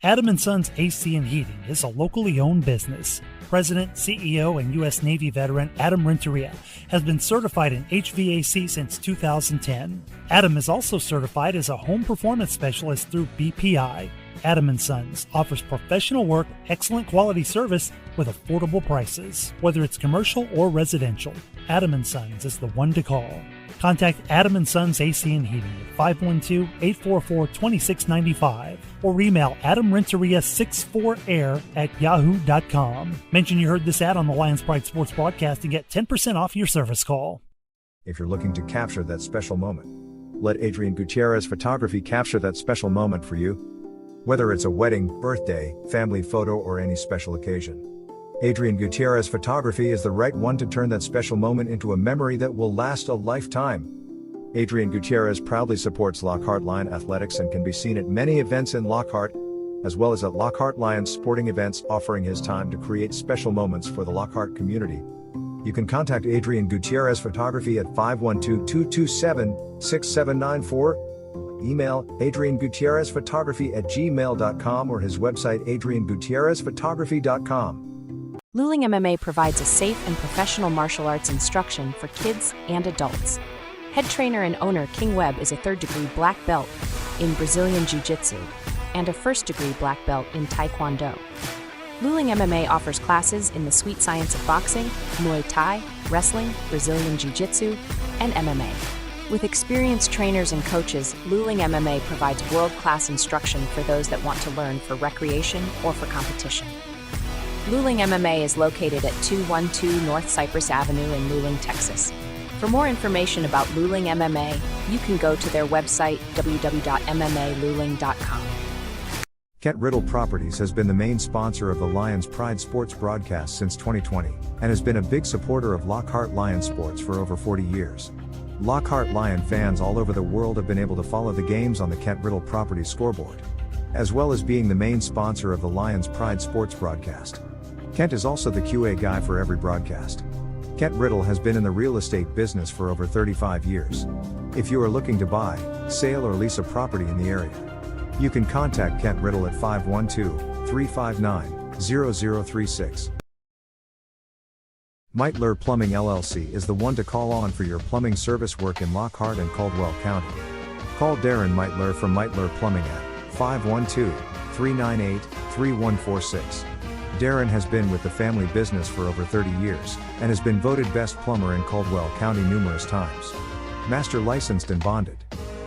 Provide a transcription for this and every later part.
Adam & Sons AC and Heating is a locally owned business. President, CEO, and U.S. Navy veteran Adam Renteria has been certified in HVAC since 2010. Adam is also certified as a home performance specialist through BPI. Adam & Sons offers professional work, excellent quality service with affordable prices. Whether it's commercial or residential, Adam & Sons is the one to call. Contact Adam & Sons AC and Heating at 512-844-2695 or email adamrenteria64air@yahoo.com. Mention you heard this ad on the Lions Pride Sports broadcast and get 10% off your service call. If you're looking to capture that special moment, let Adrian Gutierrez Photography capture that special moment for you. Whether it's a wedding, birthday, family photo, or any special occasion, Adrian Gutierrez Photography is the right one to turn that special moment into a memory that will last a lifetime. Adrian Gutierrez proudly supports Lockhart Lion Athletics and can be seen at many events in Lockhart, as well as at Lockhart Lions sporting events, offering his time to create special moments for the Lockhart community. You can contact Adrian Gutierrez Photography at 512-227-6794, email adriangutierrezphotography@gmail.com, or his website adriangutierrezphotography.com. Luling MMA provides a safe and professional martial arts instruction for kids and adults. Head trainer and owner King Webb is a third-degree black belt in Brazilian Jiu-Jitsu and a first-degree black belt in Taekwondo. Luling MMA offers classes in the sweet science of boxing, Muay Thai, wrestling, Brazilian Jiu-Jitsu, and MMA. With experienced trainers and coaches, Luling MMA provides world-class instruction for those that want to learn for recreation or for competition. Luling MMA is located at 212 North Cypress Avenue in Luling, Texas. For more information about Luling MMA, you can go to their website, www.mmaluling.com. Kent Riddle Properties has been the main sponsor of the Lions Pride Sports broadcast since 2020, and has been a big supporter of Lockhart Lion Sports for over 40 years. Lockhart Lion fans all over the world have been able to follow the games on the Kent Riddle Properties scoreboard, as well as being the main sponsor of the Lions Pride Sports broadcast. Kent is also the QA guy for every broadcast. Kent Riddle has been in the real estate business for over 35 years. If you are looking to buy, sale, or lease a property in the area, you can contact Kent Riddle at 512-359-0036. Meitler Plumbing LLC is the one to call on for your plumbing service work in Lockhart and Caldwell County. Call Darren Meitler from Meitler Plumbing at 512-398-3146. Darren has been with the family business for over 30 years, and has been voted best plumber in Caldwell County numerous times. Master licensed and bonded.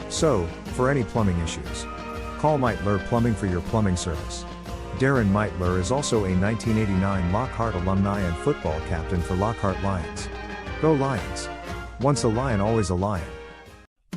So, for any plumbing issues, call Meitler Plumbing for your plumbing service. Darren Meitler is also a 1989 Lockhart alumni and football captain for Lockhart Lions. Go Lions! Once a Lion, always a Lion.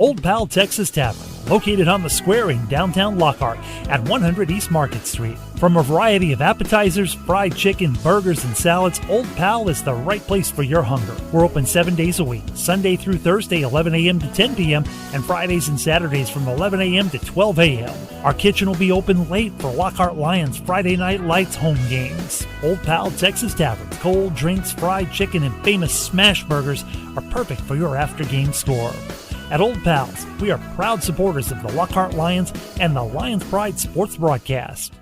Old Pal Texas Tavern, located on the square in downtown Lockhart at 100 East Market Street. From a variety of appetizers, fried chicken, burgers, and salads, Old Pal is the right place for your hunger. We're open 7 days a week, Sunday through Thursday 11 a.m. to 10 p.m. and Fridays and Saturdays from 11 a.m. to 12 a.m. Our kitchen will be open late for Lockhart Lions Friday Night Lights home games. Old Pal Texas Tavern, cold drinks, fried chicken, and famous smash burgers are perfect for your after-game score. At Old Pals, we are proud supporters of the Lockhart Lions and the Lions Pride Sports broadcast.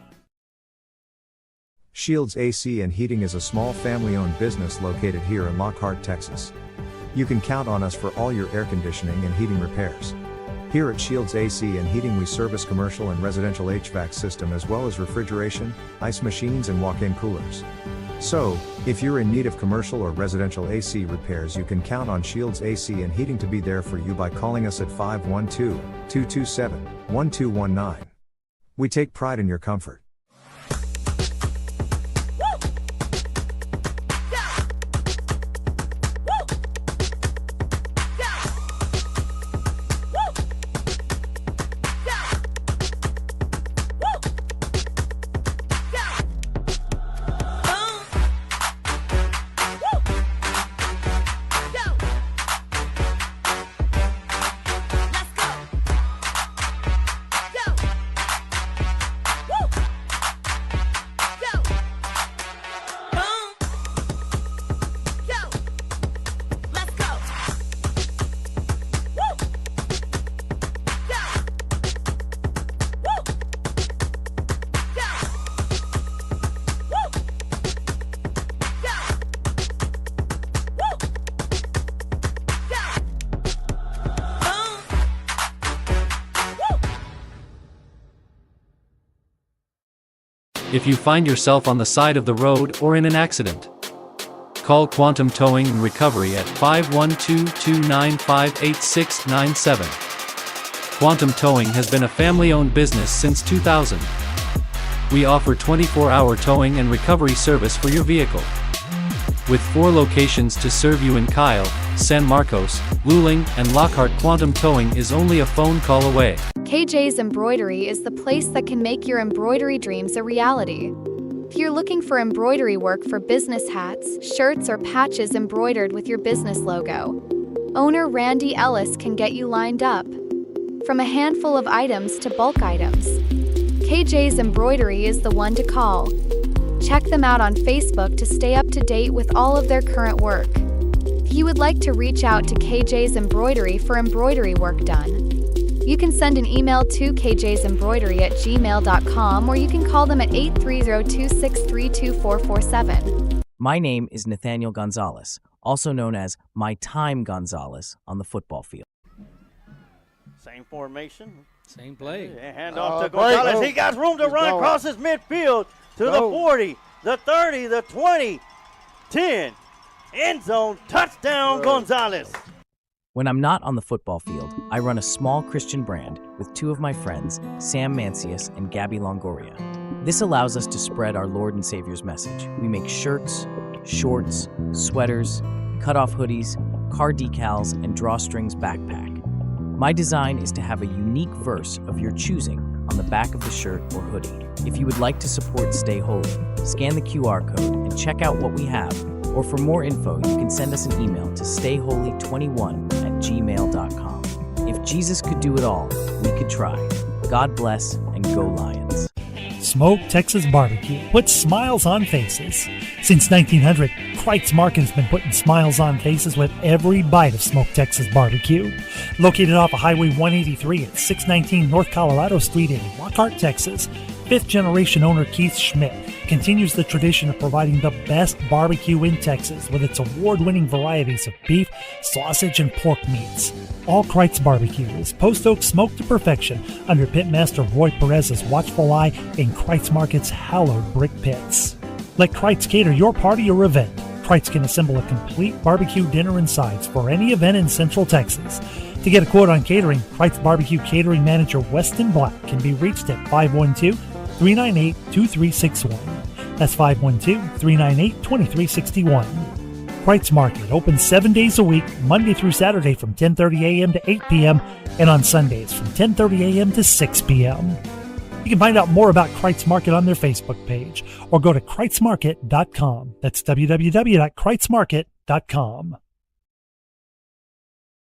Shields AC and Heating is a small family-owned business located here in Lockhart, Texas. You can count on us for all your air conditioning and heating repairs. Here at Shields AC and Heating, we service commercial and residential HVAC system, as well as refrigeration, ice machines, and walk-in coolers. So, if you're in need of commercial or residential AC repairs, you can count on Shields AC and Heating to be there for you by calling us at 512-227-1219. We take pride in your comfort. if you find yourself on the side of the road or in an accident. Call Quantum Towing and Recovery at 512-295-8697. Quantum Towing has been a family-owned business since 2000. We offer 24-hour towing and recovery service for your vehicle. With 4 locations to serve you in Kyle, San Marcos, Luling, and Lockhart, Quantum Towing is only a phone call away. KJ's Embroidery is the place that can make your embroidery dreams a reality. If you're looking for embroidery work for business hats, shirts, or patches embroidered with your business logo, owner Randy Ellis can get you lined up. From a handful of items to bulk items, KJ's Embroidery is the one to call. Check them out on Facebook to stay up to date with all of their current work. If you would like to reach out to KJ's Embroidery for embroidery work done, you can send an email to kjsembroidery@gmail.com, or you can call them at 830-263-2447. My name is Nathaniel Gonzalez, also known as My Time Gonzalez on the football field. Same formation. Same play. Hand off to Gonzalez. He got room to run across his midfield to the 40, the 30, the 20, 10. End zone, touchdown, Gonzalez. When I'm not on the football field, I run a small Christian brand with 2 of my friends, Sam Mancius and Gabby Longoria. This allows us to spread our Lord and Savior's message. We make shirts, shorts, sweaters, cut-off hoodies, car decals, and drawstrings backpack. My design is to have a unique verse of your choosing on the back of the shirt or hoodie. If you would like to support Stay Holy, scan the QR code and check out what we have. Or for more info, you can send us an email to stayholy21@gmail.com. If Jesus could do it all, we could try. God bless and go Lions. Smoke Texas Barbecue puts smiles on faces. Since 1900, Kreitz Market has been putting smiles on faces with every bite of Smoke Texas Barbecue. Located off of Highway 183 at 619 North Colorado Street in Lockhart, Texas, 5th-generation owner Keith Schmidt continues the tradition of providing the best barbecue in Texas with its award-winning varieties of beef, sausage, and pork meats. All Kreitz Barbecue is post oak smoked to perfection under Pitmaster Roy Perez's watchful eye in Kreitz Market's hallowed brick pits. Let Kreitz cater your party or event. Kreitz can assemble a complete barbecue dinner and sides for any event in Central Texas. To get a quote on catering, Kreitz Barbecue Catering Manager Weston Black can be reached at 512-398-2361. That's 512-398-2361. Kreitz Market opens 7 days a week, Monday through Saturday from 10:30 a.m. to 8 p.m. and on Sundays from 10:30 a.m. to 6 p.m. You can find out more about Kreitz Market on their Facebook page or go to kreitzmarket.com. That's www.kreitzmarket.com.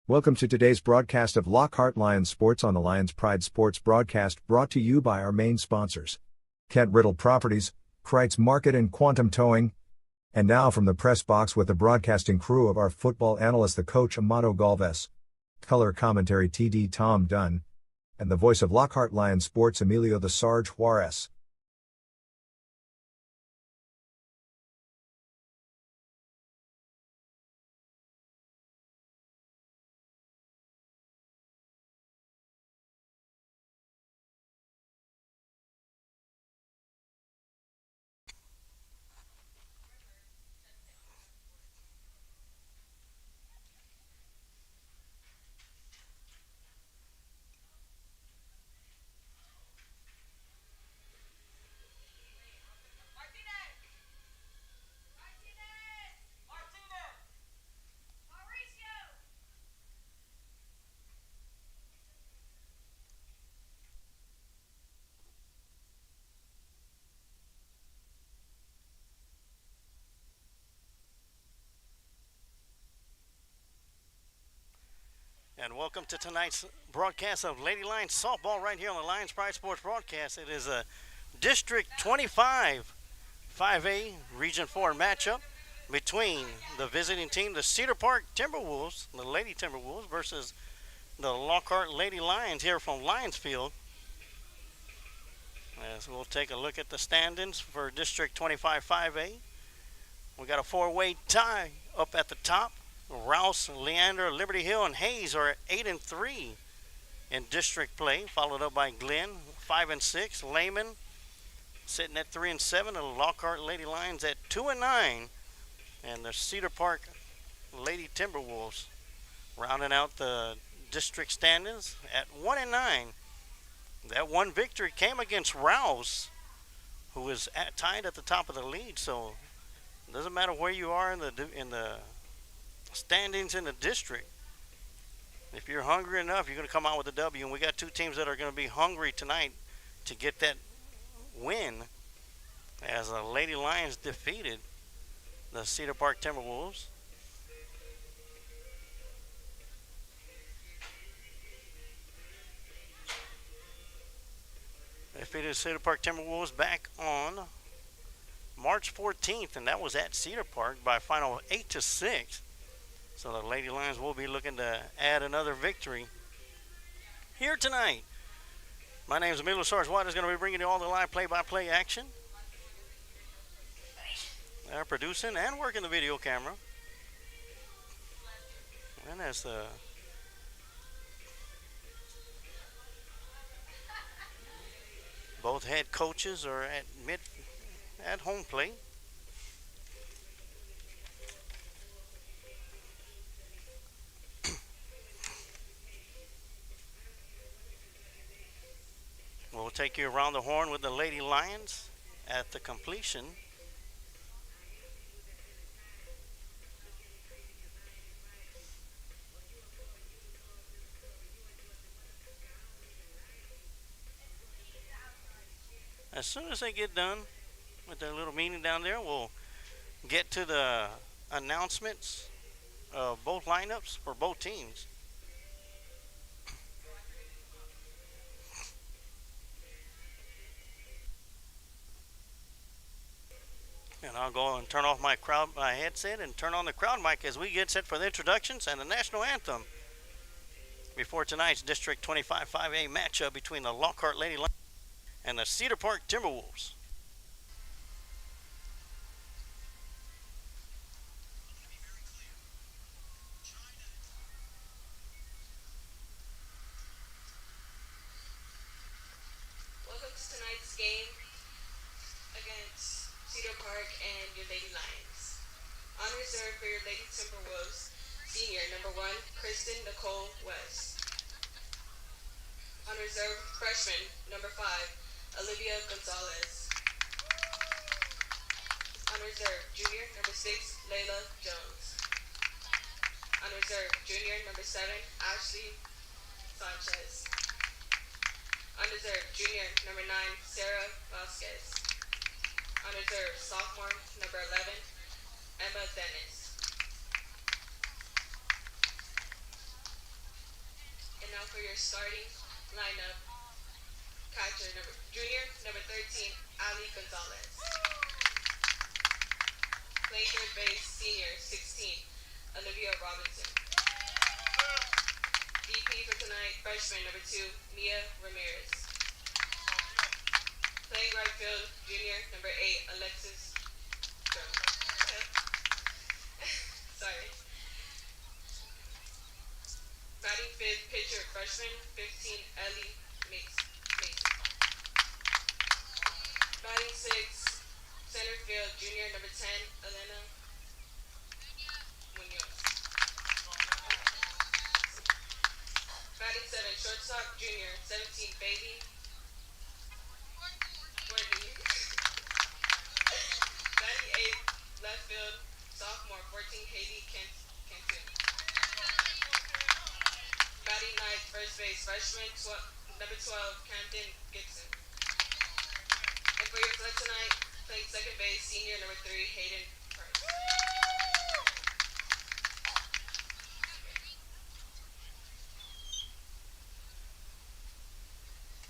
Welcome to today's broadcast of Lockhart Lions Sports on the Lions Pride Sports broadcast, brought to you by our main sponsors, Kent Riddle Properties, Kreitz Market, and Quantum Towing. And now from the press box with the broadcasting crew of our football analyst, the coach Amato Galvez, color commentary TD Tom Dunn, and the voice of Lockhart Lions Sports Emilio the Sarge Juarez. And welcome to tonight's broadcast of Lady Lions softball right here on the Lions Pride Sports broadcast. It is a District 25 5A Region 4 matchup between the visiting team, the Cedar Park Timberwolves, the Lady Timberwolves, versus the Lockhart Lady Lions here from Lionsfield. As we'll take a look at the standings for District 25 5A. We got a 4-way tie up at the top. Rouse, Leander, Liberty Hill, and Hayes are 8-3 in district play, followed up by Glenn, 5-6, Lehman, sitting at 3-7. The Lockhart Lady Lions at 2-9, and the Cedar Park Lady Timberwolves rounding out the district standings at 1-9. That one victory came against Rouse, who is tied at the top of the league. So it doesn't matter where you are in the standings in the district. If you're hungry enough, you're going to come out with a W. And we got two teams that are going to be hungry tonight to get that win, as the Lady Lions defeated the Cedar Park Timberwolves. They defeated Cedar Park Timberwolves back on March 14th, and that was at Cedar Park by a final of 8-6. So the Lady Lions will be looking to add another victory here tonight. My name is Emilio Suarez-Watt. Is going to be bringing you all the live play-by-play action. They're producing and working the video camera. And as the both head coaches are at home plate. We'll take you around the horn with the Lady Lions at the completion. As soon as they get done with their little meeting down there, we'll get to the announcements of both lineups for both teams. And I'll go and turn off my headset and turn on the crowd mic as we get set for the introductions and the national anthem before tonight's District 25 5A matchup between the Lockhart Lady Lions and the Cedar Park Timberwolves. Welcome to tonight's game against Cedar Park and your Lady Lions. On reserve for your Lady Timberwolves, senior number 1, Kristen Nicole West. On reserve, freshman number 5, Olivia Gonzalez. On reserve, junior number 6, Layla Jones. On reserve, junior number 7, Ashley Sanchez. On reserve, junior number 9, Sarah Vasquez. On reserve, sophomore number 11, Emma Dennis. And now for your starting lineup. Catcher junior number 13, Ali Gonzalez. Playing third base, senior 16, Olivia Robinson. DP for tonight, freshman number 2, Mia Ramirez. Playing right field, junior number 8, Alexis Jones. Sorry. Batting fifth, pitcher, freshman 15, Ellie Mason. Batting sixth, center field, junior number 10, Elena Munoz. Batting seven, shortstop, junior 17, Bailey Courtney. Batting eighth, left field, sophomore 14, Haley Cantu. Batting ninth, first base, freshman number 12, Camden Gibson. And for your flex tonight, playing second base, senior number 3, Hayden Price.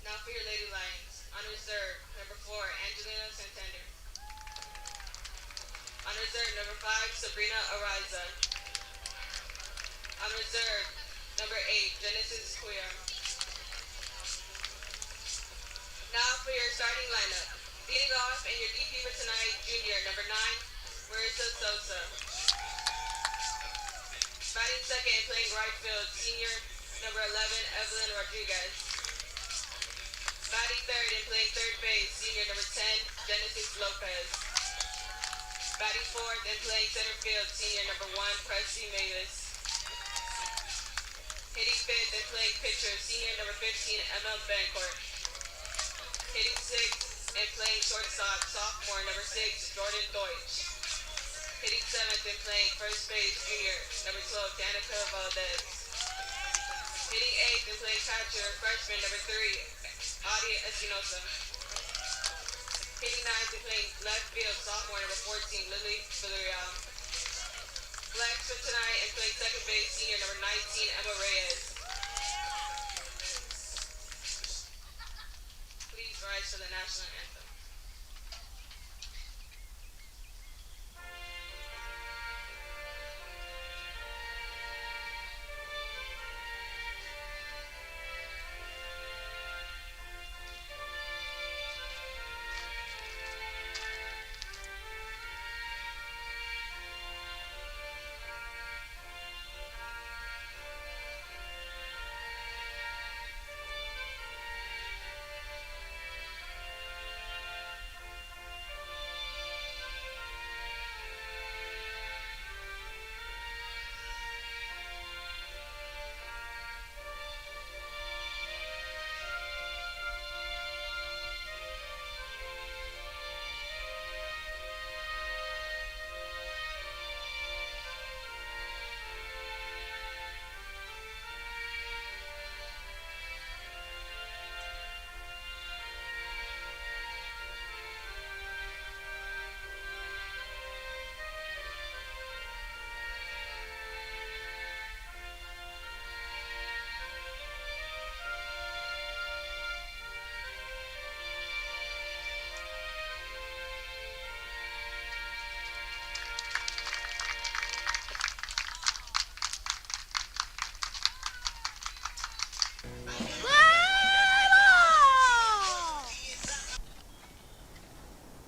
Now for your Lady Lions. On reserve, number 4, Angelina Santander. On reserve, number 5, Sabrina Ariza. On reserve, number 8, Genesis Cuellar. Now for your starting lineup. Leading off in your DP for tonight, junior number 9, Marissa Sosa. Batting second, playing right field, senior number 11, Evelyn Rodriguez. Batting third and playing third base, senior number 10, Genesis Lopez. Batting fourth and playing center field, senior number 1, Presley Mavis. Hitting fifth and playing pitcher, senior number 15, ML Bancourt. Hitting sixth and playing shortstop, sophomore number 6, Jordan Deutsch. Hitting seventh and playing first base, junior number 12, Danica Valdez. Hitting eighth and playing catcher, freshman number 3, Adia Espinosa. Hitting ninth and playing left field, sophomore number 14, Lily Villarreal. Flex for tonight and playing second base, senior number 19, Emma Reyes. Please rise for the national anthem.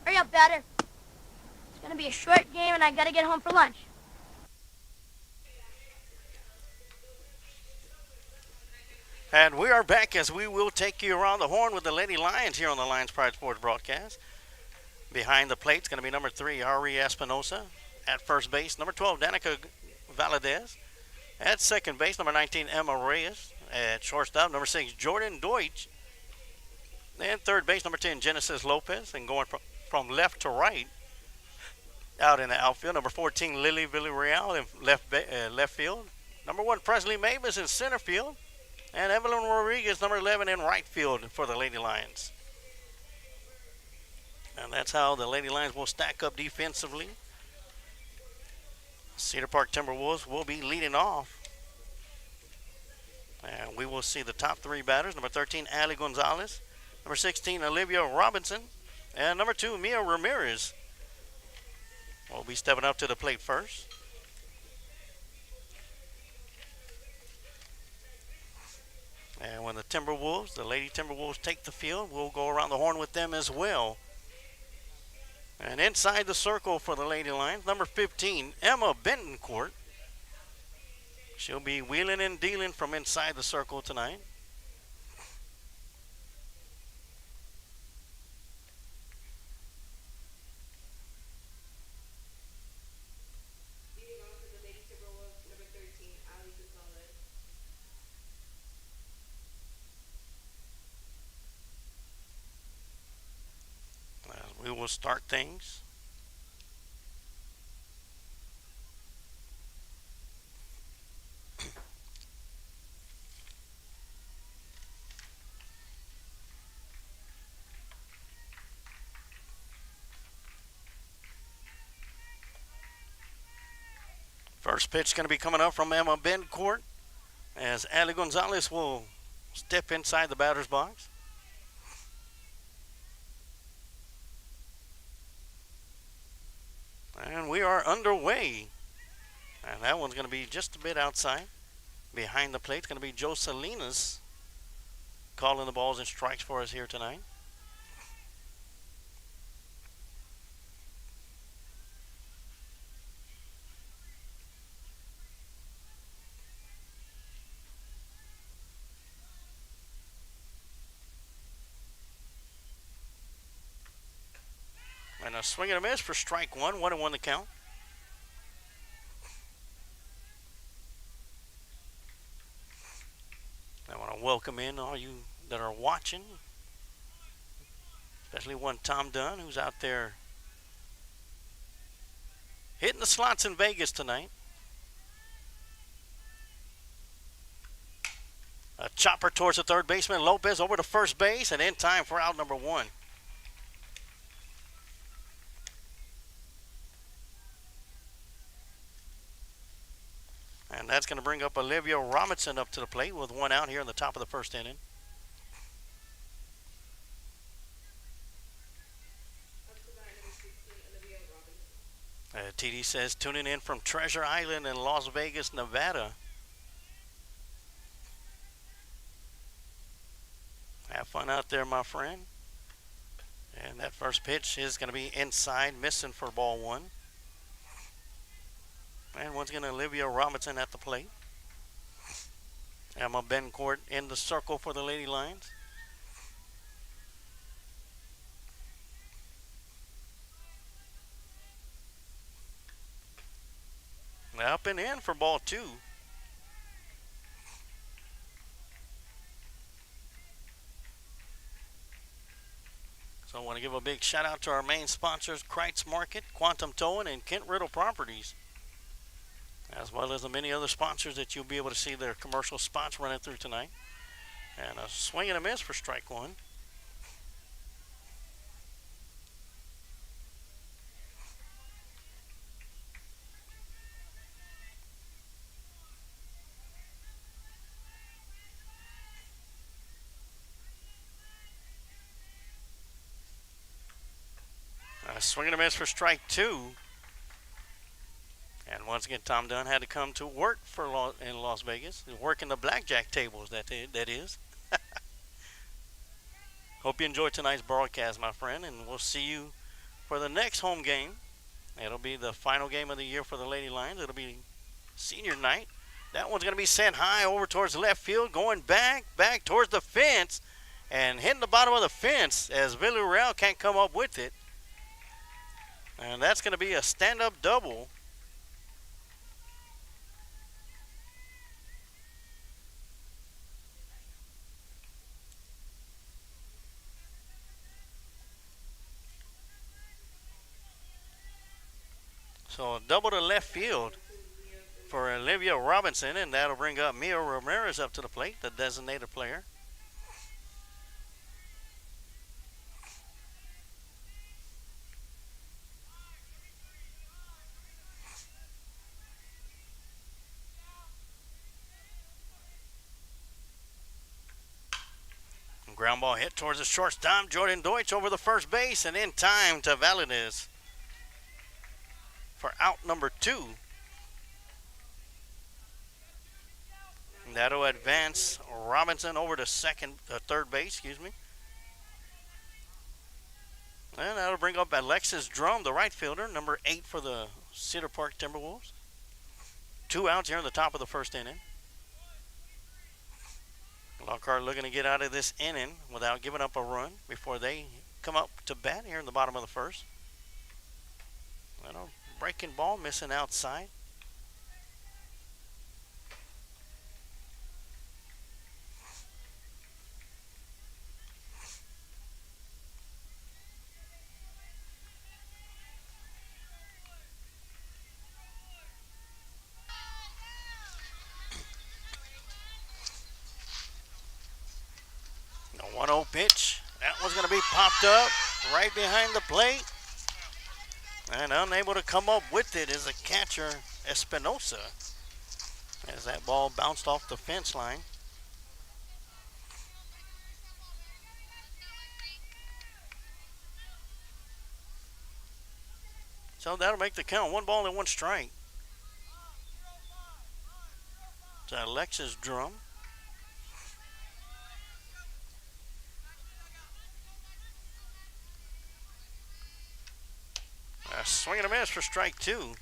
Hurry up, batter. It's going to be a short game, and I got to get home for lunch. And we are back as we will take you around the horn with the Lady Lions here on the Lions Pride Sports broadcast. Behind the plate is going to be number 3, Ari Espinosa. At first base, number 12, Danica Valadez. At second base, number 19, Emma Reyes. At shortstop, number 6, Jordan Deutsch. And third base, number 10, Genesis Lopez. And going from left to right, out in the outfield, number 14, Lily Villarreal in left field. Number 1, Presley Mavis in center field. And Evelyn Rodriguez, number 11, in right field for the Lady Lions. And that's how the Lady Lions will stack up defensively. Cedar Park Timberwolves will be leading off. And we will see the top 3 batters. Number 13, Ali Gonzalez. Number 16, Olivia Robinson. And number 2, Mia Ramirez will be stepping up to the plate first. And when the Timberwolves, the Lady Timberwolves, take the field, we'll go around the horn with them as well. And inside the circle for the Lady Lions, number 15, Emma Bentoncourt. She'll be wheeling and dealing from inside the circle tonight. We will start things. First pitch going to be coming up from Emma Bencourt as Ali Gonzalez will step inside the batter's box. And we are underway. And that one's going to be just a bit outside. Behind the plate, it's going to be Joe Salinas calling the balls and strikes for us here tonight. And a swing and a miss for strike one. 1-1 the count. I want to welcome in all you that are watching, especially one Tom Dunn, who's out there hitting the slots in Vegas tonight. A chopper towards the third baseman. Lopez over to first base and in time for out number one. And that's going to bring up Olivia Robinson up to the plate with one out here in the top of the first inning. TD says tuning in from Treasure Island in Las Vegas, Nevada. Have fun out there, my friend. And that first pitch is going to be inside, missing for ball one. And once again, Olivia Robinson at the plate. Emma Bencourt in the circle for the Lady Lions. Up and in for ball two. So I want to give a big shout out to our main sponsors, Kreitz Market, Quantum Towing, and Kent Riddle Properties, as well as the many other sponsors that you'll be able to see their commercial spots running through tonight. And a swing and a miss for strike one. A swing and a miss for strike two. And once again, Tom Dunn had to come to work in Las Vegas, working the blackjack tables, that is. Hope you enjoyed tonight's broadcast, my friend, and we'll see you for the next home game. It'll be the final game of the year for the Lady Lions. It'll be senior night. That one's going to be sent high over towards left field, going back towards the fence, and hitting the bottom of the fence as Villarreal can't come up with it. And that's going to be a stand-up double. So a double to left field for Olivia Robinson, and that'll bring up Mia Ramirez up to the plate, the designated player. Ground ball hit towards the shortstop. Jordan Deutsch over the first base and in time to Valadez for out number two. And that'll advance Robinson over to third base, And that'll bring up Alexis Drum, the right fielder, number 8 for the Cedar Park Timberwolves. 2 outs here in the top of the first inning. Lockhart looking to get out of this inning without giving up a run before they come up to bat here in the bottom of the first. And a breaking ball missing outside. A 1-0 pitch. That one's going to be popped up right behind the plate. And unable to come up with it is the catcher, Espinosa, as that ball bounced off the fence line. So that'll make the count. 1 ball and 1 strike. To Alexis Drum. A swing and a miss for strike 2.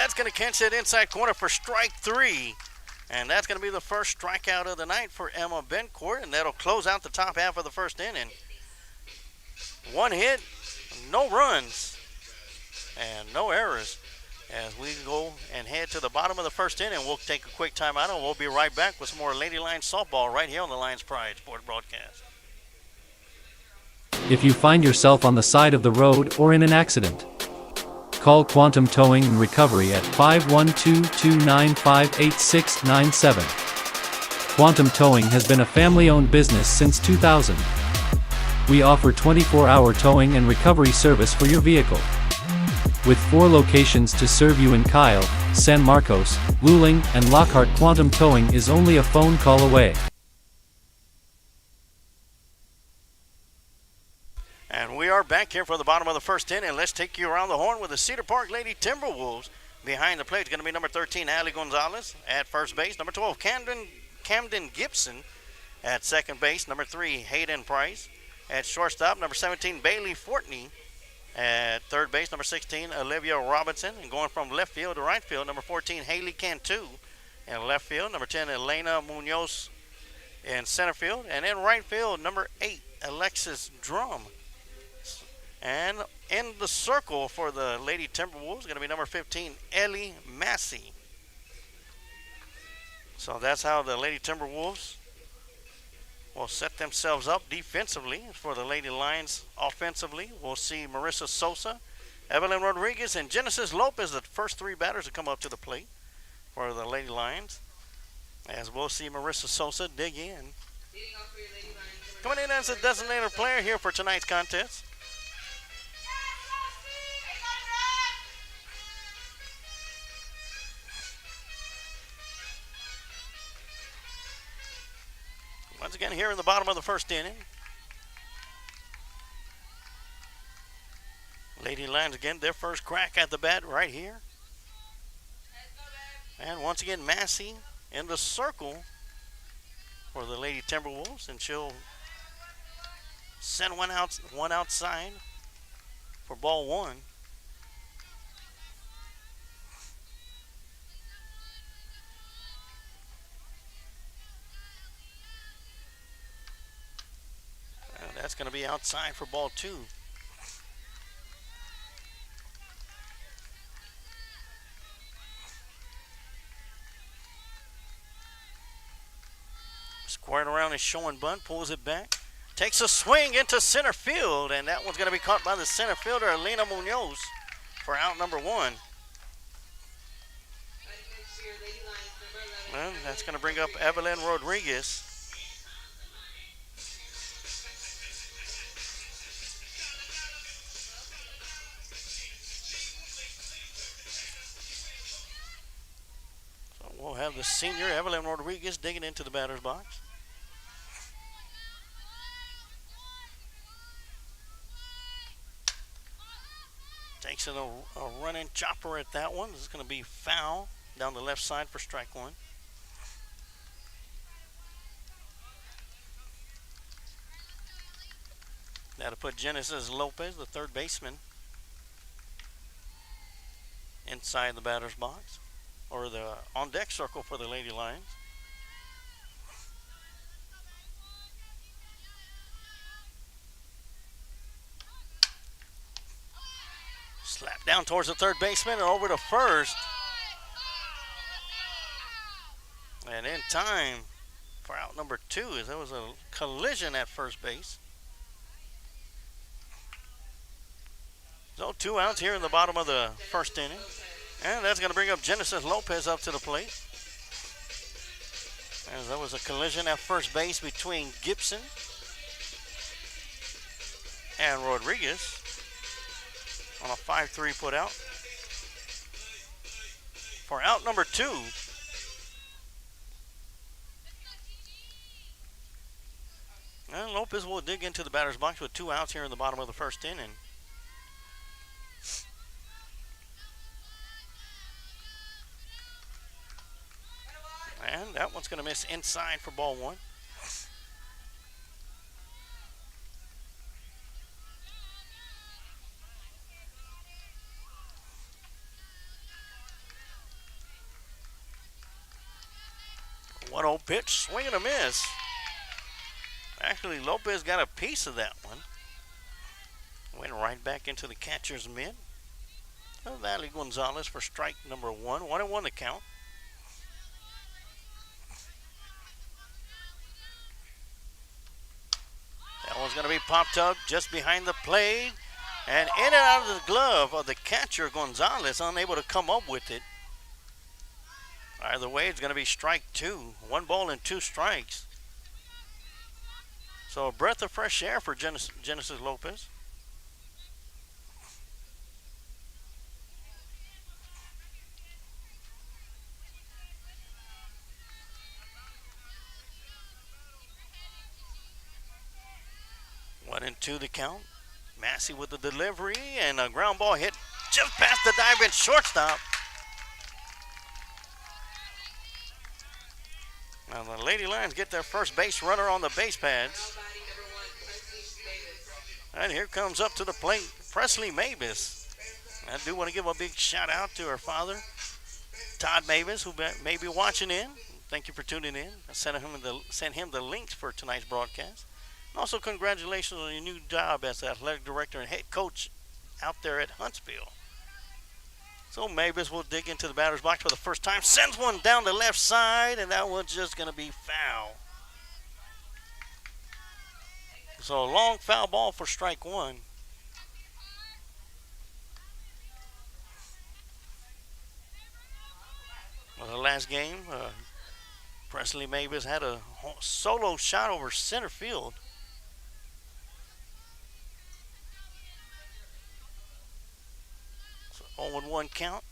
that's going to catch it inside corner for strike 3. And that's going to be the first strikeout of the night for Emma Bencourt, and that'll close out the top half of the first inning. 1 hit, no runs, and no errors. As we go and head to the bottom of the first inning, we'll take a quick timeout, and we'll be right back with some more Lady Lions softball right here on the Lions Pride Sports Broadcast. If you find yourself on the side of the road or in an accident, call Quantum Towing and Recovery at 512-295-8697. Quantum Towing has been a family-owned business since 2000. We offer 24-hour towing and recovery service for your vehicle. With 4 locations to serve you in Kyle, San Marcos, Luling, and Lockhart, Quantum Towing is only a phone call away. And we are back here for the bottom of the first inning. Let's take you around the horn with the Cedar Park Lady Timberwolves. Behind the plate is going to be number 13, Allie Gonzalez at first base. Number 12, Camden Gibson at second base. Number 3, Hayden Price at shortstop. Number 17, Bailey Fortney at third base. Number 16, Olivia Robinson. And going from left field to right field, number 14, Haley Cantu in left field. Number 10, Elena Munoz in center field. And in right field, number 8, Alexis Drum. And in the circle for the Lady Timberwolves is going to be number 15, Ellie Massey. So that's how the Lady Timberwolves will set themselves up defensively. For the Lady Lions offensively, we'll see Marissa Sosa, Evelyn Rodriguez, and Genesis Lopez, the first 3 batters to come up to the plate for the Lady Lions. As we'll see Marissa Sosa dig in. Coming in as a designated player here for tonight's contest. Once again, here in the bottom of the first inning. Lady Lions again, their first crack at the bat right here. And once again, Massey in the circle for the Lady Timberwolves, and she'll send one outside for ball 1. That's going to be outside for ball 2. Squared around is showing bunt, pulls it back. Takes a swing into center field, and that one's going to be caught by the center fielder, Elena Munoz, for out number 1. Well, that's going to bring up Evelyn Rodriguez. We'll have the senior Evelyn Rodriguez digging into the batter's box. Takes in a running chopper at that one. This is going to be foul down the left side for strike 1. That'll put Genesis Lopez, the third baseman, inside the batter's box, or the on-deck circle for the Lady Lions. Slap down towards the third baseman and over to first. And in time for out number 2, as there was a collision at first base. So 2 outs here in the bottom of the first inning. And that's going to bring up Genesis Lopez up to the plate. As there was a collision at first base between Gibson and Rodriguez on a 5-3 put out. For out number 2. And Lopez will dig into the batter's box with 2 outs here in the bottom of the first inning. And that one's going to miss inside for ball 1. 1-0 pitch, swing and a miss. Actually, Lopez got a piece of that one. Went right back into the catcher's mitt. Valley Gonzalez for strike number 1. 1-1 the count. That one's going to be popped up just behind the plate. And in and out of the glove of the catcher, Gonzalez, unable to come up with it. Either way, it's going to be strike 2. 1 ball and 2 strikes. So a breath of fresh air for Genesis Lopez. One and 2 the count. Massey with the delivery and a ground ball hit just past the dive in shortstop. Now the Lady Lions get their first base runner on the base pads. And here comes up to the plate Presley Mavis. I do want to give a big shout out to her father, Todd Mavis, who may be watching in. Thank you for tuning in. I sent him the links for tonight's broadcast. And also congratulations on your new job as the athletic director and head coach out there at Huntsville. So Mavis will dig into the batter's box for the first time. Sends one down the left side, and that one's just going to be foul. So a long foul ball for strike 1. Well, the last game, Presley Mavis had a solo shot over center field. So 0-1 count.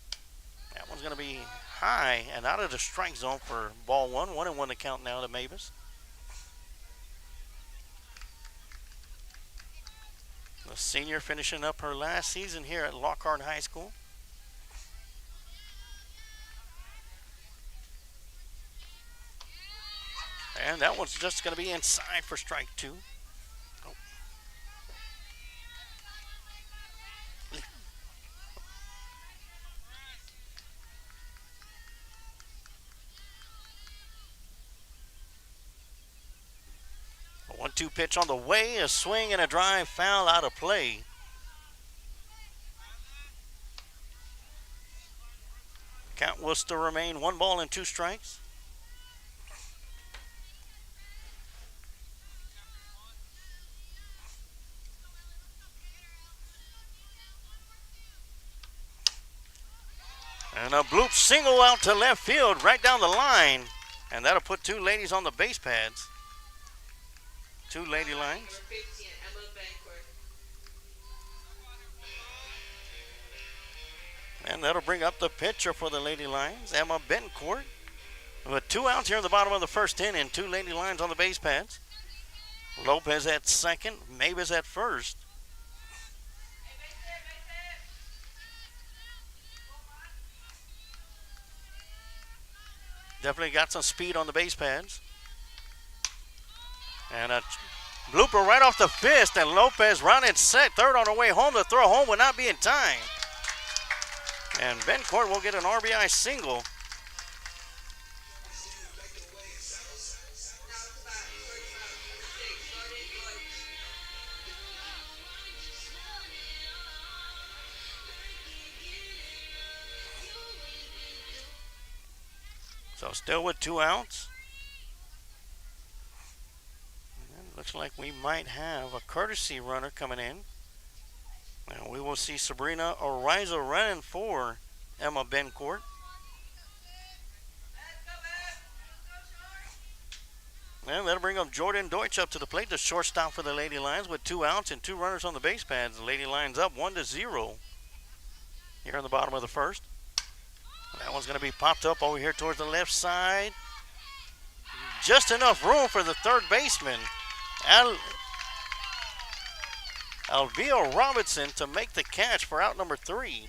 That one's going to be high and out of the strike zone for ball 1. 1-1 to count now to Mavis. The senior finishing up her last season here at Lockhart High School. And that one's just going to be inside for strike 2. Oh. A 1-2 pitch on the way, a swing and a drive, foul out of play. Count will still remain 1 ball and 2 strikes. And a bloop single out to left field, right down the line. And that'll put 2 ladies on the base pads. 2 lady lines. And that'll bring up the pitcher for the Lady Lions, Emma Bencourt. With 2 outs here in the bottom of the first inning, 2 Lady Lions on the base pads. Lopez at second, Mavis at first. Definitely got some speed on the base pads. And a blooper right off the fist, and Lopez rounded set, third on her way home. The throw home would not be in time. And Bencourt will get an RBI single. So still with 2 outs. And looks like we might have a courtesy runner coming in. And we will see Sabrina Ariza running for Emma Bencourt. And that'll bring up Jordan Deutsch up to the plate, the shortstop for the Lady Lions, with 2 outs and 2 runners on the base pads. The Lady Lions up 1-0 here in the bottom of the first. That one's going to be popped up over here towards the left side. Just enough room for the third baseman, Alvia Robinson, to make the catch for out number 3.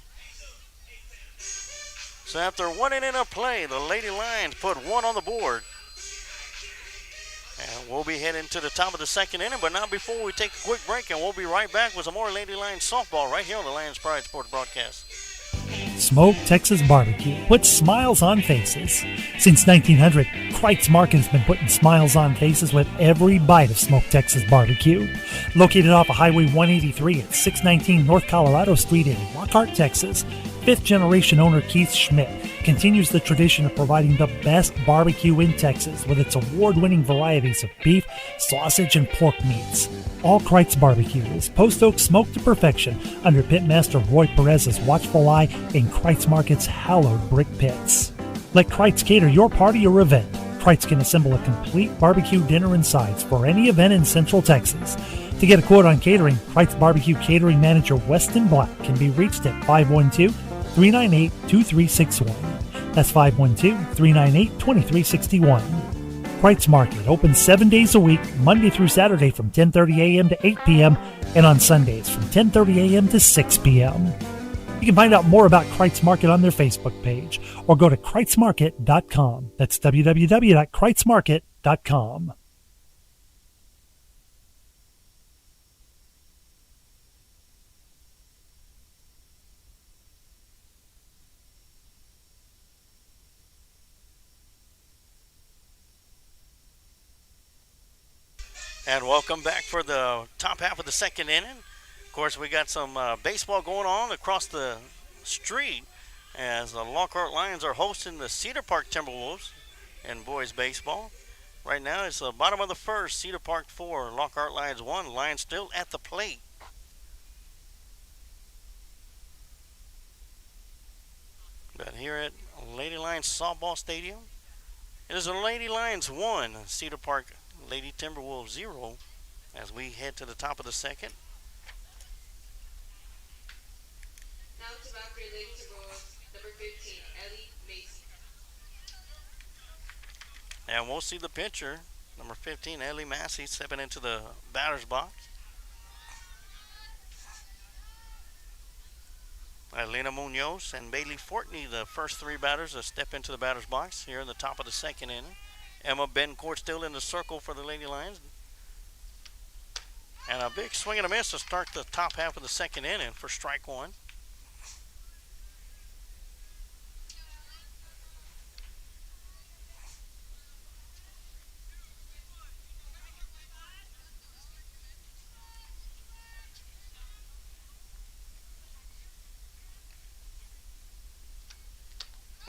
So after 1 inning of play, the Lady Lions put 1 on the board. And we'll be heading to the top of the second inning, but not before we take a quick break, and we'll be right back with some more Lady Lions softball right here on the Lions Pride Sports Broadcast. Smoked Texas Barbecue puts smiles on faces. Since 1900, Kreitz Market has been putting smiles on faces with every bite of Smoked Texas Barbecue. Located off of Highway 183 at 619 North Colorado Street in Lockhart, Texas, fifth-generation owner Keith Schmidt continues the tradition of providing the best barbecue in Texas with its award-winning varieties of beef, sausage, and pork meats. All Kreitz Barbecue is post oak smoked to perfection under Pitmaster Roy Perez's watchful eye in Kreitz Market's hallowed brick pits. Let Kreitz cater your party or event. Kreitz can assemble a complete barbecue dinner and sides for any event in Central Texas. To get a quote on catering, Kreitz Barbecue Catering Manager Weston Black can be reached at 512-398-2361. That's 512-398-2361. Kreitz Market opens 7 days a week, Monday through Saturday from 10:30 a.m. to 8 p.m. and on Sundays from 10:30 a.m. to 6 p.m. You can find out more about Kreitz Market on their Facebook page or go to KreitzMarket.com. That's www.KreitzMarket.com. And welcome back for the top half of the second inning. Of course, we got some baseball going on across the street as the Lockhart Lions are hosting the Cedar Park Timberwolves in boys baseball. Right now, it's the bottom of the first. Cedar Park 4, Lockhart Lions 1. Lions still at the plate. But here at Lady Lions Softball Stadium, it is the Lady Lions 1, Cedar Park Lady Timberwolves 0 as we head to the top of the second. Now to bat for Lady Timberwolves, number 15, Ellie Mason. And we'll see the pitcher, number 15, Ellie Massey, stepping into the batter's box. Elena Munoz and Bailey Fortney, the first three batters that step into the batter's box here in the top of the second inning. Emma Bencourt still in the circle for the Lady Lions. And a big swing and a miss to start the top half of the second inning for strike one.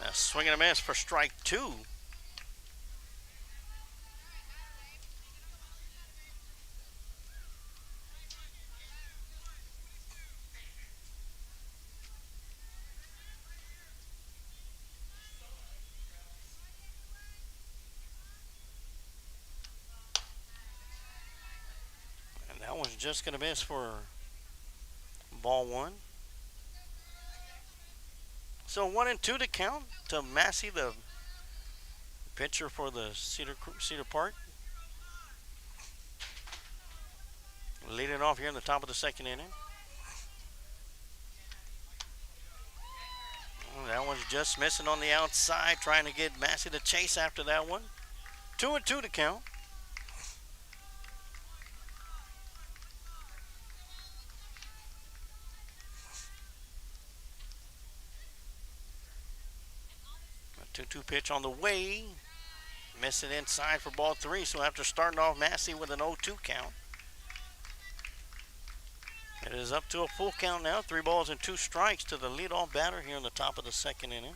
A swing and a miss for strike two. That one's just going to miss for ball one. So 1-2 to count to Massey, the pitcher for the Cedar Park. Leading off here in the top of the second inning. That one's just missing on the outside, trying to get Massey to chase after that one. 2-2 to count. A 2-2 pitch on the way. Missing inside for ball three, so after starting off Massey with an 0-2 count. It is up to a full count now. 3 balls and 2 strikes to the leadoff batter here in the top of the second inning.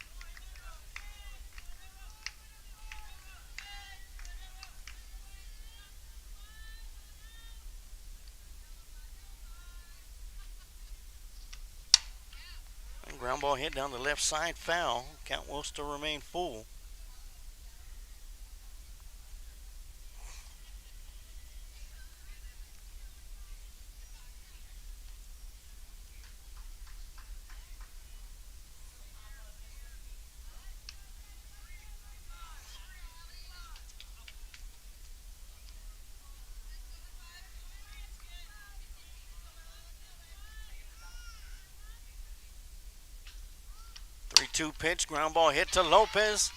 And ground ball hit down the left side, foul. Count will still remain full. Two pitch, ground ball hit to Lopez.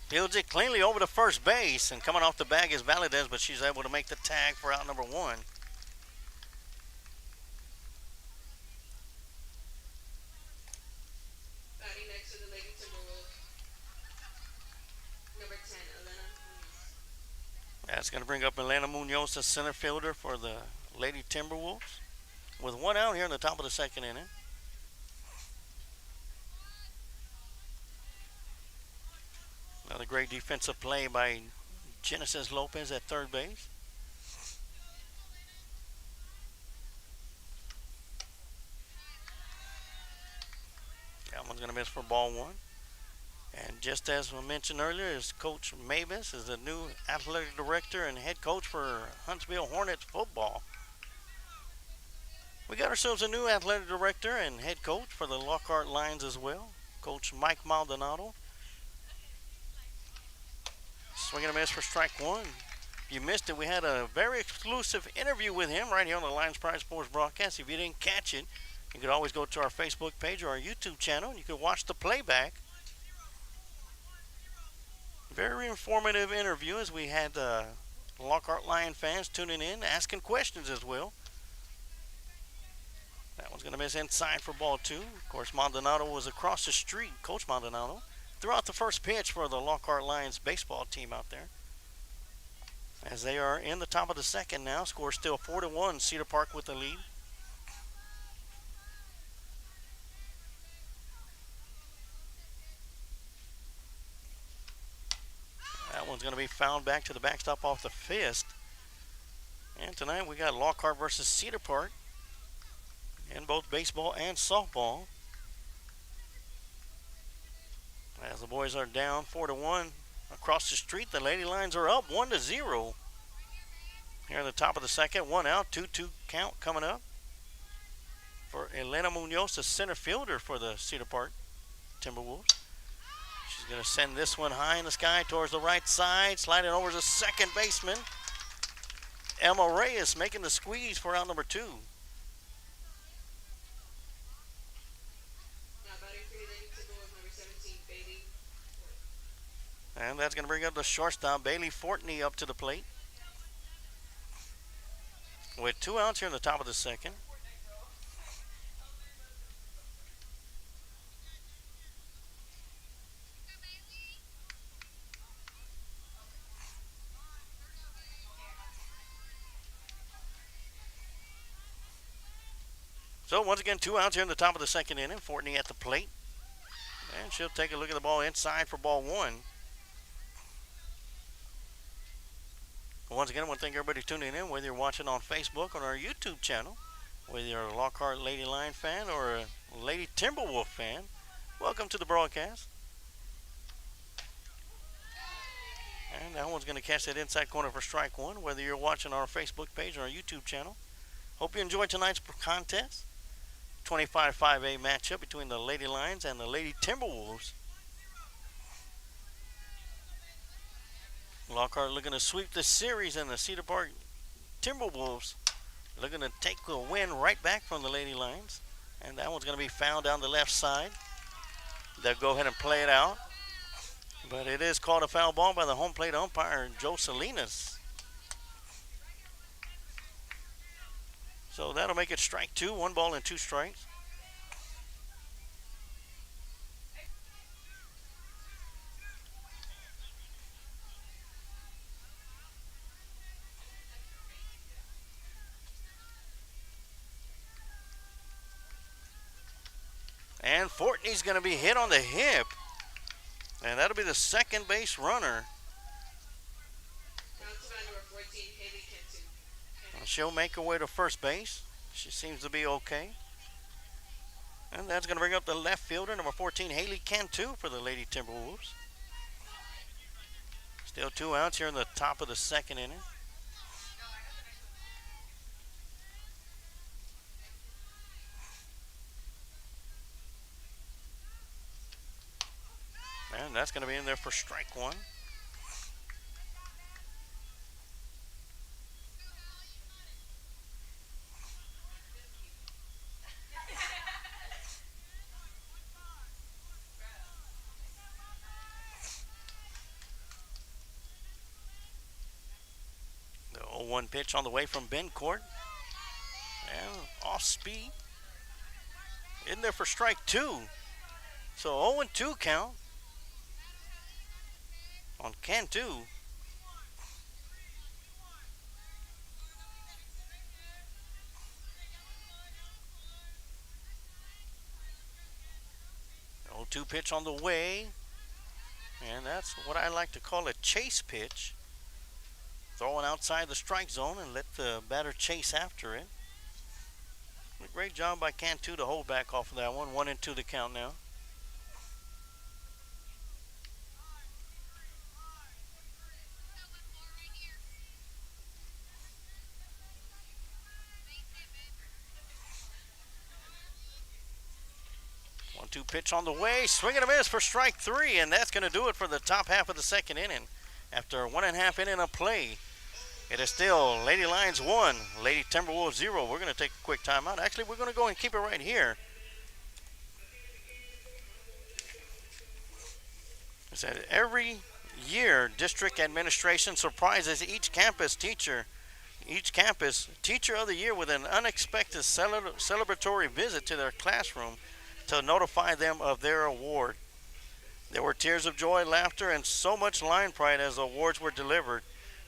Fields it cleanly over to first base, and coming off the bag is Valadez, but she's able to make the tag for out number one. going to bring up Elena Munoz, the center fielder for the Lady Timberwolves, with one out here in the top of the second inning. Another great defensive play by Genesis Lopez at third base. That one's going to miss for ball one. And just as we mentioned earlier, is Coach Mavis is the new athletic director and head coach for Huntsville Hornets football. We got ourselves a new athletic director and head coach for the Lockhart Lions as well, Coach Mike Maldonado. Swing and a miss for strike one. If you missed it, we had a very exclusive interview with him right here on the Lions Pride Sports broadcast. If you didn't catch it, you could always go to our Facebook page or our YouTube channel and you could watch the playback. Very informative interview as we had Lockhart Lion fans tuning in, asking questions as well. That one's going to miss inside for ball two. Of course, Maldonado was across the street, Coach Maldonado, throughout the first pitch for the Lockhart Lions baseball team out there. As they are in the top of the second now, score still 4-1, Cedar Park with the lead. That one's going to be fouled back to the backstop off the fist. And tonight we got Lockhart versus Cedar Park in both baseball and softball. As the boys are down 4-1 across the street, the Lady Lions are up 1-0. Here in the top of the second, one out, 2-2 count coming up for Elena Munoz, the center fielder for the Cedar Park Timberwolves. She's going to send this one high in the sky towards the right side, sliding over to the second baseman. Emma Reyes making the squeeze for out number two. And that's going to bring up the shortstop, Bailey Fortney, up to the plate. With 2 outs here in the top of the second. So once again, 2 outs here in the top of the second inning. Fortney at the plate. And she'll take a look at the ball inside for ball one. Once again, I want to thank everybody tuning in, whether you're watching on Facebook or our YouTube channel, whether you're a Lockhart Lady Lion fan or a Lady Timberwolf fan. Welcome to the broadcast. And that one's going to catch that inside corner for strike one, whether you're watching our Facebook page or our YouTube channel. Hope you enjoyed tonight's contest. 25-5A matchup between the Lady Lions and the Lady Timberwolves. Lockhart looking to sweep the series, and the Cedar Park Timberwolves looking to take the win right back from the Lady Lions. And that one's going to be fouled down the left side. They'll go ahead and play it out. But it is called a foul ball by the home plate umpire, Joe Salinas. So that'll make it strike two, 1 ball and 2 strikes. And Fortney's going to be hit on the hip. And that'll be the second base runner. She'll make her way to first base. She seems to be okay. And that's going to bring up the left fielder, number 14, Haley Cantu for the Lady Timberwolves. Still 2 outs here in the top of the second inning. And that's going to be in there for strike one. The 0-1 pitch on the way from Ben Court. And off speed. In there for strike two. So 0-2 count on Cantu. 1-2 pitch on the way. And that's what I like to call a chase pitch. Throwing outside the strike zone and let the batter chase after it. A great job by Cantu to hold back off of that one. 1-2 the count now. One-two pitch on the way. Swing and a miss for strike three. And that's going to do it for the top half of the second inning. After 1.5 innings of play, it is still Lady Lions 1, Lady Timberwolves 0. We're going to take a quick timeout. Actually, we're going to go and keep it right here. I said every year, district administration surprises each campus teacher of the year with an unexpected celebratory visit to their classroom to notify them of their award. There were tears of joy, laughter, and so much Lion pride as the awards were delivered.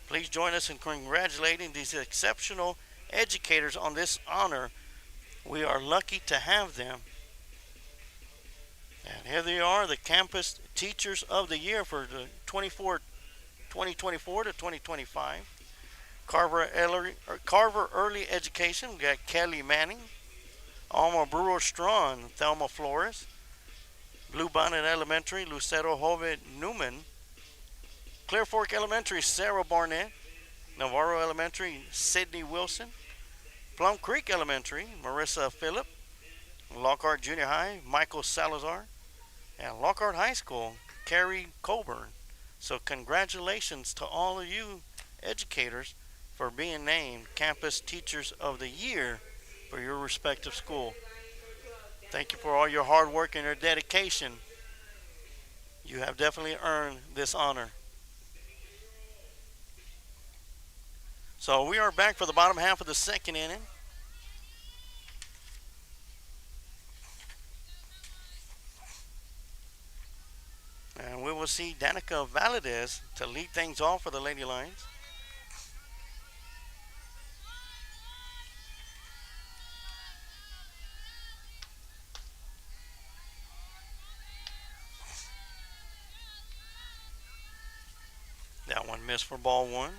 Please join us in congratulating these exceptional educators on this honor. We are lucky to have them. And here they are, the Campus Teachers of the Year for the 2024 to 2025. Carver Early Education, we got Kelly Manning. Alma Brewer Strawn, Thelma Flores. Blue Bonnet Elementary, Lucero Jove Newman. Clear Fork Elementary, Sarah Barnett. Navarro Elementary, Sydney Wilson. Plum Creek Elementary, Marissa Phillip. Lockhart Junior High, Michael Salazar. And Lockhart High School, Carrie Coburn. So congratulations to all of you educators for being named Campus Teachers of the Year for your respective school. Thank you for all your hard work and your dedication. You have definitely earned this honor. So we are back for the bottom half of the second inning. And we will see Danica Valadez to lead things off for the Lady Lions. That one missed for ball one.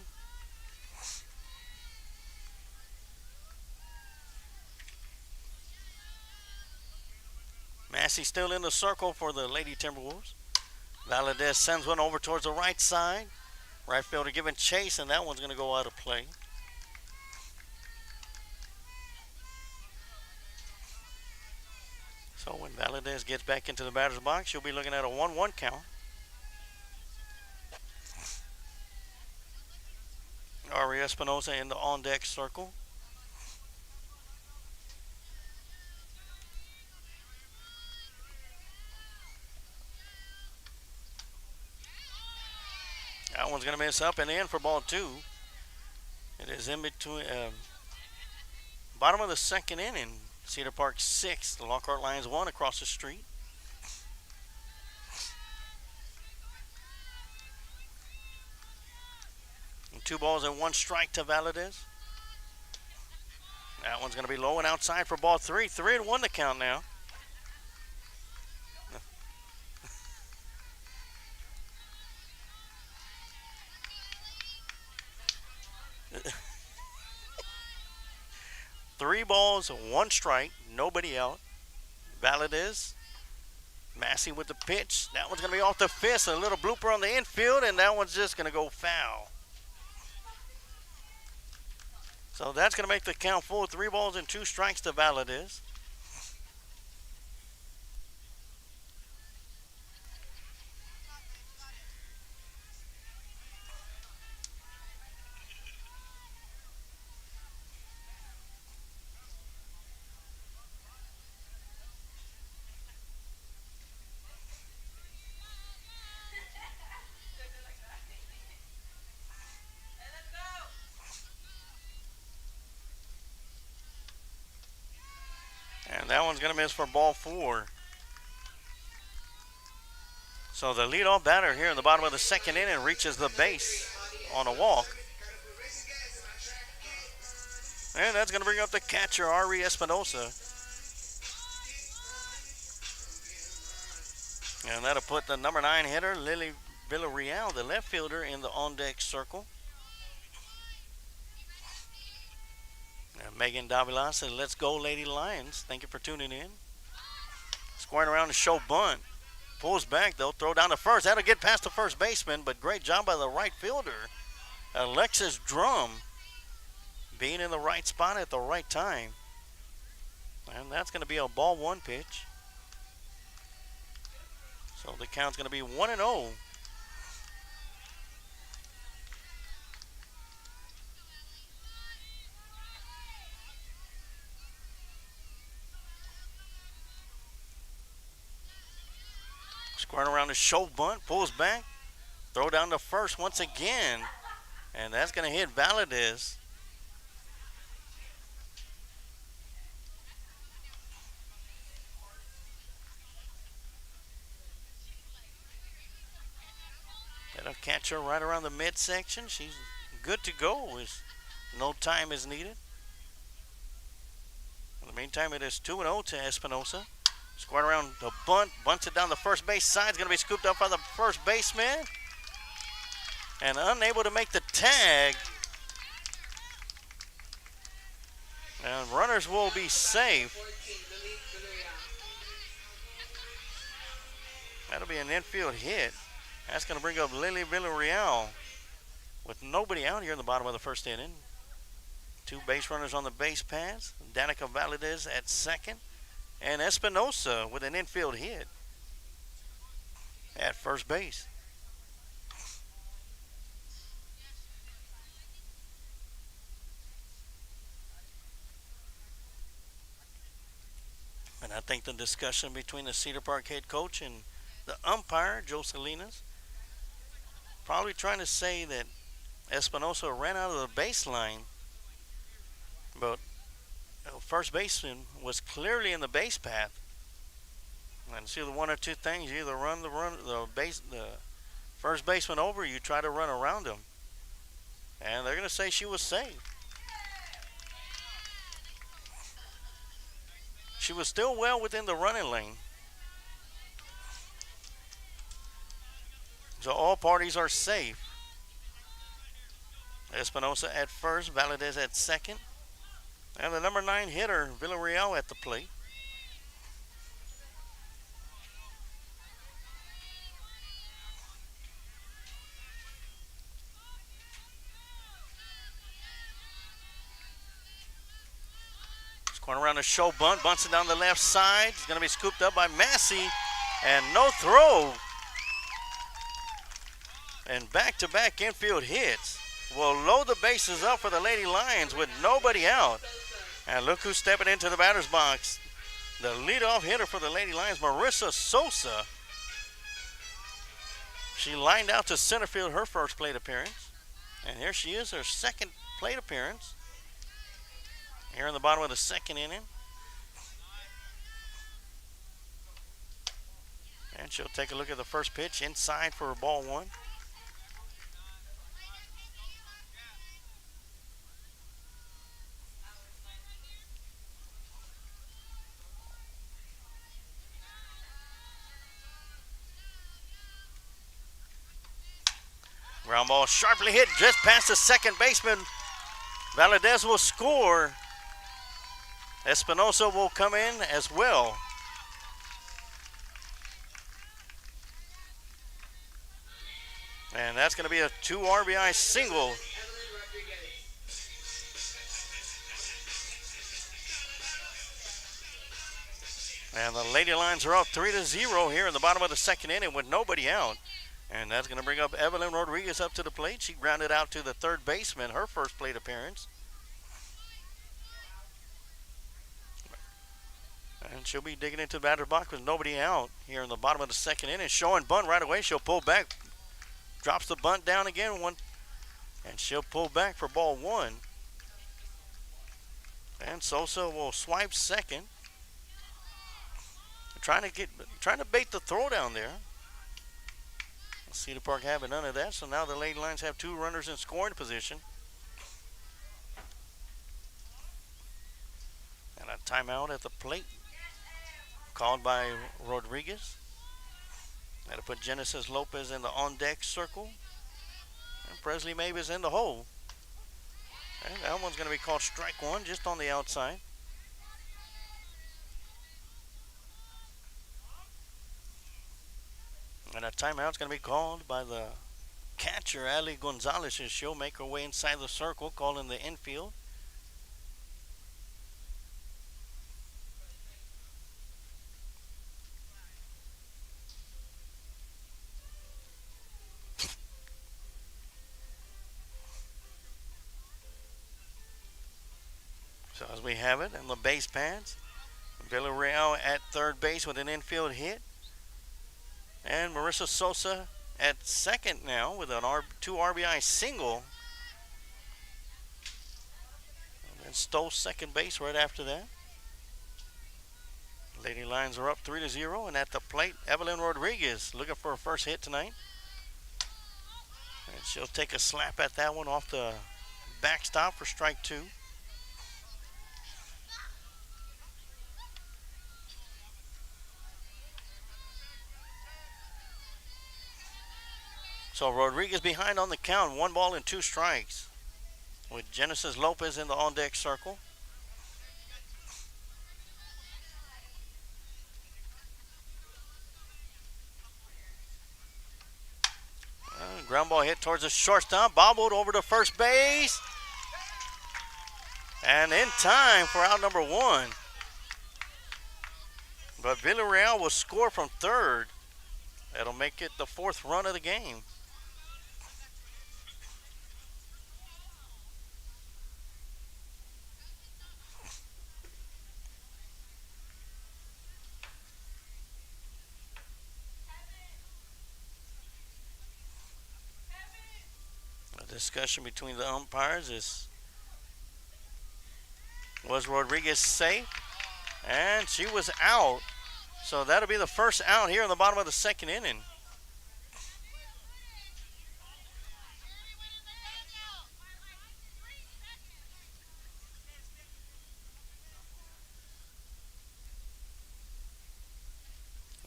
Massey still in the circle for the Lady Timberwolves. Valadez sends one over towards the right side. Right fielder giving chase, and that one's going to go out of play. So when Valadez gets back into the batter's box, you'll be looking at a 1-1 count. Ari Espinosa in the on-deck circle. That one's going to miss up and in for ball two. It is in between, bottom of the second inning. Cedar Park 6, the Lockhart Lions 1 across the street. And 2 balls and 1 strike to Valadez. That one's going to be low and outside for ball 3. 3-1 the count now. Three balls, 1 strike, nobody out. Valadez, Massey with the pitch. That one's going to be off the fist. A little blooper on the infield, and that one's just going to go foul. So that's going to make the count full. 3 balls and 2 strikes to Valadez. And that one's going to miss for ball 4. So the leadoff batter here in the bottom of the second inning reaches the base on a walk. And that's going to bring up the catcher, Ari Espinosa. And that'll put the number 9 hitter, Lily Villarreal, the left fielder, in the on-deck circle. And Megan Davila says, let's go, Lady Lions. Thank you for tuning in. Squaring around to show bunt. Pulls back, though. Throw down to first. That'll get past the first baseman, but great job by the right fielder, Alexis Drum, being in the right spot at the right time. And that's going to be a ball 1 pitch. So the count's going to be 1-0. Squaring around the show bunt, pulls back, throw down to first once again, and that's going to hit Valadez. That'll catch her right around the midsection. She's good to go. No time is needed. In the meantime, it is 2-0 to Espinosa. Squaring around the bunt, bunts it down the first base side. It's going to be scooped up by the first baseman. And unable to make the tag. And runners will be safe. That'll be an infield hit. That's going to bring up Lily Villarreal with nobody out here in the bottom of the first inning. 2 base runners on the base paths. Danica Valadez at second. And Espinosa with an infield hit at first base. And I think the discussion between the Cedar Park head coach and the umpire, Joe Salinas, probably trying to say that Espinosa ran out of the baseline, but first baseman was clearly in the base path. And it's either one or two things. You either run the first baseman over, or you try to run around him. And they're going to say she was safe. She was still well within the running lane. So all parties are safe. Espinosa at first, Valadez at second. And the number 9 hitter, Villarreal, at the plate. Scoring around the show bunt, bunts it down the left side. It's going to be scooped up by Massey. And no throw. And back-to-back infield hits will load the bases up for the Lady Lions with nobody out. And look who's stepping into the batter's box. The leadoff hitter for the Lady Lions, Marissa Sosa. She lined out to center field her first plate appearance. And here she is, her second plate appearance. Here in the bottom of the second inning. And she'll take a look at the first pitch inside for ball 1. Ground ball sharply hit just past the second baseman. Valadez will score. Espinosa will come in as well. And that's going to be a 2 RBI single. And the Lady Lions are up 3-0 here in the bottom of the second inning with nobody out. And that's going to bring up Evelyn Rodriguez up to the plate. She grounded out to the third baseman, her first plate appearance. And she'll be digging into the batter's box with nobody out here in the bottom of the second inning. Showing bunt right away. She'll pull back. Drops the bunt down again. And she'll pull back for ball 1. And Sosa will swipe second. Trying to bait the throw down there. Cedar Park having none of that, so now the Lady Lions have 2 runners in scoring position. And a timeout at the plate called by Rodriguez. That'll put Genesis Lopez in the on-deck circle. And Presley Mavis in the hole. And that one's going to be called strike one, just on the outside. And a timeout's going to be called by the catcher, Ali Gonzalez. She'll make her way inside the circle, calling the infield. So as we have it in the base pads, Villarreal at third base with an infield hit. And Marissa Sosa at second now with an 2 RBI single. And then Stowe second base right after that. Lady Lions are up 3-0, and at the plate, Evelyn Rodriguez looking for her first hit tonight. And she'll take a slap at that one off the backstop for strike two. So Rodriguez behind on the count, 1 ball and 2 strikes, with Genesis Lopez in the on-deck circle. Ground ball hit towards the shortstop, bobbled over to first base, and in time for out number 1. But Villarreal will score from third. That'll make it the 4th run of the game. Discussion between the umpires is, was Rodriguez safe? And she was out. So that'll be the first out here in the bottom of the 2nd inning.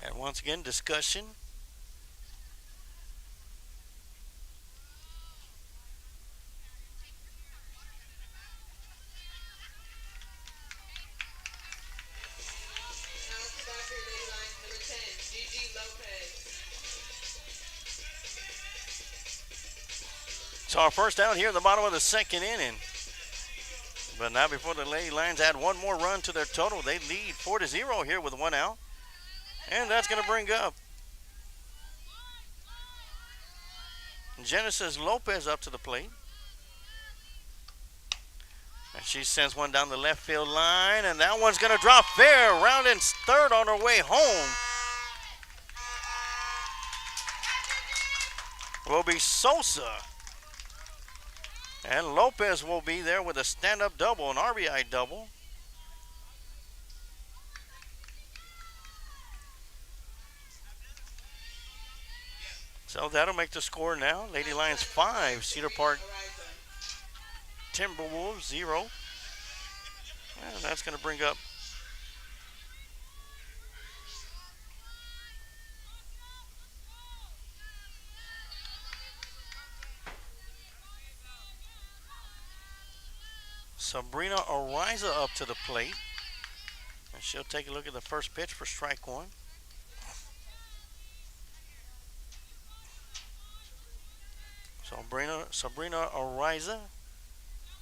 And once again, discussion. So our first out here in the bottom of the 2nd inning. But now before the Lady Lions add one more run to their total, they lead 4-0 here with 1 out. And that's going to bring up Genesis Lopez up to the plate. And she sends one down the left field line, and that one's going to drop fair, rounding third on her way home. Will be Sosa. And Lopez will be there with a stand-up double, an RBI double. So that'll make the score now. Lady Lions 5, Cedar Park Timberwolves 0. And that's going to bring up Sabrina Ariza up to the plate. And she'll take a look at the first pitch for strike one. Sabrina Ariza,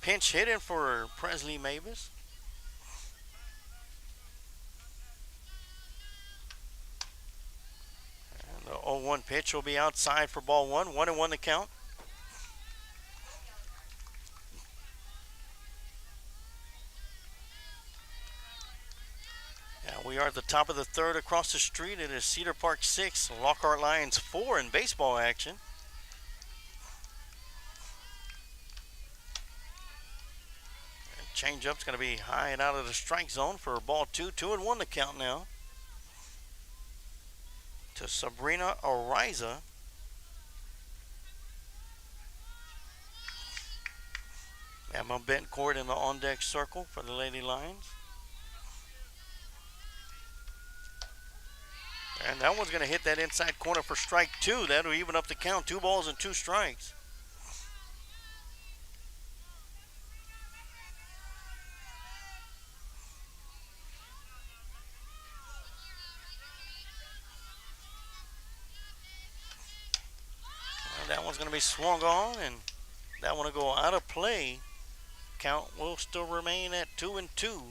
pinch hitting for Presley Mavis. And the 0-1 pitch will be outside for ball one. 1-1 the count. Now we are at the top of the 3rd across the street. It is Cedar Park 6, Lockhart Lions 4 in baseball action. Change-up's going to be high and out of the strike zone for ball 2. 2-1 the count now to Sabrina Ariza. Emma Bentcourt in the on-deck circle for the Lady Lions. And that one's going to hit that inside corner for strike 2. That'll even up the count. 2 balls and 2 strikes. And that one's going to be swung on, and that one will go out of play. Count will still remain at 2-2.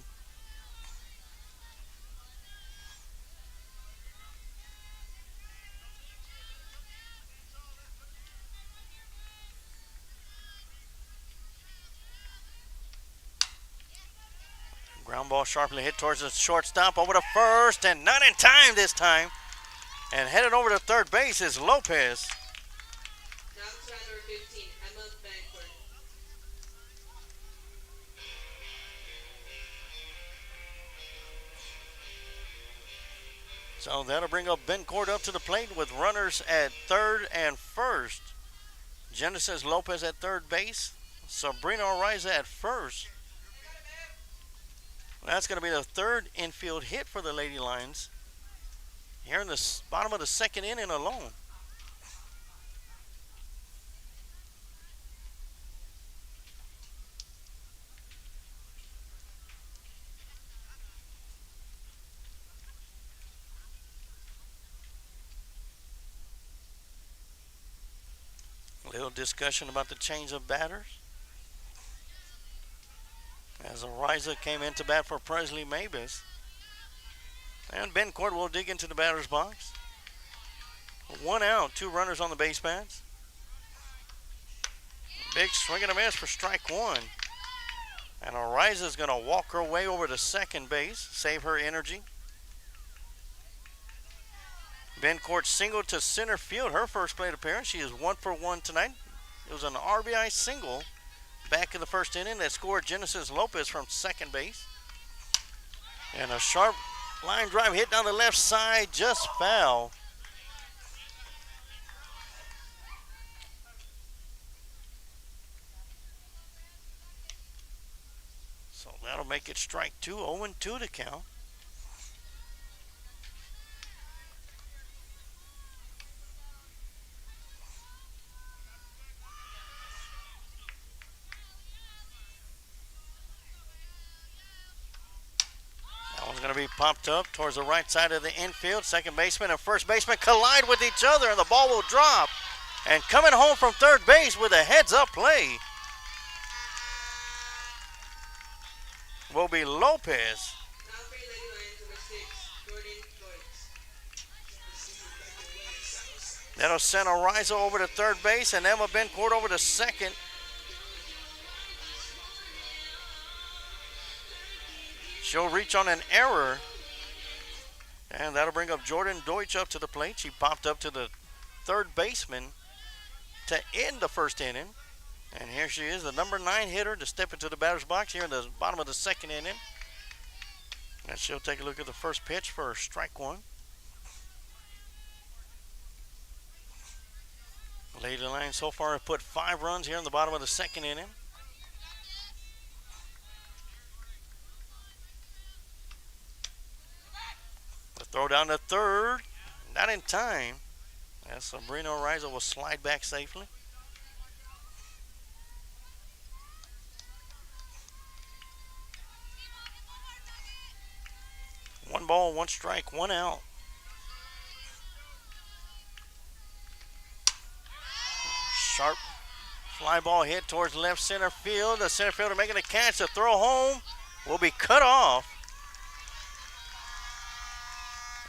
Ground ball sharply hit towards the shortstop, over to first, and not in time this time. And headed over to third base is Lopez. Now to number 15, Emma Bancourt. So that'll bring up Bencourt up to the plate with runners at third and first. Genesis Lopez at third base. Sabrina Ariza at first. That's going to be the third infield hit for the Lady Lions here in the bottom of the second inning alone. A little discussion about the change of batters. As Ariza came into bat for Presley Mavis. And Bencourt will dig into the batter's box. 1 out, 2 runners on the base paths. Big swing and a miss for strike 1. And Ariza is going to walk her way over to second base, save her energy. Bencourt singled to center field, her first plate appearance. She is 1 for 1 tonight. It was an RBI single back in the first inning that scored Genesis Lopez from second base. And a sharp line drive hit down the left side, just foul. So that'll make it strike 2, 0-2 to count. Going to be popped up towards the right side of the infield. Second baseman and first baseman collide with each other, and the ball will drop. And coming home from third base with a heads-up play will be Lopez. Now for Lady Lions, number 6, Jordan Deutsch. That'll send Ariza over to third base and Emma Bencourt over to second. She'll reach on an error, and that'll bring up Jordan Deutsch up to the plate. She popped up to the third baseman to end the first inning. And here she is, the number 9 hitter, to step into the batter's box here in the bottom of the second inning. And she'll take a look at the first pitch for strike 1. Lady Lions so far have put 5 runs here in the bottom of the second inning. Throw down to third, not in time. As Sabrina Ariza will slide back safely. One ball, 1 strike, 1 out. Sharp fly ball hit towards left center field. The center fielder making a catch. The throw home will be cut off.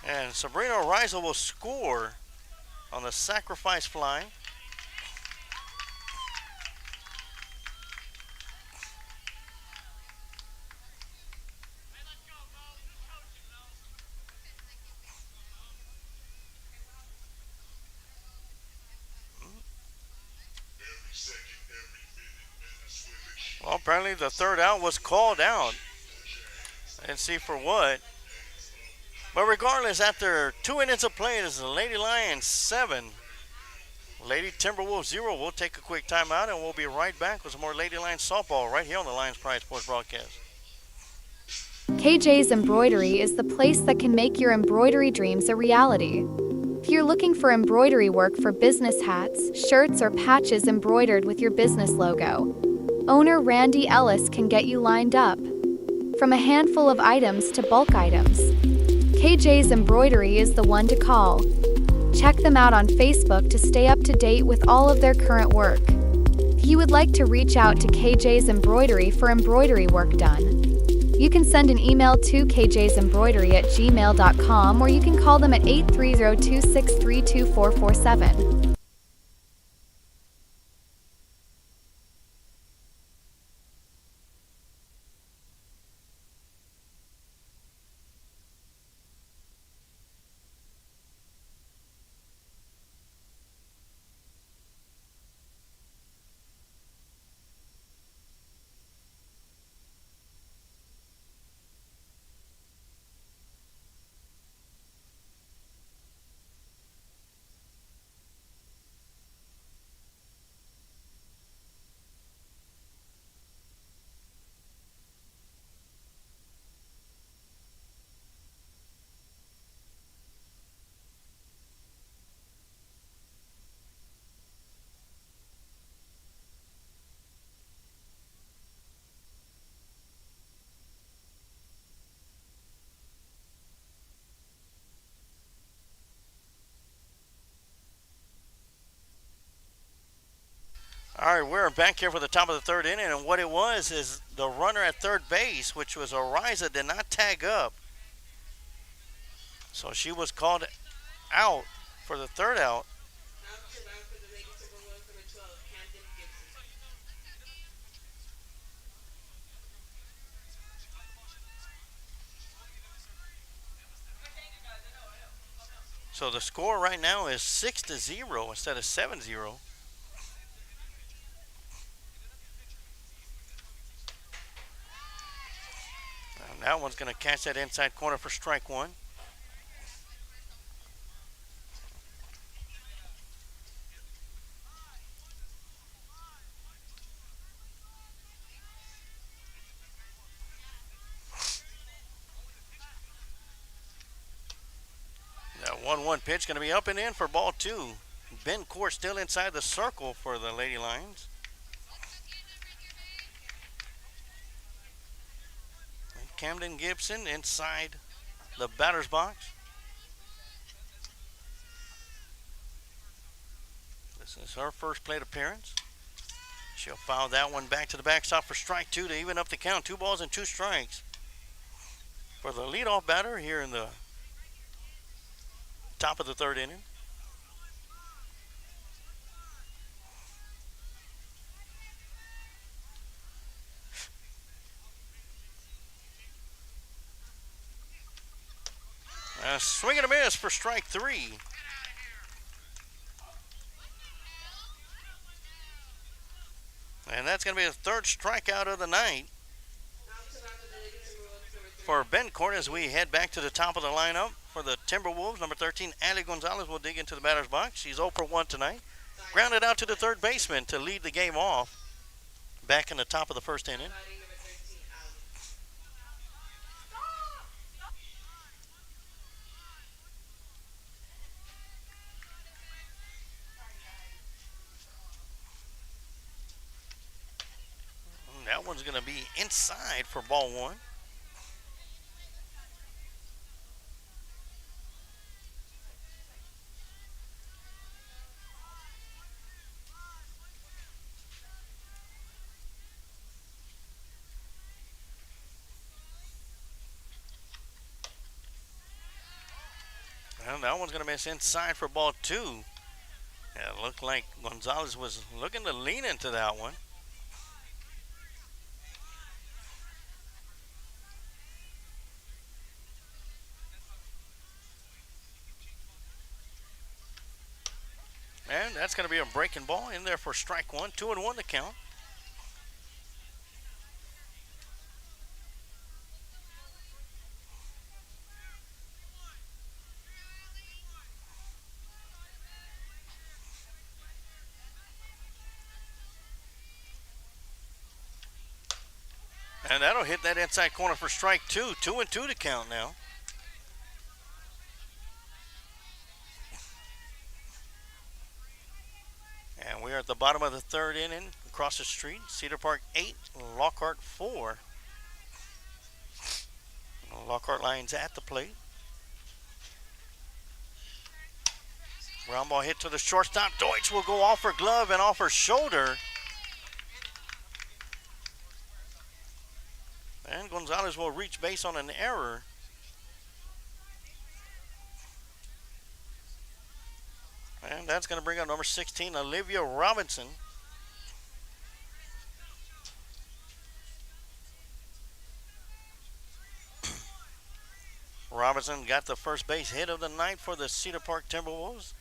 And Sabrina Ariza will score on the sacrifice fly. Well, apparently the third out was called out. I didn't see for what. But regardless, after 2 innings of play, it is the Lady Lions 7, Lady Timberwolves 0. We'll take a quick timeout, and we'll be right back with some more Lady Lions softball right here on the Lions Pride Sports broadcast. KJ's Embroidery is the place that can make your embroidery dreams a reality. If you're looking for embroidery work for business hats, shirts, or patches embroidered with your business logo, owner Randy Ellis can get you lined up. From a handful of items to bulk items, KJ's Embroidery is the one to call. Check them out on Facebook to stay up to date with all of their current work. If you would like to reach out to KJ's Embroidery for embroidery work done, you can send an email to kjsembroidery@gmail.com, or you can call them at 830-263-2447. All right, we're back here for the top of the third inning, and what it was is the runner at third base, which was Ariza, did not tag up. So she was called out for the third out. So the score right now is 6-0 instead of 7-0. And that one's going to catch that inside corner for strike one. That 1-1 pitch going to be up and in for ball two. Ben Court still inside the circle for the Lady Lions. And Camden Gibson inside the batter's box. This is her first plate appearance. She'll foul that one back to the backstop for strike two to even up the count. 2 balls and 2 strikes for the leadoff batter here in the top of the third inning. A swing and a miss for strike three. And that's going to be the third strikeout of the night for Ben Court as we head back to the top of the lineup for the Timberwolves. Number 13, Ali Gonzalez will dig into the batter's box. She's 0 for 1 tonight. Grounded out to the third baseman to lead the game off back in the top of the first inning. And that one's going to be inside for ball one. And that one's going to miss inside for ball two. Yeah, it looked like Gonzalez was looking to lean into that one. And that's going to be a breaking ball in there for strike one. 2-1 to count. And that'll hit that inside corner for strike two. 2-2 to count now. And we are at the bottom of the third inning. Across the street, Cedar Park 8, Lockhart 4. Lockhart Lions at the plate. Ground ball hit to the shortstop. Deutsch will go off her glove and off her shoulder. And Gonzalez will reach base on an error. And that's going to bring up number 16, Olivia Robinson. Robinson got the first base hit of the night for the Cedar Park Timberwolves.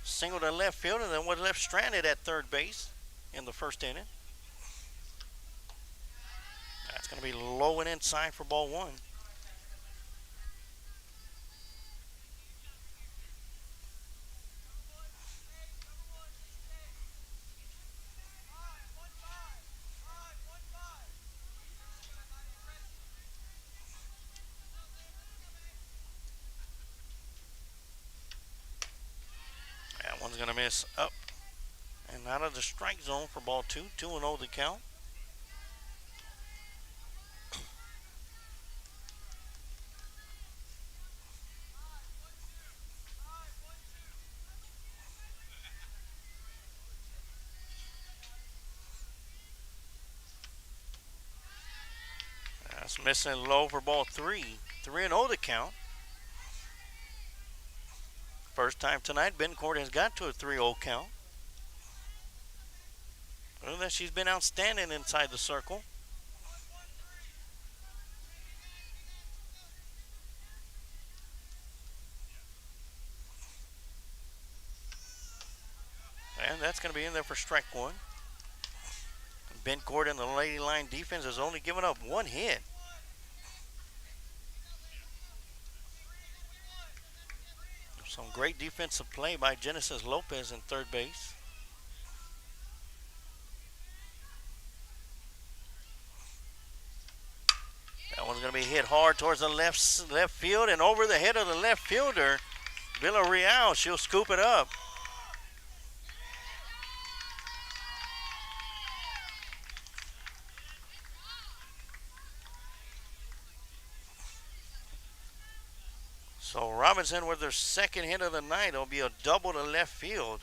Single to left field and then was left stranded at third base in the first inning. That's going to be low and inside for ball one. That one's going to miss up and out of the strike zone for ball two. 2-0 the count. That's missing low for ball three. 3-0 the count. First time tonight, Bencourt has got to a 3-0 count. Other than that, she's been outstanding inside the circle. And that's going to be in there for strike one. Bencourt and the Lady Line defense has only given up one hit. Some great defensive play by Genesis Lopez in third base. That one's going to be hit hard towards the left field and over the head of the left fielder, Villarreal. She'll scoop it up. So Robinson with their second hit of the night. It'll be a double to left field.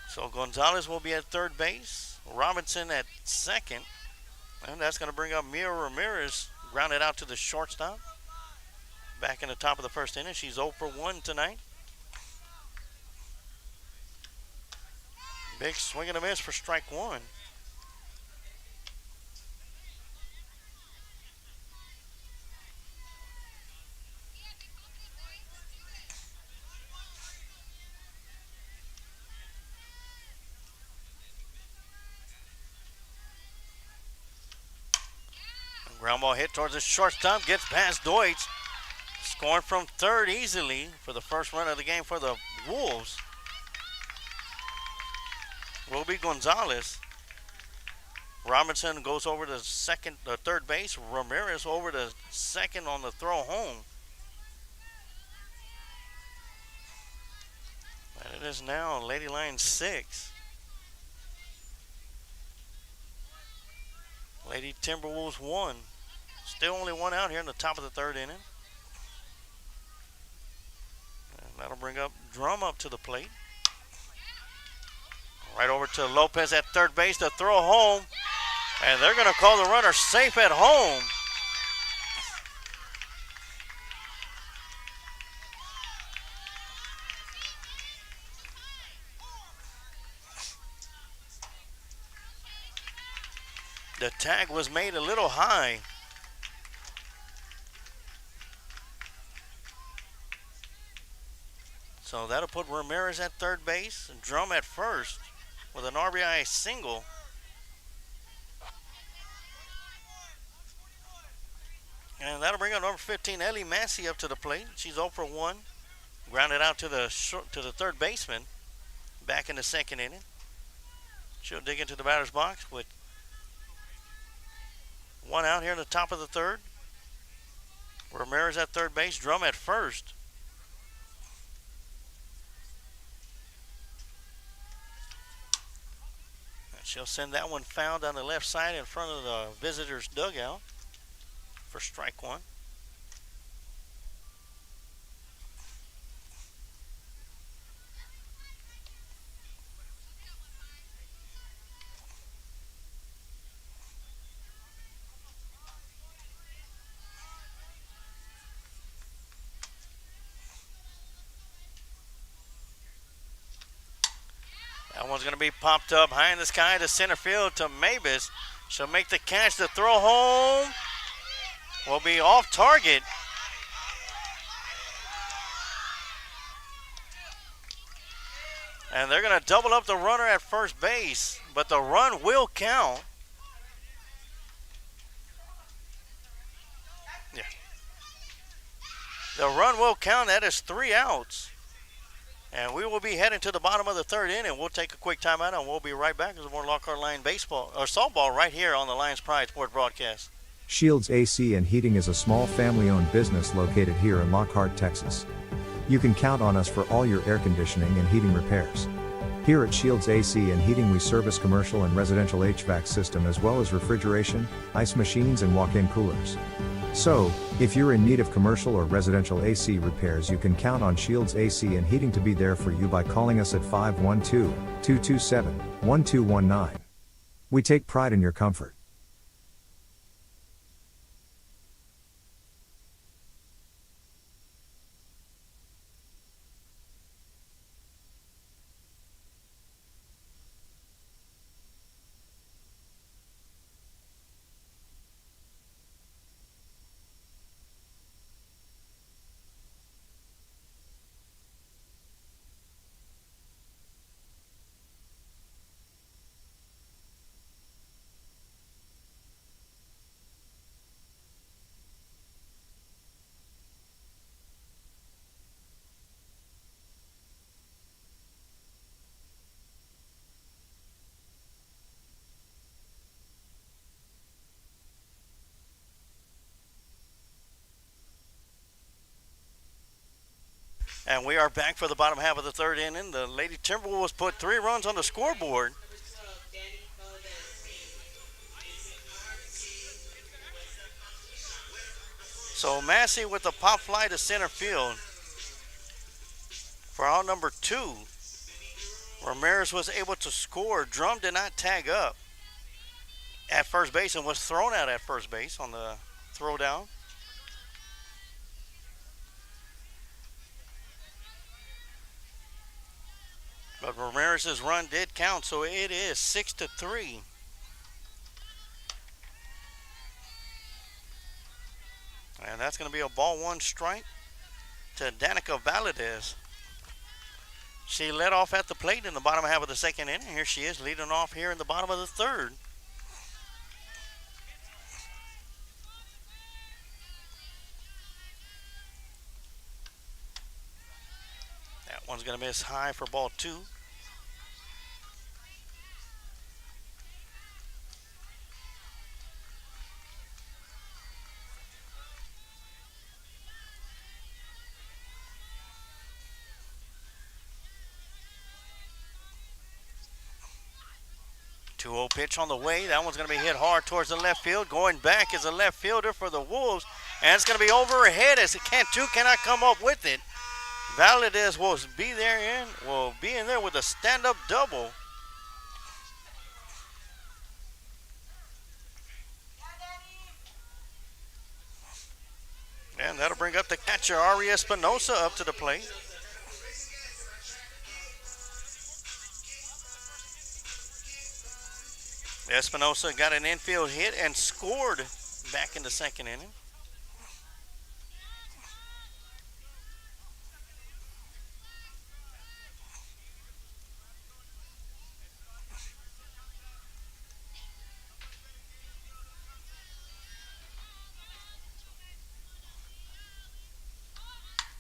So Gonzalez will be at third base. Robinson at second. And that's going to bring up Mia Ramirez. Grounded out to the shortstop. Back in the top of the first inning. She's 0 for 1 tonight. Big swing and a miss for strike one. Ground ball hit towards the shortstop, gets past Deutsch. Scoring from third easily for the first run of the game for the Wolves will be Gonzalez. Robinson goes over to third base. Ramirez over to second on the throw home. And it is now Lady Lions 6. Lady Timberwolves 1. Still only one out here in the top of the third inning. And that'll bring up Drum up to the plate. Right over to Lopez at third base to throw home. And they're going to call the runner safe at home. The tag was made a little high. So that'll put Ramirez at third base and Drum at first with an RBI single. And that'll bring up number 15, Ellie Massey, up to the plate. She's 0 for 1. Grounded out to the third baseman. Back in the second inning. She'll dig into the batter's box with One out here in the top of the third. Ramirez at third base, Drum at first. And she'll send that one foul down the left side in front of the visitors' dugout for strike one. That one's going to be popped up high in the sky to center field to Mavis. She'll make the catch. The throw home will be off target. And they're going to double up the runner at first base, but the run will count. Yeah. The run will count. That is 3 outs. And we will be heading to the bottom of the third inning. We'll take a quick timeout and we'll be right back with more Lockhart Lion baseball or softball right here on the Lions Pride Sports Broadcast. Shields AC and Heating is a small family-owned business located here in Lockhart, Texas. You can count on us for all your air conditioning and heating repairs. Here at Shields AC and Heating we service commercial and residential HVAC system as well as refrigeration, ice machines and walk-in coolers. So, if you're in need of commercial or residential AC repairs, you can count on Shields AC and Heating to be there for you by calling us at 512-227-1219. We take pride in your comfort. And we are back for the bottom half of the third inning. The Lady Timberwolves put 3 runs on the scoreboard. So Massey with the pop fly to center field for out number 2. Ramirez was able to score. Drum did not tag up at first base and was thrown out at first base on the throw down. But Ramirez's run did count, so it is 6-3. And that's going to be a ball 1 strike to Danica Valadez. She led off at the plate in the bottom half of the second inning. Here she is leading off here in the bottom of the third. That one's going to miss high for ball 2. Two-0 pitch on the way. That one's going to be hit hard towards the left field. Going back is a left fielder for the Wolves. And it's going to be over her head as Cantu cannot come up with it. Valadez will be in there with a stand-up double. And that'll bring up the catcher, Ari Espinosa, up to the plate. Espinosa got an infield hit and scored back in the second inning.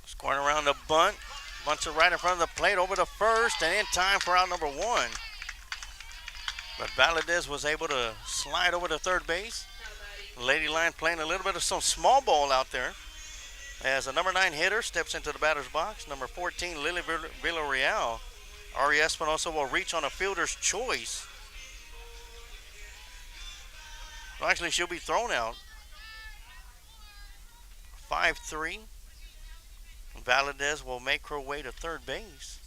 Scoring around the bunt. Bunts it right in front of the plate over the first and in time for out number 1. But Valadez was able to slide over to third base. Lady Lion playing a little bit of some small ball out there. As the number 9 hitter steps into the batter's box, number 14, Lily Villarreal. Ari Espinosa will reach on a fielder's choice. Well, actually, she'll be thrown out. 5-3. Valadez will make her way to third base.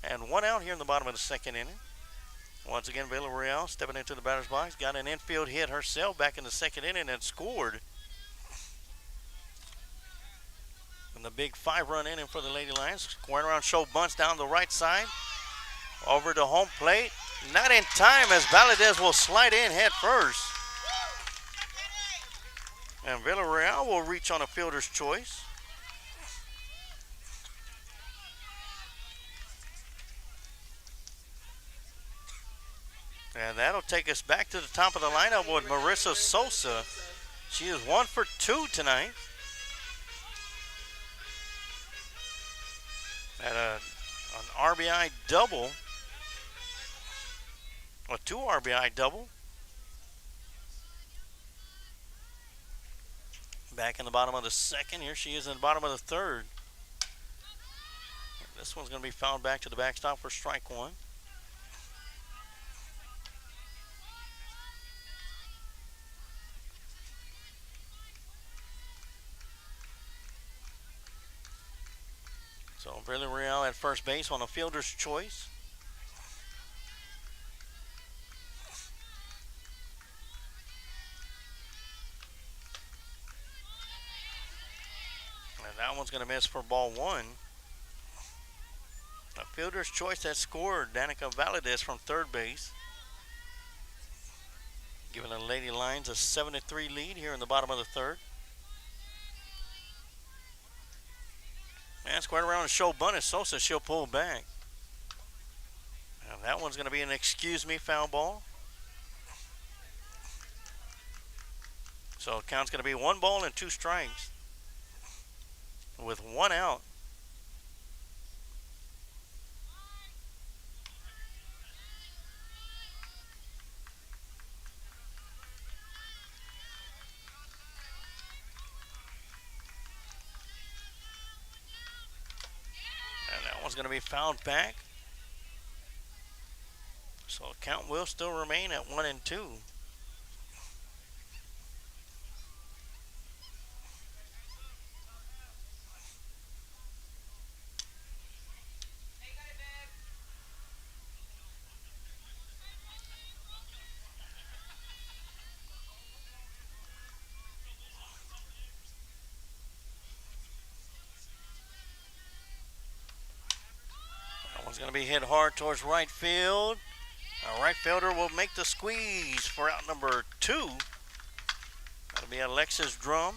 And 1 out here in the bottom of the second inning. Once again, Villarreal stepping into the batter's box. Got an infield hit herself back in the second inning and scored. And the big 5-run inning for the Lady Lions. Squaring around, show bunts down the right side. Over to home plate. Not in time as Valadez will slide in head first. And Villarreal will reach on a fielder's choice. And that'll take us back to the top of the lineup with Marissa Sosa. She is 1 for 2 tonight. At an RBI double. A 2 RBI double. Back in the bottom of the second. Here she is in the bottom of the third. This one's going to be fouled back to the backstop for strike 1. So Villarreal at first base on a fielder's choice. And that one's going to miss for ball 1. A fielder's choice that scored Danica Valadez from third base. Giving the Lady Lions a 7-3 lead here in the bottom of the third. And squared around and show bunt is Sosa. She'll pull back. And that one's going to be an excuse me foul ball. So it count's going to be 1 ball and 2 strikes. With 1 out. Is going to be fouled back. So count will still remain at 1-2. One's going to be hit hard towards right field. Our right fielder will make the squeeze for out number 2. That'll be Alexis Drum.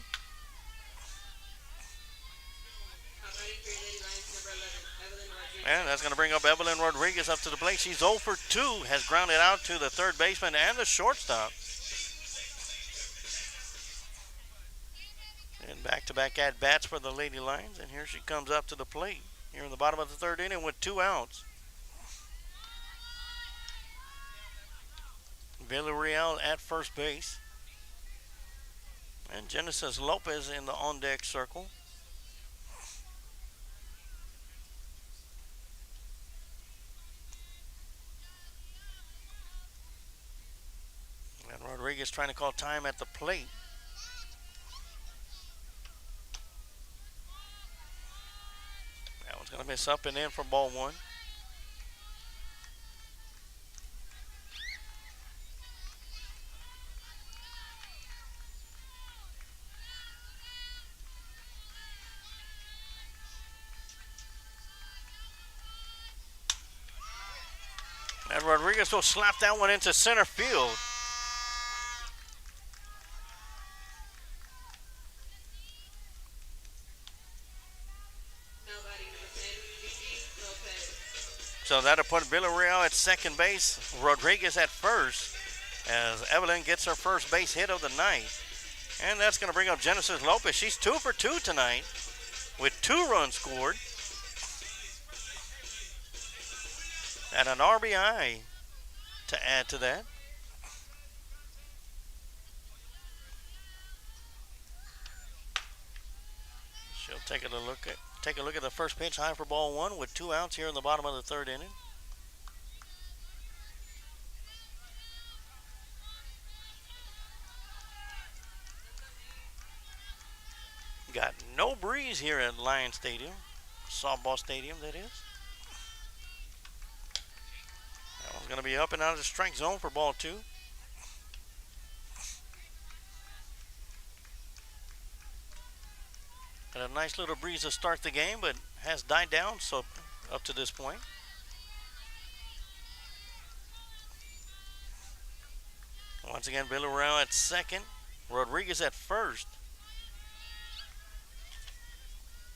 And that's going to bring up Evelyn Rodriguez up to the plate. She's 0 for 2, has grounded out to the third baseman and the shortstop. And back-to-back at-bats for the Lady Lions. And here she comes up to the plate here in the bottom of the third inning with 2 outs. Villarreal at first base. And Genesis Lopez in the on-deck circle. And Rodriguez trying to call time at the plate. That one's going to miss up and in for ball 1. And Rodriguez will slap that one into center field. So that'll put Villarreal at second base, Rodriguez at first, as Evelyn gets her first base hit of the night. And that's going to bring up Genesis Lopez. She's 2 for 2 tonight with 2 runs scored. And an RBI to add to that. take a look at the first pitch, high for ball one with 2 outs here in the bottom of the third inning. Got no breeze here at Lions Stadium, softball stadium that is. That one's going to be up and out of the strike zone for ball two. Got a nice little breeze to start the game, but has died down so up to this point. Once again, Villarreal at second, Rodriguez at first.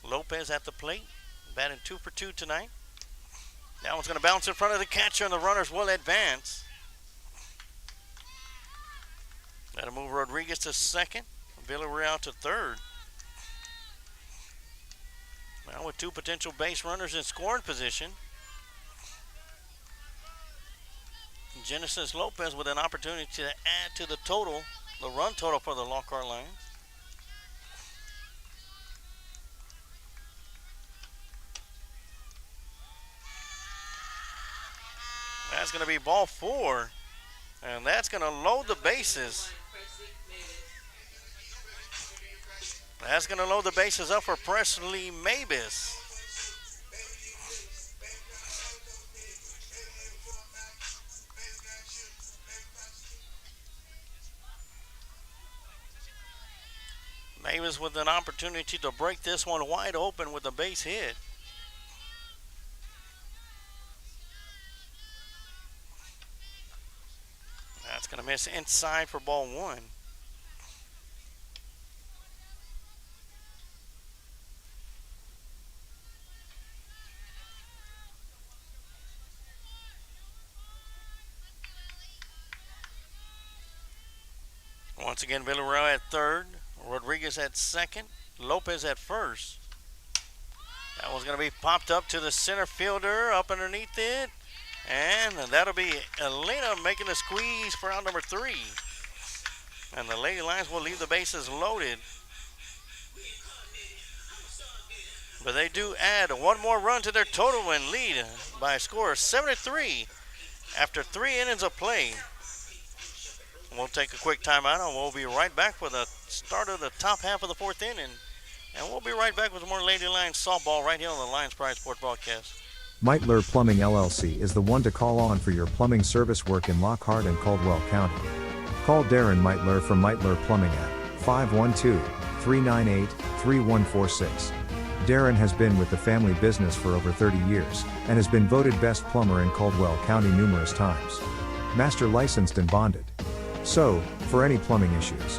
Lopez at the plate, batting 2 for 2 tonight. That one's going to bounce in front of the catcher, and the runners will advance. That'll move Rodriguez to second, Villarreal to third. Now with 2 potential base runners in scoring position, Genesis Lopez with an opportunity to add to the total, the run total for the Lockhart Lions. That's going to be ball 4, and that's going to load the bases. That's going to load the bases up for Presley Mavis. Mavis with an opportunity to break this one wide open with a base hit. That's going to miss inside for ball 1. Once again, Villarreal at third, Rodriguez at second, Lopez at first. That one's going to be popped up to the center fielder, up underneath it. And that'll be Elena making the squeeze for out number 3. And the Lady Lions will leave the bases loaded. But they do add 1 more run to their total and lead by a score of 7-3 after 3 innings of play. We'll take a quick timeout and we'll be right back for the start of the top half of the 4th inning. And we'll be right back with more Lady Lions softball right here on the Lions Pride Sports Broadcast. Meitler Plumbing LLC is the one to call on for your plumbing service work in Lockhart and Caldwell County. Call Darren Meitler from Meitler Plumbing at 512-398-3146. Darren has been with the family business for over 30 years and has been voted best plumber in Caldwell County numerous times. Master licensed and bonded. So, for any plumbing issues,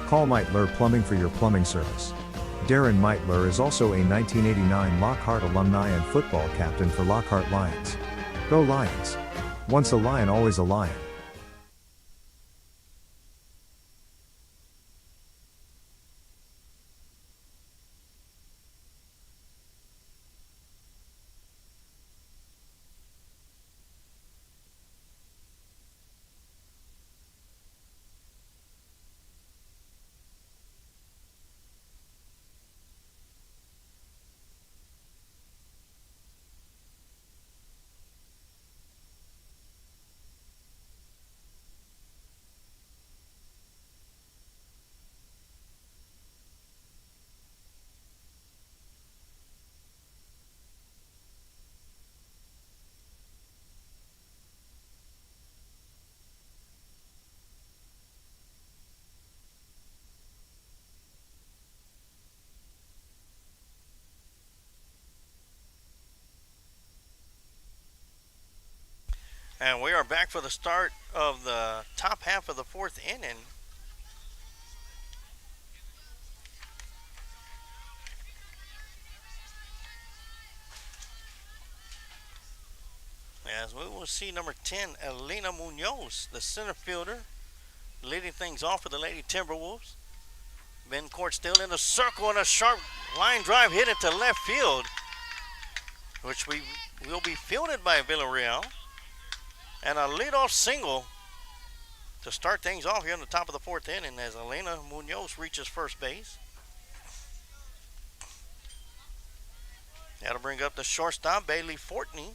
call Meitler Plumbing for your plumbing service. Darren Meitler is also a 1989 Lockhart alumni and football captain for Lockhart Lions. Go Lions! Once a Lion, always a Lion. And we are back for the start of the top half of the 4th inning. As we will see number 10, Elena Munoz, the center fielder, leading things off for the Lady Timberwolves. Ben Court still in the circle, and a sharp line drive hit into left field, which will be fielded by Villarreal. And a leadoff single to start things off here in the top of the 4th inning as Elena Munoz reaches first base. That'll bring up the shortstop, Bailey Fortney.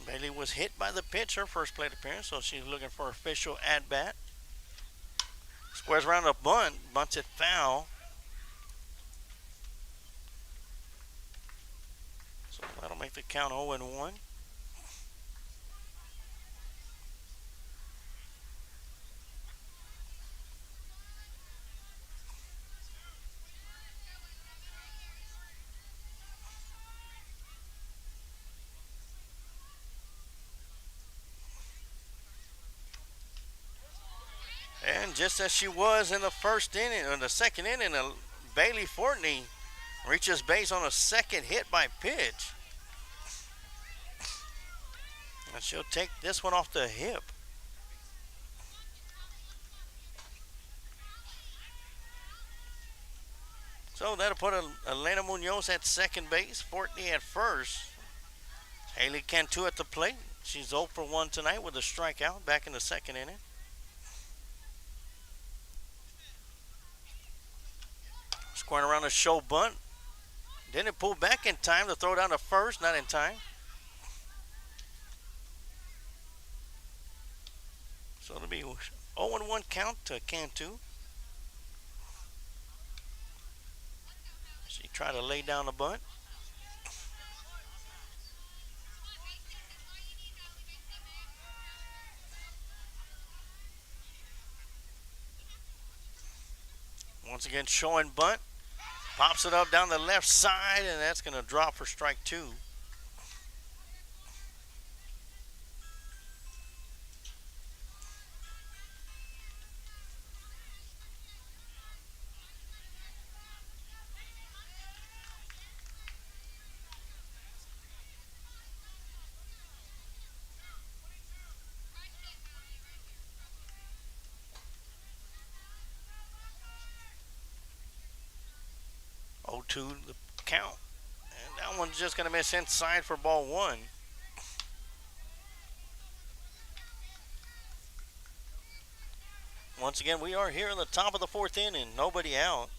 Bailey was hit by the pitch her first plate appearance, so she's looking for official at-bat. Squares around a bunt, bunts it foul. So that'll make the count 0-1. And just as she was in the first inning, or the second inning, Bailey Fortney reaches base on a second hit by pitch. And she'll take this one off the hip. So that'll put Elena Munoz at second base, Fortney at first. Haley Cantu at the plate. She's 0 for 1 tonight with a strikeout back in the second inning. Squaring around a show bunt. Didn't pull back in time to throw down to first, not in time. So it'll be 0-1 count to Cantu. She tried to lay down the bunt. Once again, showing bunt. Pops it up down the left side, and that's going to drop for strike 2. To the count, and that one's just going to miss inside for ball 1. Once again, we are here in the top of the 4th inning, nobody out.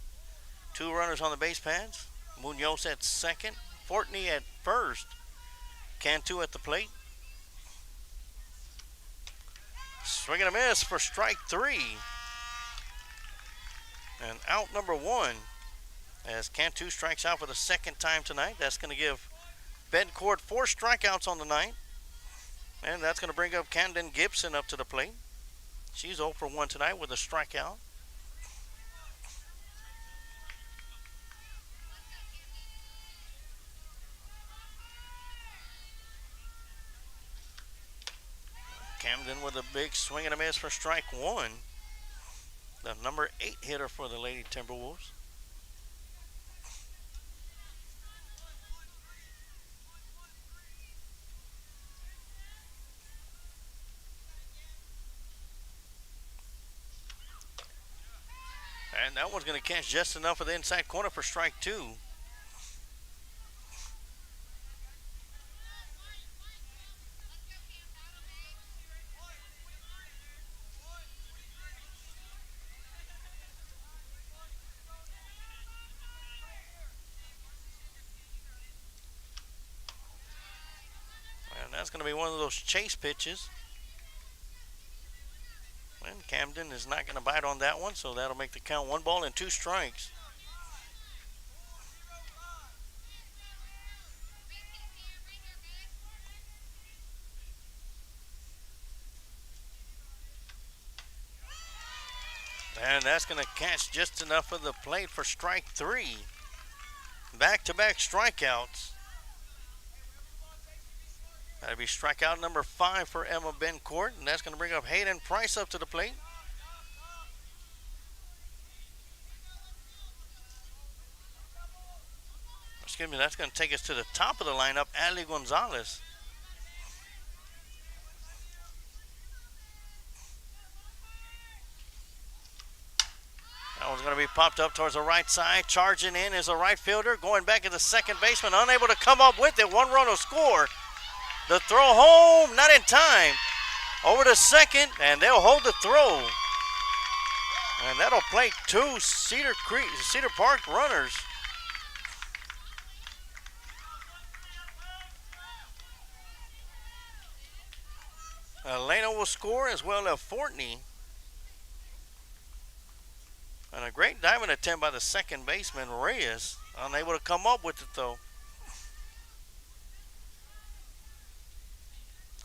2 runners on the base paths. Munoz at second, Fortney at first, Cantu at the plate. Swing and a miss for strike 3, and out number 1. As Cantu strikes out for the second time tonight. That's going to give Bencourt 4 strikeouts on the night. And that's going to bring up Camden Gibson up to the plate. She's 0 for 1 tonight with a strikeout. Camden with a big swing and a miss for strike 1. The number 8 hitter for the Lady Timberwolves. And that one's going to catch just enough of the inside corner for strike 2. And that's going to be one of those chase pitches. And Camden is not going to bite on that one, so that'll make the count 1 ball and 2 strikes. And that's going to catch just enough of the plate for strike 3. Back-to-back strikeouts. That'll be strikeout number 5 for Emma Bencourt, and that's going to bring up Hayden Price up to the plate. Excuse me, that's going to take us to the top of the lineup, Ali Gonzalez. That one's going to be popped up towards the right side. Charging in is a right fielder. Going back at the second baseman, unable to come up with it. 1 run will score. The throw home, not in time. Over to second, and they'll hold the throw. And that'll play 2 Cedar Park runners. Elena will score as well as Fortney. And a great diving attempt by the second baseman, Reyes. Unable to come up with it, though.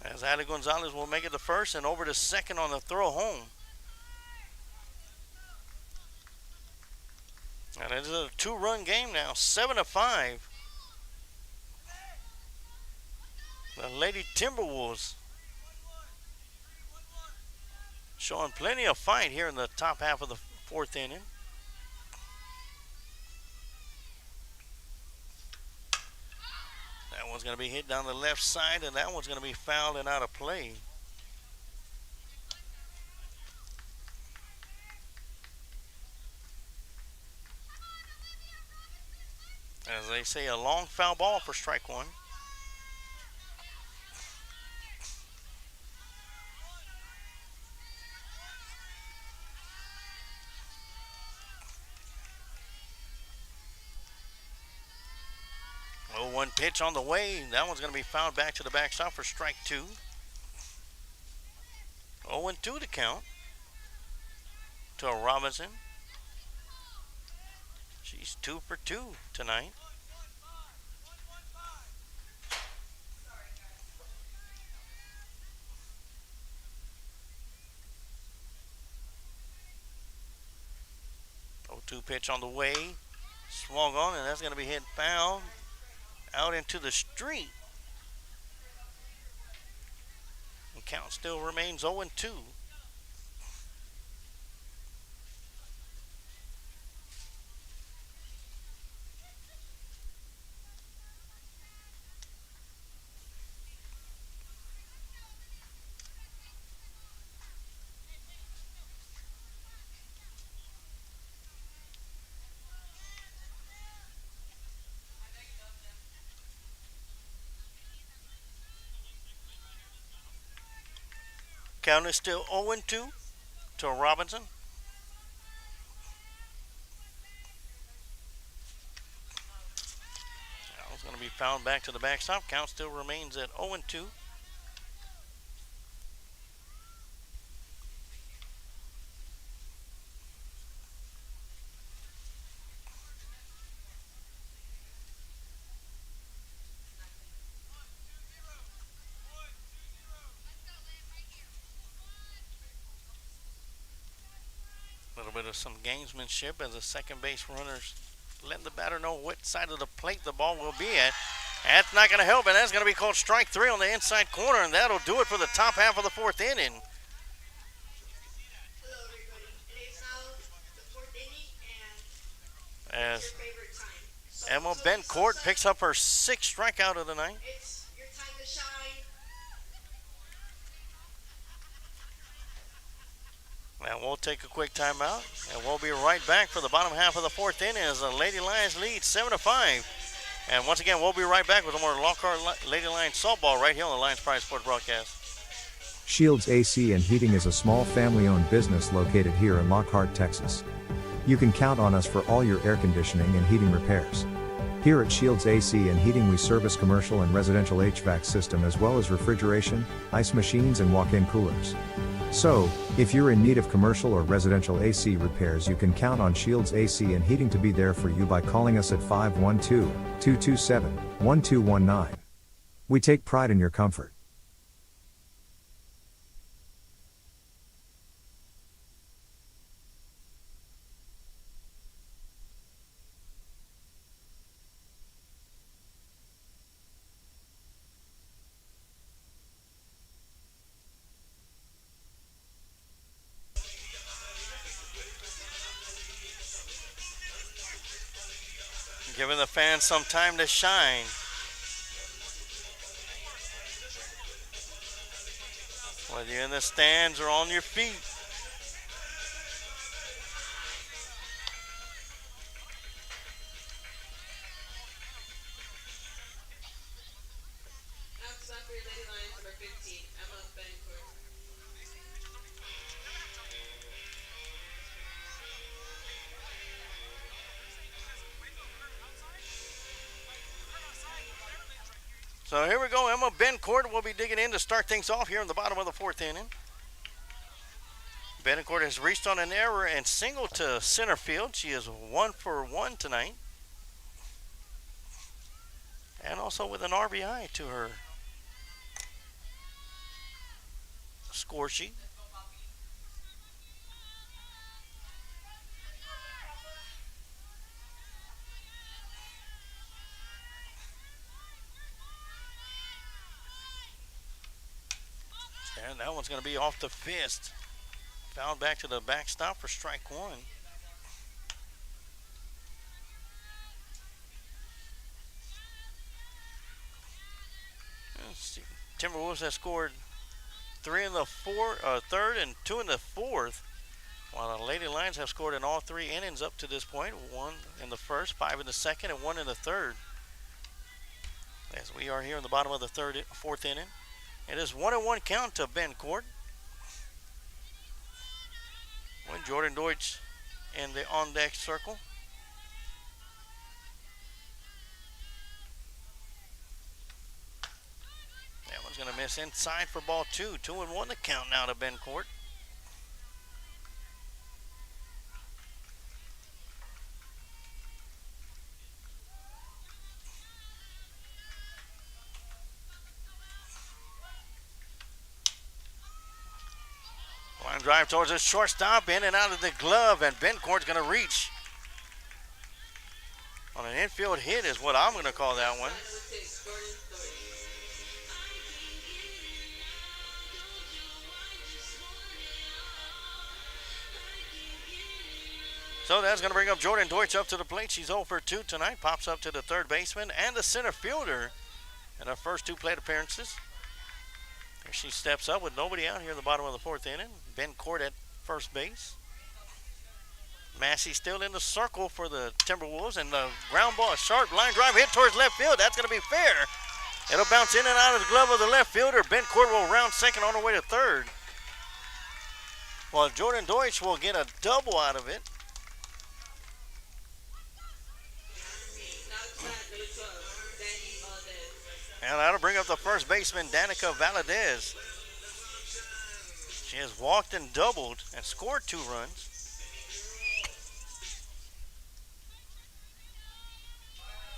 As Ali Gonzalez will make it the first and over to second on the throw home. And it is a 2-run game now, 7-5. The Lady Timberwolves showing plenty of fight here in the top half of the 4th inning. That one's going to be hit down the left side, and that one's going to be fouled and out of play. As they say, a long foul ball for strike one. Oh, one pitch on the way. That one's going to be fouled back to the backstop for strike 2. 0-2 to count to Robinson. She's 2 for 2 tonight. Oh, 2 pitch on the way. Swung on, and that's going to be hit foul out into the street. And count still remains 0-2. Count is still 0-2 to Robinson. That was going to be fouled back to the backstop. Count still remains at 0-2. Bit of some gamesmanship as the second base runners letting the batter know what side of the plate the ball will be at. That's not going to help, and that's going to be called strike 3 on the inside corner, and that'll do it for the top half of the 4th inning. Hello, everybody. It is now the 4th inning, and As it's your favorite time. So Emma Bencourt picks up her 6th strikeout of the night. It's your time to shine. And we'll take a quick timeout, and we'll be right back for the bottom half of the 4th inning as the Lady Lions lead 7-5. And once again, we'll be right back with more Lockhart Lady Lions softball right here on the Lions Pride Sports broadcast. Shields AC and Heating is a small family-owned business located here in Lockhart, Texas. You can count on us for all your air conditioning and heating repairs. Here at Shields AC and Heating we service commercial and residential HVAC system as well as refrigeration, ice machines and walk-in coolers. So, if you're in need of commercial or residential AC repairs, you can count on Shields AC and Heating to be there for you by calling us at 512-227-1219. We take pride in your comfort. Giving the fans some time to shine. Whether you're in the stands or on your feet. Now it's back for your Lady Lions, number 15, Emma Bencourt. Bencourt will be digging in to start things off here in the bottom of the fourth inning. Bencourt has reached on an error and singled to center field. She is 1 for 1 tonight. And also with an RBI to her score sheet. And that one's going to be off the fist. Fouled back to the backstop for strike one. Timberwolves have scored 3 in the third and 2 in the fourth, while the Lady Lions have scored in all 3 innings up to this point. 1 in the first, 5 in the second, and 1 in the third. As we are here in the bottom of the fourth inning. It is 1-1 count to Bencourt. When Jordan Deutsch in the on-deck circle. That one's going to miss inside for ball 2. 2-1 the count now to Bencourt. Line drive towards the shortstop, in and out of the glove, and Bencourt's going to reach on an infield hit is what I'm going to call that one. So that's going to bring up Jordan Deutsch up to the plate. She's 0 for 2 tonight. Pops up to the third baseman and the center fielder in her first 2 plate appearances. There she steps up with nobody out here in the bottom of the fourth inning. Bencourt at first base. Massey still in the circle for the Timberwolves, and the ground ball, a sharp line drive hit towards left field. That's going to be fair. It'll bounce in and out of the glove of the left fielder. Bencourt will round second on her way to third. Well, Jordan Deutsch will get a double out of it. And that'll bring up the first baseman, Danica Valadez. She has walked and doubled and scored 2 runs.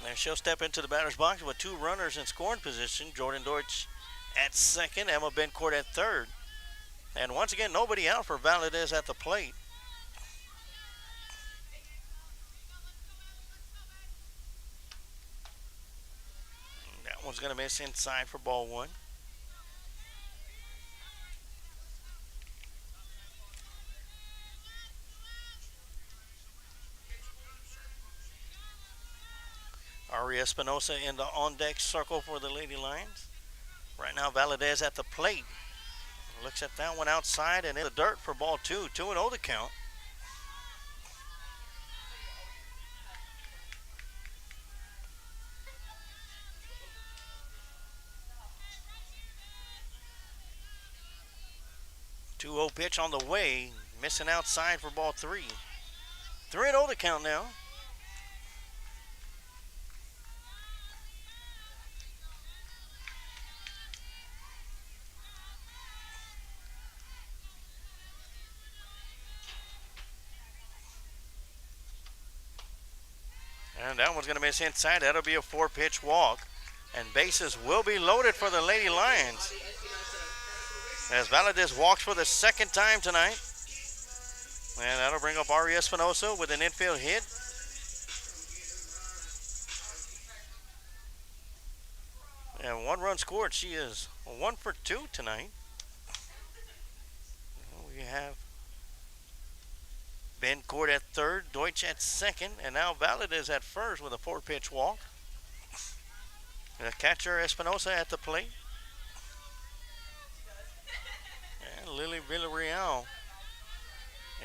And she'll step into the batter's box with 2 runners in scoring position. Jordan Deutsch at second, Emma Bencourt at third. And once again, nobody out for Valadez at the plate. One's going to miss inside for ball 1. Ari Espinosa in the on-deck circle for the Lady Lions. Right now, Valadez at the plate. Looks at that one outside and in the dirt for ball 2. 2-0 the count. Two-0 pitch on the way, missing outside for ball 3. 3-0 the count now. And that one's going to miss inside. That'll be a 4-pitch walk. And bases will be loaded for the Lady Lions, as Valadez walks for the second time tonight. And that'll bring up Ari Espinosa with an infield hit. And 1 run scored. She is 1 for 2 tonight. We have Bencourt at third, Deutsch at second, and now Valadez at first with a 4-pitch walk. The catcher Espinosa at the plate. And Lily Villarreal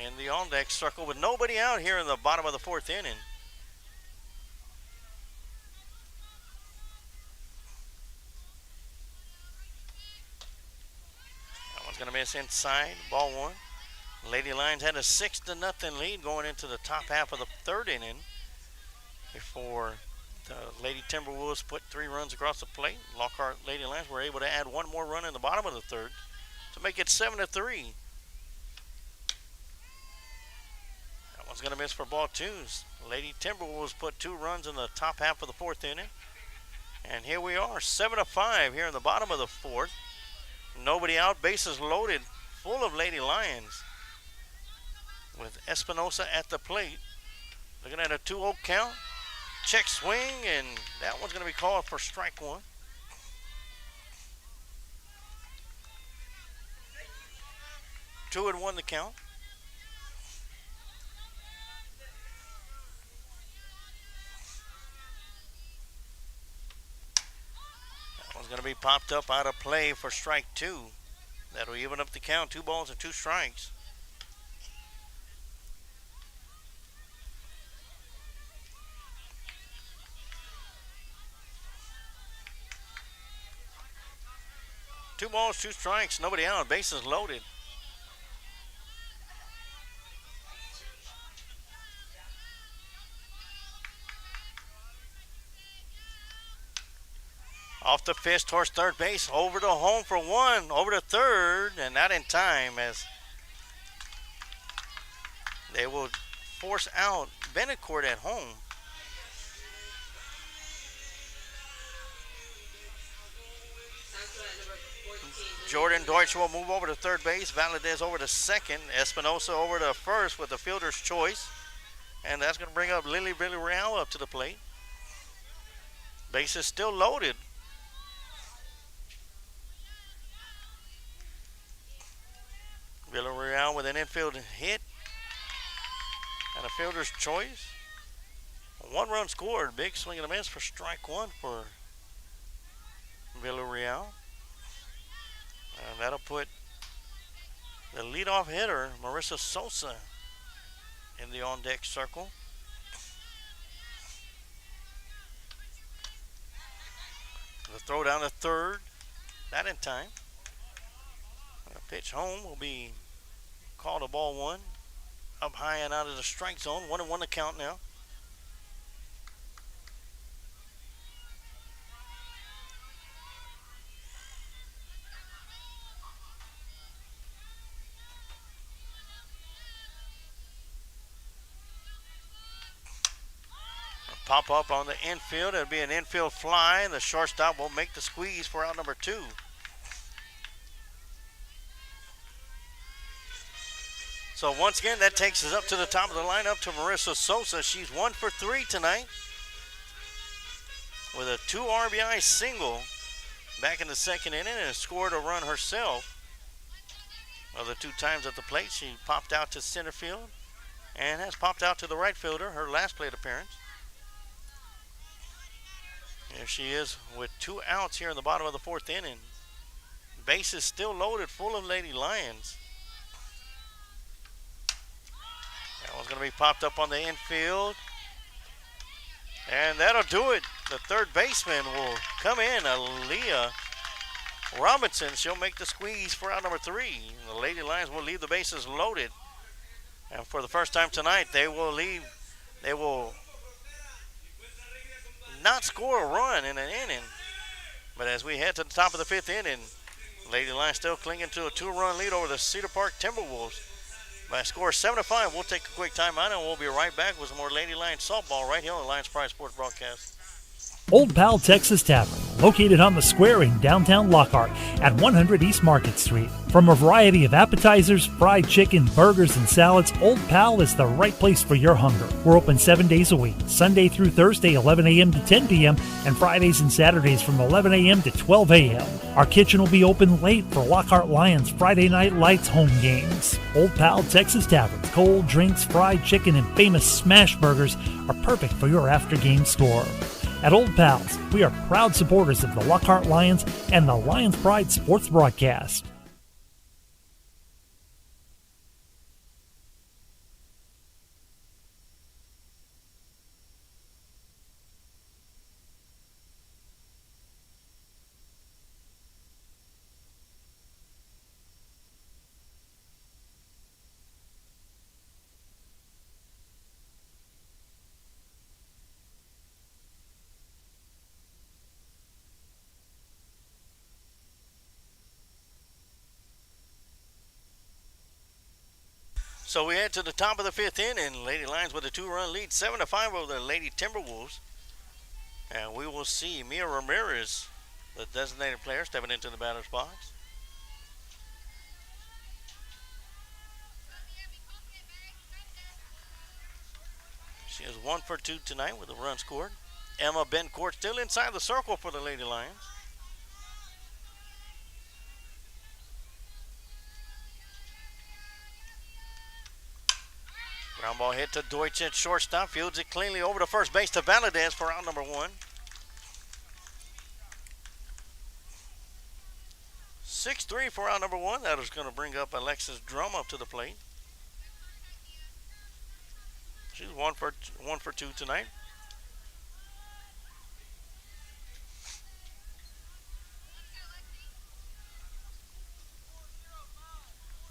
in the on-deck circle with nobody out here in the bottom of the fourth inning. That one's going to miss inside, ball 1. Lady Lions had a 6-0 lead going into the top half of the third inning before The Lady Timberwolves put 3 runs across the plate. Lockhart Lady Lions were able to add 1 more run in the bottom of the third to make it 7-3. That one's going to miss for ball 2. Lady Timberwolves put 2 runs in the top half of the 4th inning. And here we are, 7-5 here in the bottom of the 4th. Nobody out, bases loaded, full of Lady Lions. With Espinosa at the plate. Looking at a 2-0 count. Check swing, and that one's going to be called for strike 1. Two and 1 the count. That one's going to be popped up out of play for strike 2. That'll even up the count. 2 balls and 2 strikes. Two balls, 2 strikes, nobody out, bases loaded. Off the pitch towards third base, over to home for 1, over to third, and not in time as they will force out Benecourt at home. Jordan Deutsch will move over to third base. Valadez over to second. Espinosa over to first with the fielder's choice. And that's going to bring up Lily Villarreal up to the plate. Base is still loaded. Villarreal with an infield hit and a fielder's choice. 1 run scored. Big swing and a miss for strike 1 for Villarreal. And that'll put the leadoff hitter, Marissa Sosa, in the on-deck circle. The throw down to third. That in time. The pitch home will be called a ball 1. Up high and out of the strike zone. 1-1 to count now. Pop up on the infield. It'll be an infield fly, and the shortstop will make the squeeze for out number 2. So once again, that takes us up to the top of the lineup to Marissa Sosa. She's 1 for 3 tonight with a 2 RBI single back in the 2nd inning and scored a run herself. Well, the 2 times at the plate, she popped out to center field and has popped out to the right fielder, her last plate appearance. Here she is with 2 outs here in the bottom of the 4th inning. Base is still loaded, full of Lady Lions. That one's going to be popped up on the infield. And that'll do it. The third baseman will come in, Aaliyah Robinson. She'll make the squeeze for out number 3. The Lady Lions will leave the bases loaded. And for the first time tonight, they will not score a run in an inning. But as we head to the top of the 5th inning, Lady Lions still clinging to a 2-run lead over the Cedar Park Timberwolves. By a score of 7-5, we'll take a quick timeout and we'll be right back with some more Lady Lions softball right here on the Lions Pride Sports Broadcast. Old Pal Texas Tavern, located on the square in downtown Lockhart at 100 East Market Street. From a variety of appetizers, fried chicken, burgers, and salads, Old Pal is the right place for your hunger. We're open 7 days a week, Sunday through Thursday, 11 a.m. to 10 p.m., and Fridays and Saturdays from 11 a.m. to 12 a.m. Our kitchen will be open late for Lockhart Lions Friday Night Lights home games. Old Pal Texas Tavern, cold drinks, fried chicken, and famous smash burgers are perfect for your after-game score. At Old Pals, we are proud supporters of the Lockhart Lions and the Lions Pride Sports Broadcast. So we head to the top of the 5th inning. Lady Lions with a 2-run lead, 7-5 over the Lady Timberwolves. And we will see Mia Ramirez, the designated player, stepping into the batter's box. She is 1 for 2 tonight with a run scored. Emma Bencourt still inside the circle for the Lady Lions. Ground ball hit to Deutsch at shortstop. Fields it cleanly over to first base to Valadez for out number 1. 6-3 for out number 1. That is going to bring up Alexis Drum up to the plate. She's 1 for 2 tonight.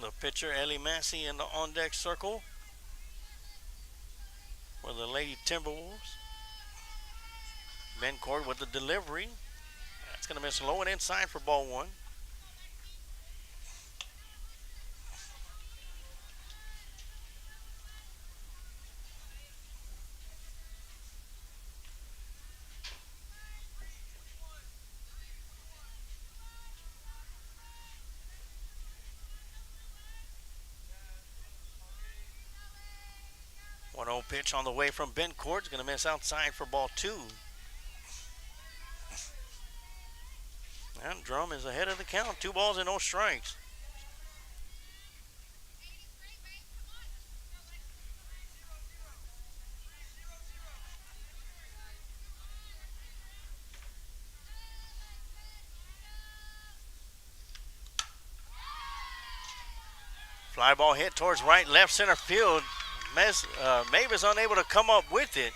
The pitcher, Ellie Massey, in the on-deck circle for the Lady Timberwolves. Bencourt with the delivery. That's going to miss low and inside for ball 1. One-0 pitch on the way from Bencourt. Going to miss outside for ball 2. And Drum is ahead of the count. 2 balls and no strikes. Fly ball hit towards right, left center field. Mavis unable to come up with it.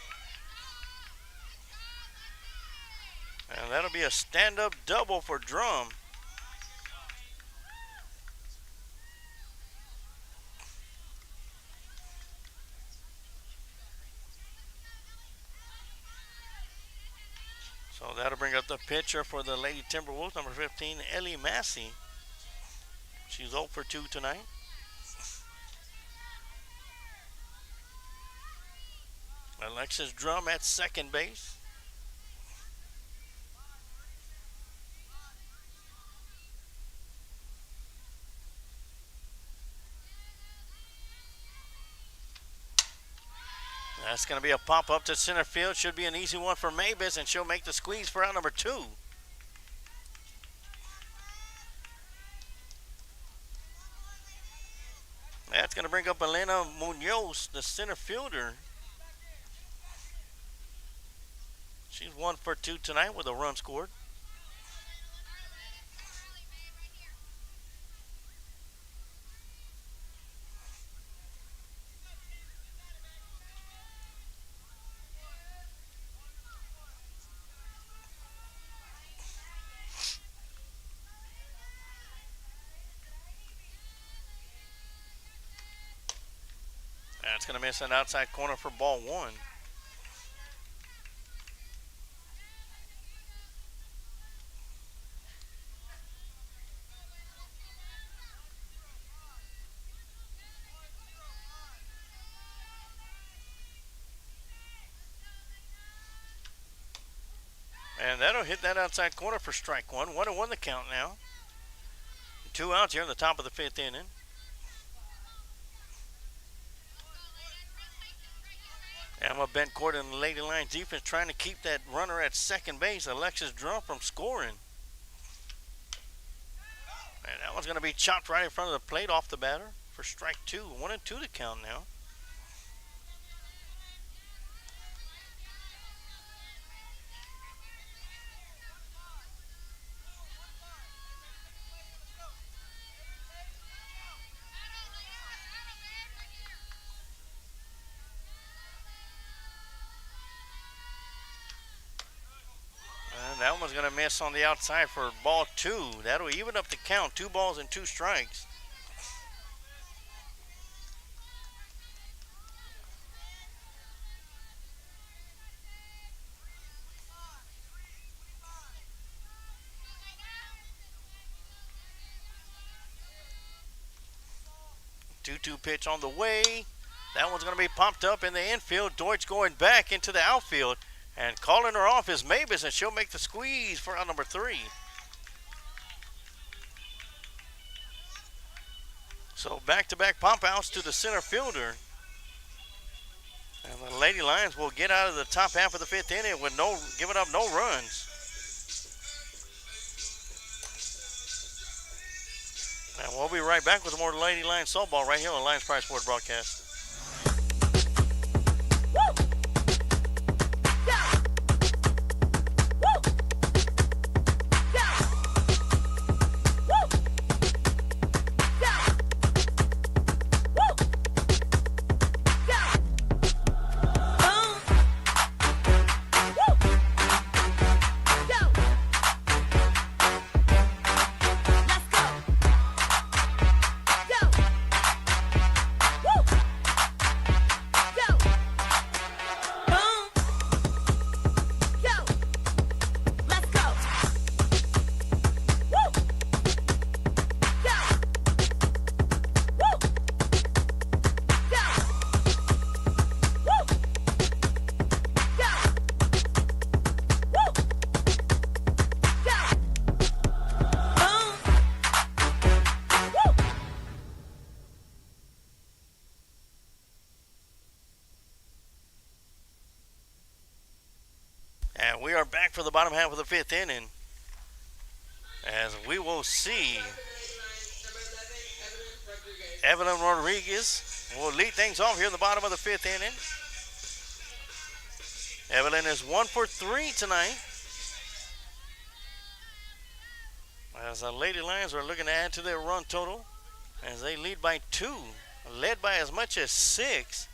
And that'll be a stand-up double for Drum. So that'll bring up the pitcher for the Lady Timberwolves, number 15, Ellie Massey. She's 0 for 2 tonight. Alexis Drum at second base. That's going to be a pop-up to center field. Should be an easy one for Mavis, and she'll make the squeeze for out number 2. That's going to bring up Elena Munoz, the center fielder. She's 1 for 2 tonight with a run scored. That's going to miss an outside corner for ball 1. And that'll hit that outside corner for strike 1. 1-1 the count now. 2 outs here in the top of the 5th inning. Emma Bencourt and the Lady Lions defense trying to keep that runner at second base, Alexis Drum, from scoring. And that one's going to be chopped right in front of the plate off the batter for strike 2. 1-2 to count now. That one's going to miss on the outside for ball 2. That'll even up the count. 2 balls and 2 strikes. 2-2 pitch on the way. That one's going to be pumped up in the infield. Deutsch going back into the outfield. And calling her off is Mavis, and she'll make the squeeze for out number 3. So back-to-back pump outs to the center fielder. And the Lady Lions will get out of the top half of the 5th inning with giving up no runs. And we'll be right back with more Lady Lions softball right here on the Lions Pride Sports broadcast. And we are back for the bottom half of the 5th inning, as we will see Evelyn Rodriguez will lead things off here in the bottom of the 5th inning. Evelyn is 1 for 3 tonight, as the Lady Lions are looking to add to their run total, as they lead by 2, led by as much as 6,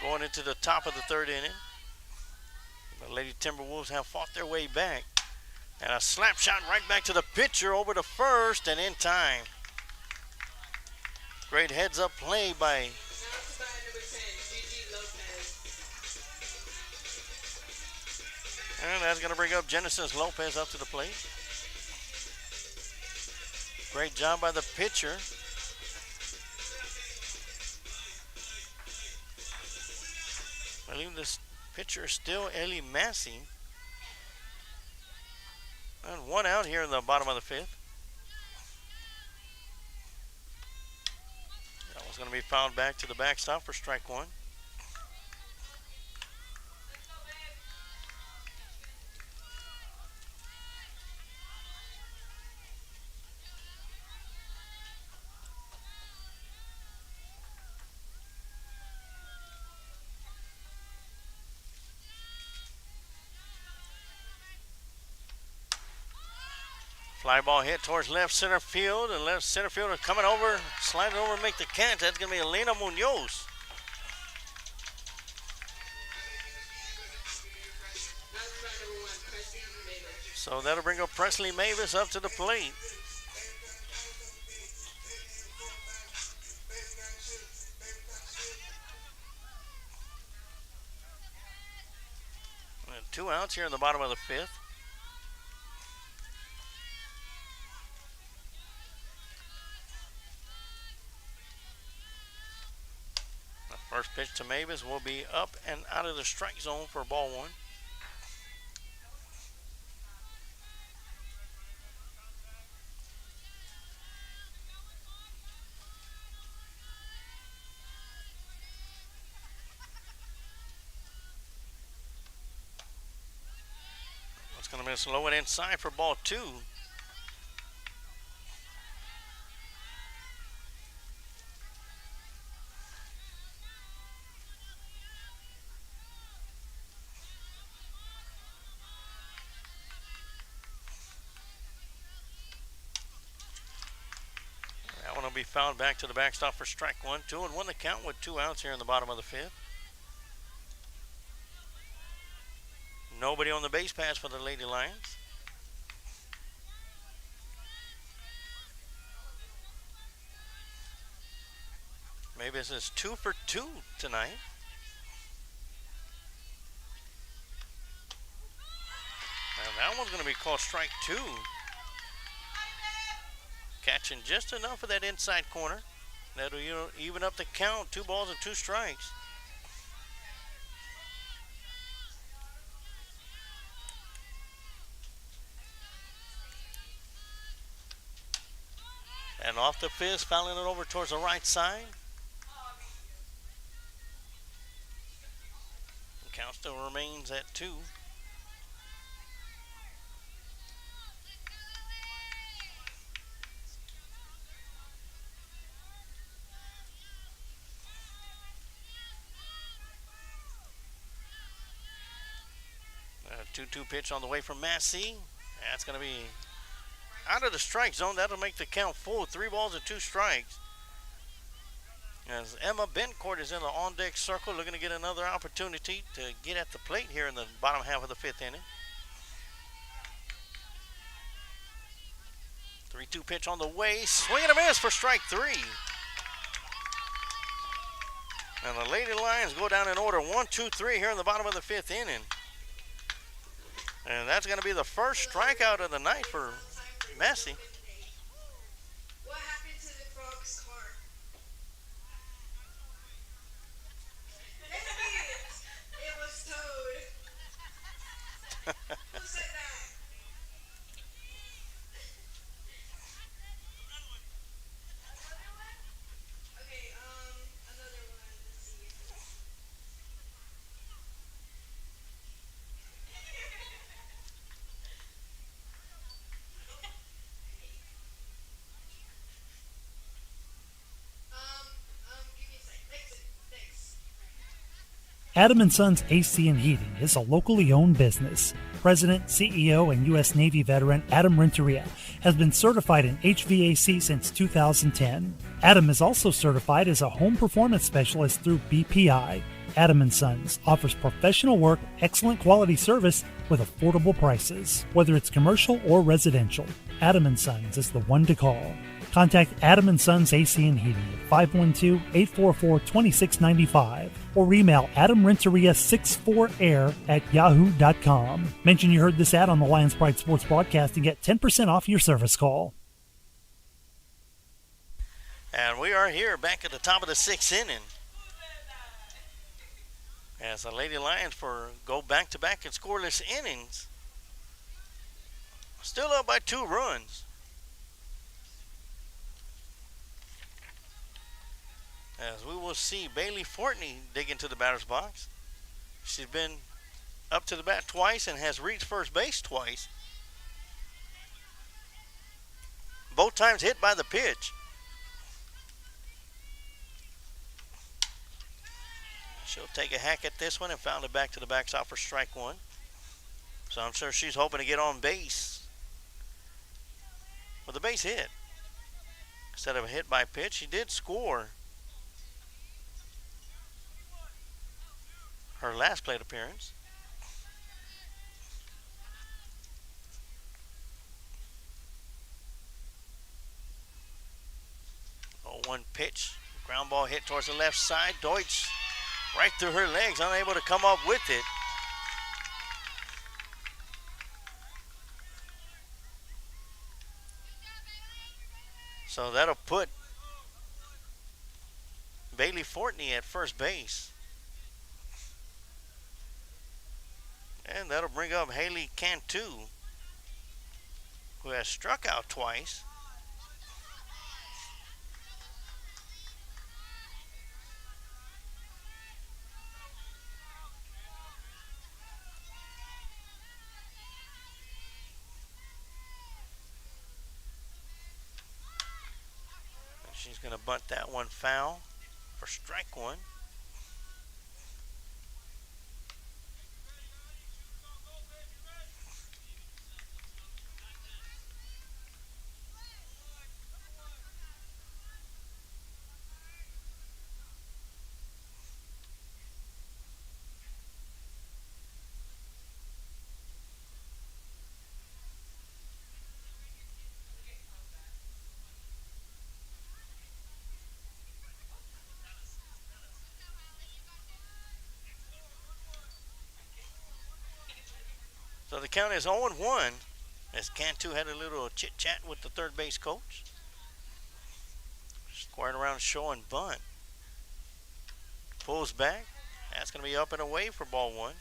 going into the top of the 3rd inning. The Lady Timberwolves have fought their way back. And a slap shot right back to the pitcher over to first and in time. Great heads up play by and that's going to bring up Genesis Lopez up to the plate. Great job by the pitcher. I believe this pitcher is still Ellie Massey. And 1 out here in the bottom of the 5th. That was going to be fouled back to the backstop for strike 1. Fly ball hit towards left center field, and left center fielder coming over, sliding over and make the catch. That's going to be Elena Munoz. So that'll bring up Presley Mavis up to the plate. And 2 outs here in the bottom of the 5th. First pitch to Mavis will be up and out of the strike zone for ball 1. It's going to be slow and inside for ball 2. Be fouled back to the backstop for strike 1. 2-1 the count with 2 outs here in the bottom of the 5th. Nobody on the base pass for the Lady Lions. Maybe this is 2 for 2 tonight. And that one's going to be called strike 2. catching just enough of that inside corner. That'll even up the count. 2 balls and 2 strikes. And off the fist, fouling it over towards the right side. The count still remains at 2. A 2-2 pitch on the way from Massey. That's going to be out of the strike zone. That'll make the count full. 3 balls and 2 strikes. As Emma Bencourt is in the on-deck circle, looking to get another opportunity to get at the plate here in the bottom half of the 5th inning. 3-2 pitch on the way. Swing and a miss for strike 3. And the Lady Lions go down in order 1, 2, 3 here in the bottom of the 5th inning. And that's going to be the first strikeout of the night for Massey. What happened to the frog's heart? It was towed. Who said that? Okay, another one. Let's see. Give me a sec. Thanks. Adam & Sons AC and Heating is a locally owned business. President, CEO, and U.S. Navy veteran Adam Renteria has been certified in HVAC since 2010. Adam is also certified as a home performance specialist through BPI. Adam & Sons offers professional work, excellent quality service with affordable prices. Whether it's commercial or residential, Adam & Sons is the one to call. Contact Adam & Sons AC and Heating at 512-844-2695 or email adamrenteria64air@yahoo.com. Mention you heard this ad on the Lions Pride Sports broadcast and get 10% off your service call. And we are here back at the top of the 6th inning. As the Lady Lions go back-to-back in scoreless innings. Still up by 2 runs. As we will see Bailey Fortney dig into the batter's box. She's been up to the bat twice and has reached first base twice. Both times hit by the pitch. She'll take a hack at this one and foul it back to the backstop for strike 1. So I'm sure she's hoping to get on base with a base hit. Instead of a hit by pitch, she did score her last plate appearance. Oh, 1 pitch. Ground ball hit towards the left side. Deutsch right through her legs, unable to come up with it. So that'll put Bailey Fortney at first base. And that'll bring up Haley Cantu, who has struck out twice. And she's going to bunt that one foul for strike 1. So the count is 0-1 as Cantu had a little chit-chat with the third base coach. Squaring around, showing bunt. Pulls back. That's going to be up and away for ball one.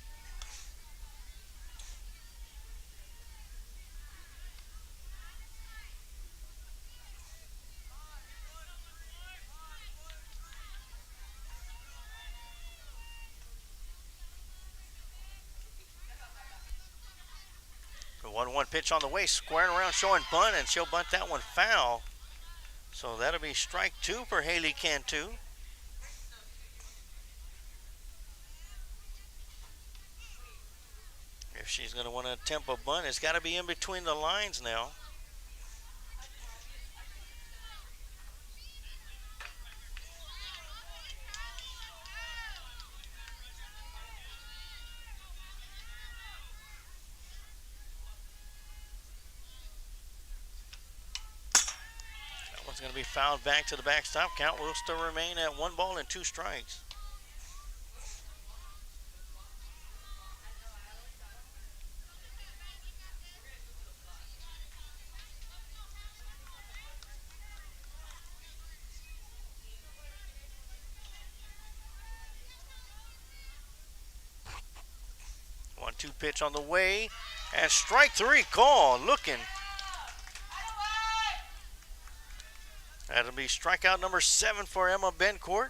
The 1-1 pitch on the way, squaring around, showing bunt, and she'll bunt that one foul. So that'll be strike two for Haley Cantu. If she's going to want to attempt a bunt, it's got to be in between the lines now. It's going to be fouled back to the backstop. Count will still remain at 1 ball and 2 strikes. One-two pitch on the way, and strike three call. Looking. That'll be strikeout number 7 for Emma Bencourt.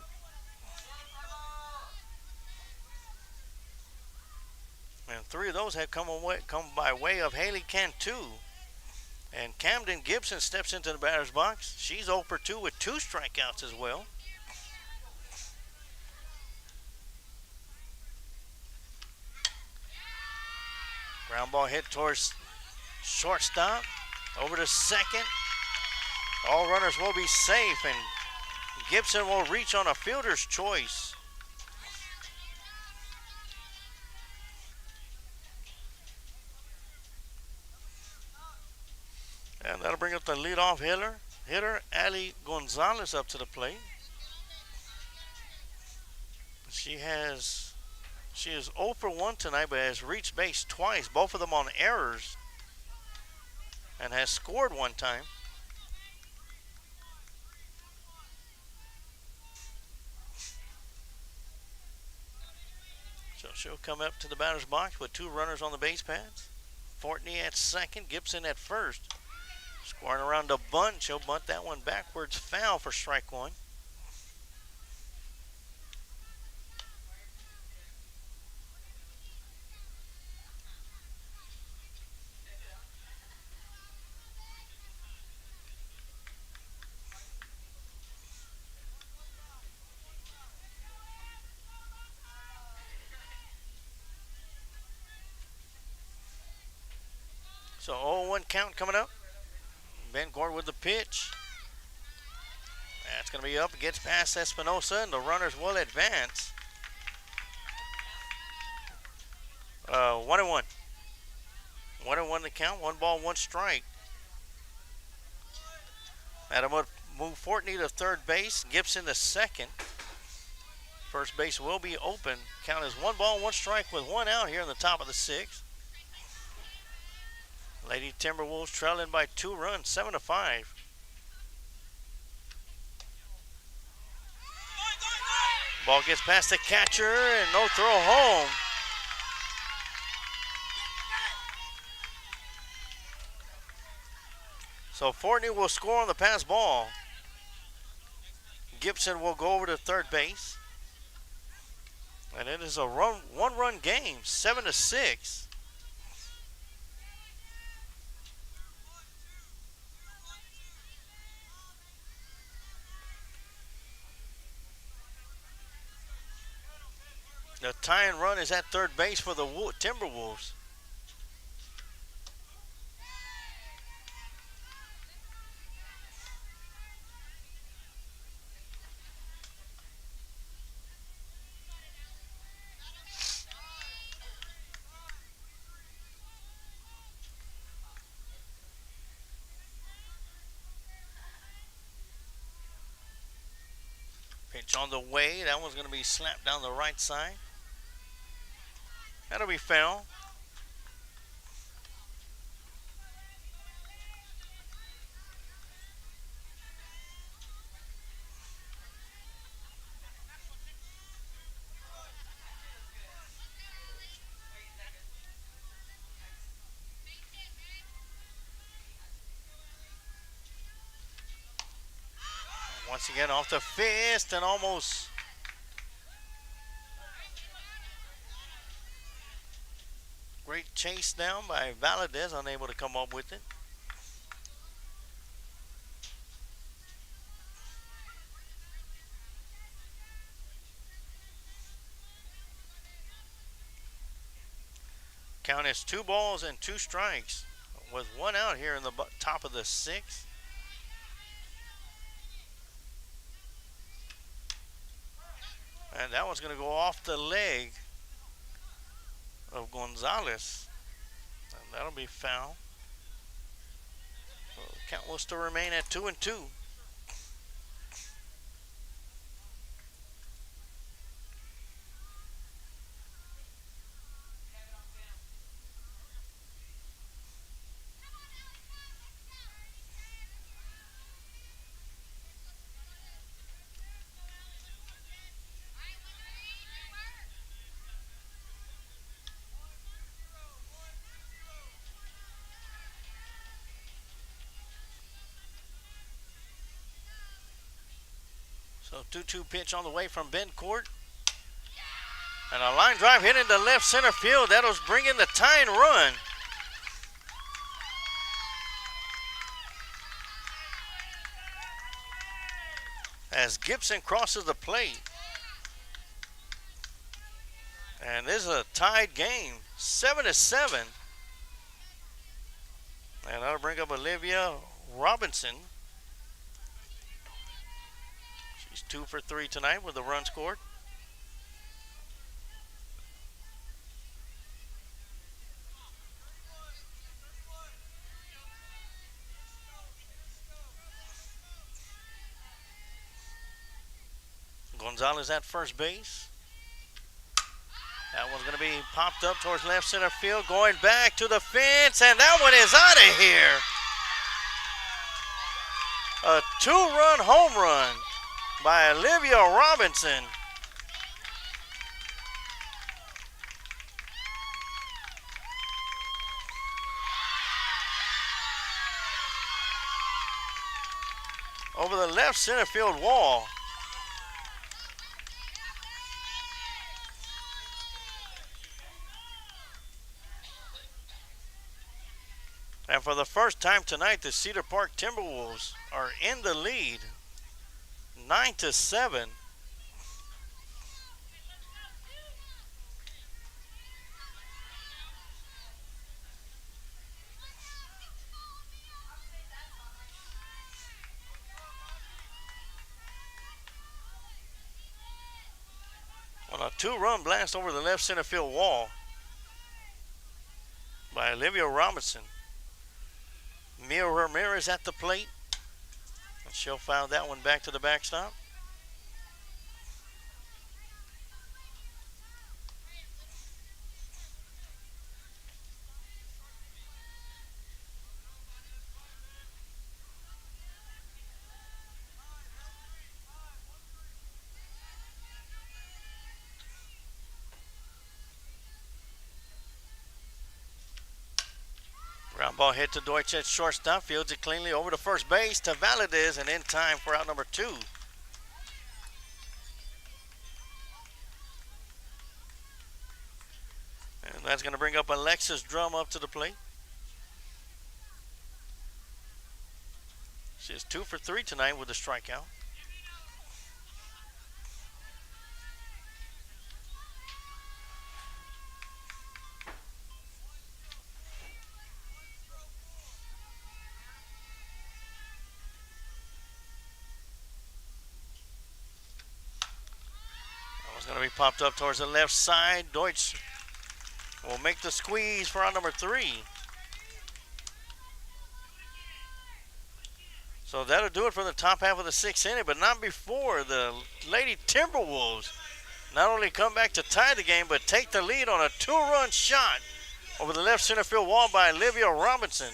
And 3 of those have come by way of Haley Cantu. And Camden Gibson steps into the batter's box. She's 0 for 2 with 2 strikeouts as well. Ground ball hit towards shortstop. Over to second. All runners will be safe, and Gibson will reach on a fielder's choice. And that'll bring up the leadoff hitter Ali Gonzalez up to the plate. She is 0 for 1 tonight, but has reached base twice, both of them on errors, and has scored 1 time. So she'll come up to the batter's box with 2 runners on the base paths. Fortney at second, Gibson at first. Squaring around a bunt, she'll bunt that one backwards, foul for strike 1. So 0-1 count coming up. Bencourt with the pitch. That's going to be up. It gets past Espinosa, and the runners will advance. 1-1. 1-1 the count. 1 ball, 1 strike. That'll move Fortney to third base. Gibson to second. First base will be open. Count is 1 ball, 1 strike with 1 out here in the top of the 6th. Lady Timberwolves trailing by 2 runs, 7-5. Ball gets past the catcher and no throw home. So Fortney will score on the pass ball. Gibson will go over to third base. And it is a 1-run game, 7-6. The tying run is at third base for the Timberwolves. Pitch on the way. That one's going to be slapped down the right side. That'll be foul. Once again, off the fist and almost. Great chase down by Valadez, unable to come up with it. Count is 2 balls and 2 strikes with 1 out here in the top of the 6th. And that one's going to go off the leg of Gonzalez. And that'll be foul. So count will still remain at 2-2. So 2-2 pitch on the way from Ben Court. And a line drive hit into left center field. That'll bring in the tying run. As Gibson crosses the plate. And this is a tied game, 7-7. And that'll bring up Olivia Robinson. She's 2 for 3 tonight with a run scored. Gonzalez at first base. That one's going to be popped up towards left center field, going back to the fence, and that one is out of here. A 2-run home run by Olivia Robinson. Over the left center field wall. And for the first time tonight, the Cedar Park Timberwolves are in the lead, 9-7. On a 2-run blast over the left center field wall by Olivia Robinson. Mia Ramirez at the plate. And she'll foul that one back to the backstop. Ground ball hit to Deutsch at shortstop. Fields it cleanly over to first base to Valadez, and in time for out number 2. And that's going to bring up Alexis Drum up to the plate. She's 2 for 3 tonight with a strikeout. Going to be popped up towards the left side. Deutsch will make the squeeze for out number 3. So that'll do it for the top half of the 6th inning, but not before the Lady Timberwolves not only come back to tie the game, but take the lead on a 2-run shot over the left center field wall by Olivia Robinson.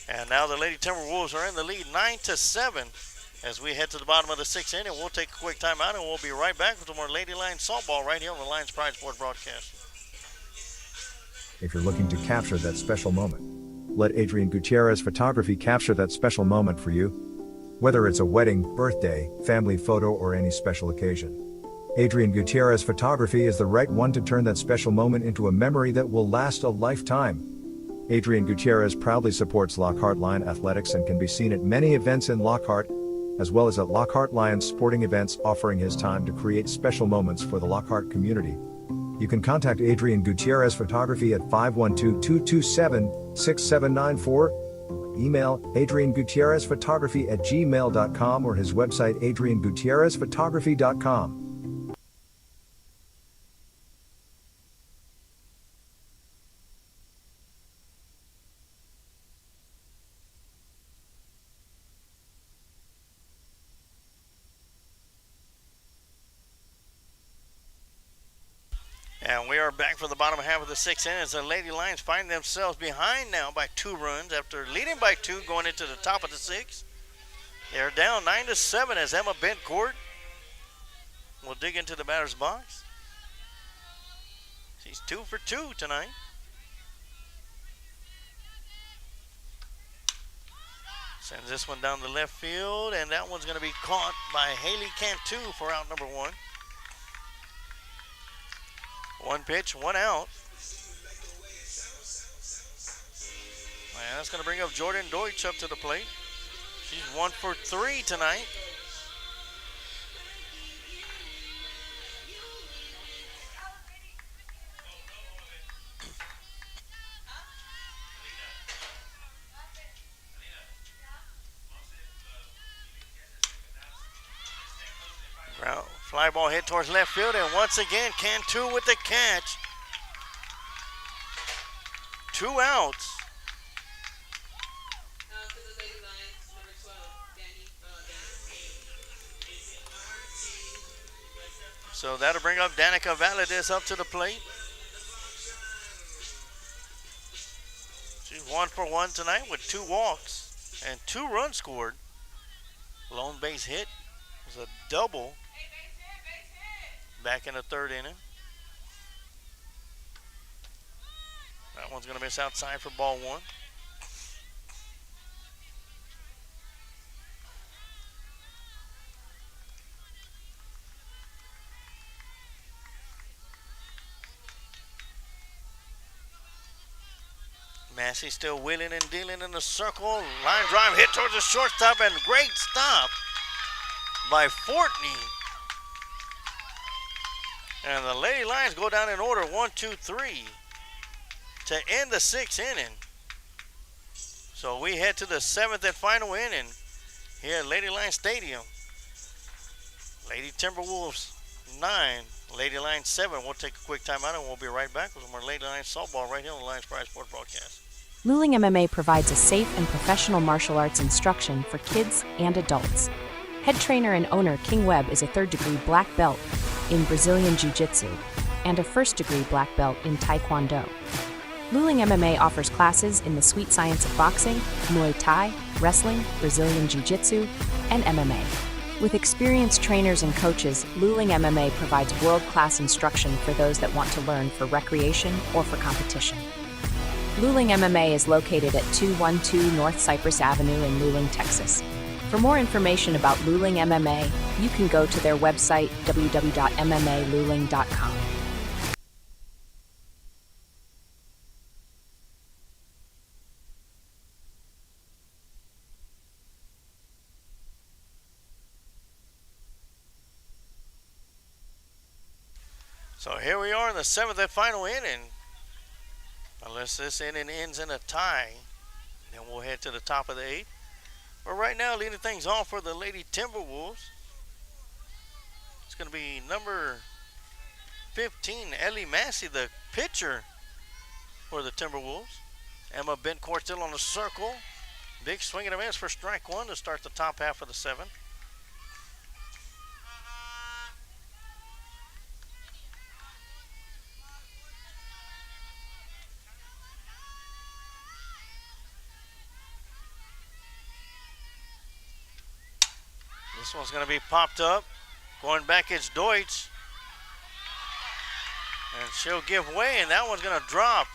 And now the Lady Timberwolves are in the lead, 9-7. As we head to the bottom of the 6th inning, we'll take a quick time out and we'll be right back with some more Lady Lions softball right here on the Lions Pride Sport broadcast. If you're looking to capture that special moment, let Adrian Gutierrez Photography capture that special moment for you. whether it's a wedding, birthday, family photo, or any special occasion. Adrian Gutierrez Photography is the right one to turn that special moment into a memory that will last a lifetime. Adrian Gutierrez proudly supports Lockhart Lion Athletics and can be seen at many events in Lockhart, as well as at Lockhart Lions sporting events, offering his time to create special moments for the Lockhart community. You can contact Adrian Gutierrez Photography at 512-227-6794, email adriangutierrezphotography@gmail.com, or his website adriangutierrezphotography.com. And we are back for the bottom half of the sixth inning as the Lady Lions find themselves behind now by 2 runs after leading by 2 going into the top of the sixth. They're down 9-7 as Emma Bentcourt will dig into the batter's box. She's 2 for 2 tonight. Sends this one down the left field, and that one's going to be caught by Haley Cantu for out number 1. 1 pitch, 1 out. And that's going to bring up Jordan Deutsch up to the plate. She's 1 for 3 tonight. Fly ball hit towards left field, and once again, Cantu with the catch. 2 outs. So that'll bring up Danica Valadez up to the plate. She's 1 for 1 tonight with 2 walks and 2 runs scored. Lone base hit was a double back in the 3rd inning. That one's going to miss outside for ball 1. Massey still wheeling and dealing in the circle. Line drive hit towards the shortstop, and great stop by Fortney. And the Lady Lions go down in order 1, 2, 3 to end the 6th inning. So we head to the 7th and final inning here at Lady Lions Stadium. Lady Timberwolves 9, Lady Lions 7. We'll take a quick time out and we'll be right back with more Lady Lions softball right here on the Lions Pride Sports Broadcast. Luling MMA provides a safe and professional martial arts instruction for kids and adults. Head trainer and owner King Webb is a 3rd-degree black belt in Brazilian Jiu-Jitsu and a 1st-degree black belt in Taekwondo. Luling MMA offers classes in the sweet science of boxing, Muay Thai, wrestling, Brazilian Jiu-Jitsu, and MMA. With experienced trainers and coaches, Luling MMA provides world-class instruction for those that want to learn for recreation or for competition. Luling MMA is located at 212 North Cypress Avenue in Luling, Texas. For more information about Luling MMA, you can go to their website, www.mmaluling.com. So here we are in the 7th and final inning. Unless this inning ends in a tie, then we'll head to the top of the 8th. But right now, leading things off for the Lady Timberwolves, it's going to be number 15, Ellie Massey, the pitcher for the Timberwolves. Emma Bentcourt still on the circle. Big swing and a miss for strike 1 to start the top half of the 7th. This one's going to be popped up. Going back, it's Deutsch. And she'll give way, and that one's going to drop.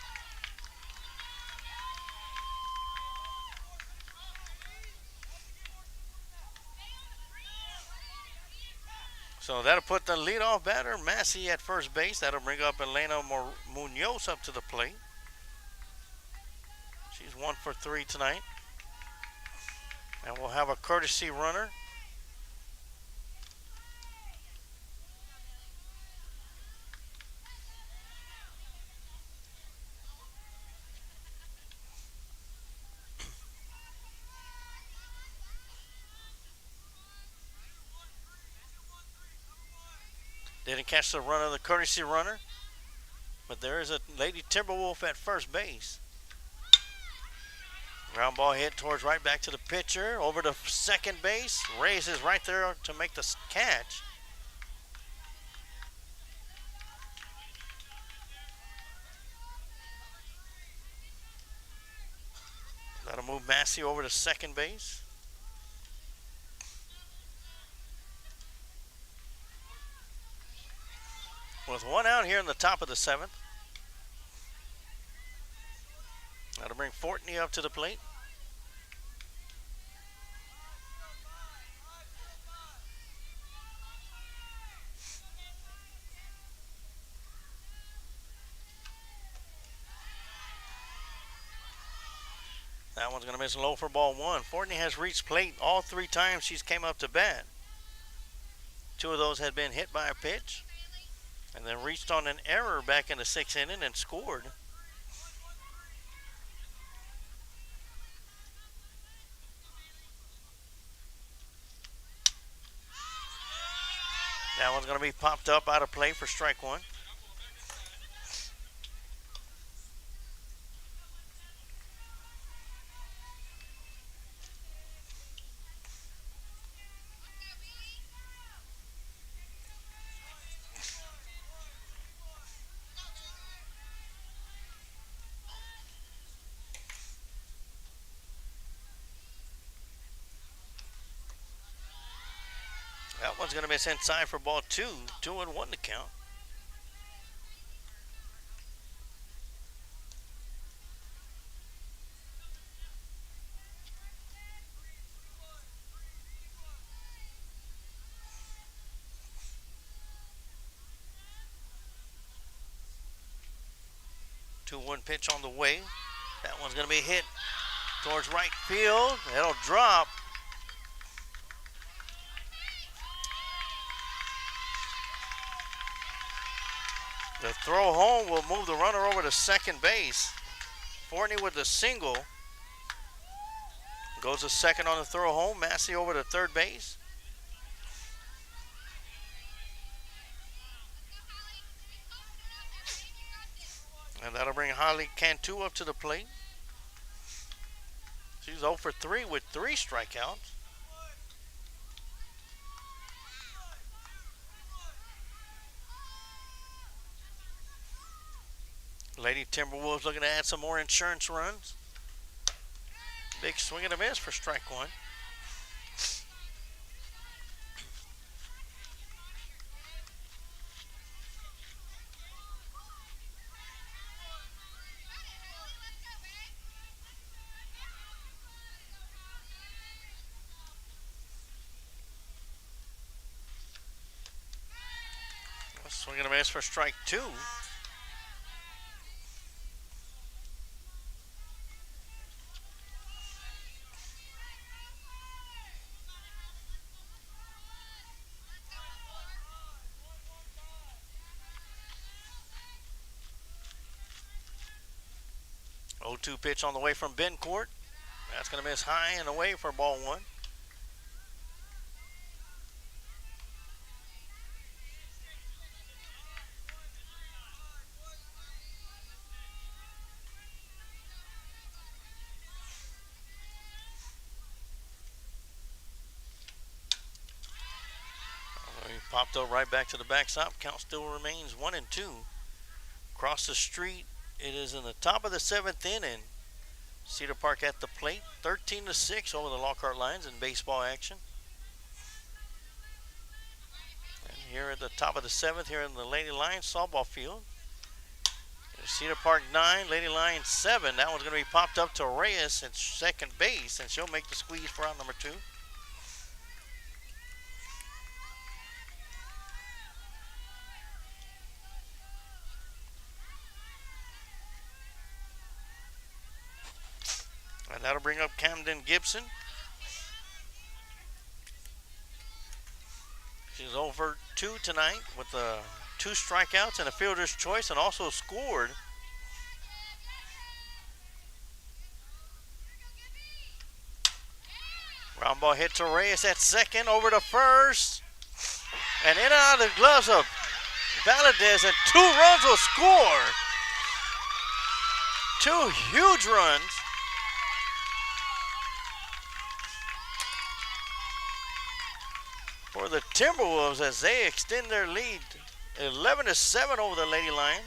So that'll put the leadoff batter, Massey, at first base. That'll bring up Elena Munoz up to the plate. She's 1 for 3 tonight. And we'll have a courtesy runner. Didn't catch the run of the courtesy runner, but there is a Lady Timberwolf at first base. Ground ball hit towards right back to the pitcher, over to second base. Reyes is right there to make the catch. That'll move Massey over to second base. With one out here in the top of the 7th. That'll bring Fortney up to the plate. That one's going to miss low for ball 1. Fortney has reached plate all 3 times she's came up to bat. 2 of those had been hit by a pitch, and then reached on an error back in the 6th inning and scored. That one's going to be popped up out of play for strike 1. That one's going to miss inside for ball 2. 2-1 to count. Two-one pitch on the way. That one's going to be hit towards right field. It'll drop. The throw home will move the runner over to second base. Fortney with the single. Goes to second on the throw home. Massey over to third base. And that'll bring Holly Cantu up to the plate. She's 0 for 3 with 3 strikeouts. Lady Timberwolves looking to add some more insurance runs. Big swing and a miss for strike 1. Swing and a miss for strike 2. Oh-2 pitch on the way from Bencourt. That's going to miss high and away for ball 1. Popped up right back to the backstop. Count still remains 1-2. Across the street, it is in the top of the 7th inning. Cedar Park at the plate, 13-6 over the Lockhart Lions in baseball action. And here at the top of the 7th, here in the Lady Lions softball field, Cedar Park 9, Lady Lions 7. That one's going to be popped up to Reyes at second base, and she'll make the squeeze for out number 2. That'll bring up Camden Gibson. She's over 2 tonight with 2 strikeouts and a fielder's choice, and also scored. Ground ball hit to Reyes at second, over to first. And in and out of the gloves of Valadez, and 2 runs will score. 2 huge runs. For the Timberwolves as they extend their lead 11-7 over the Lady Lions.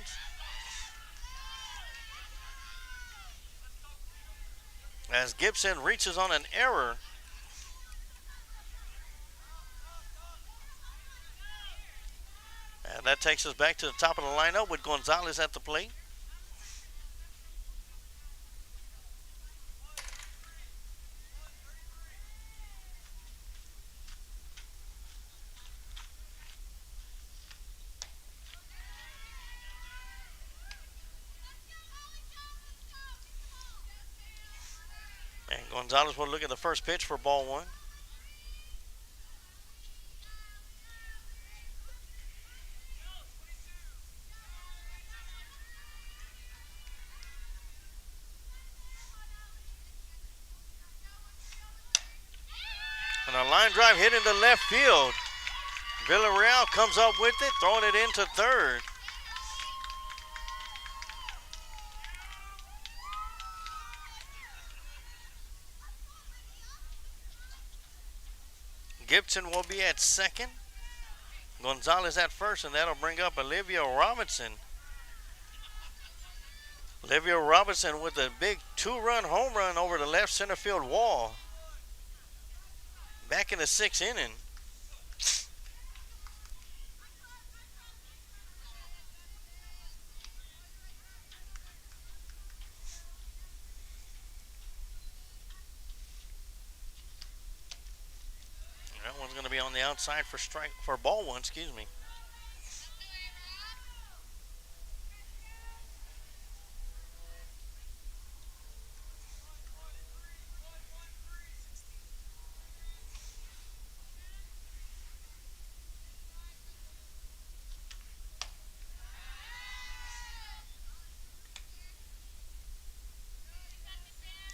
As Gibson reaches on an error. And that takes us back to the top of the lineup with Gonzalez at the plate. And Gonzalez will look at the first pitch for ball 1. And a line drive hit into left field. Villarreal comes up with it, throwing it into third. Gibson will be at second. Gonzalez at first, and that'll bring up Olivia Robinson. Olivia Robinson with a big 2-run home run over the left center field wall. Back in the 6th inning. That one's going to be on the outside for ball 1, excuse me.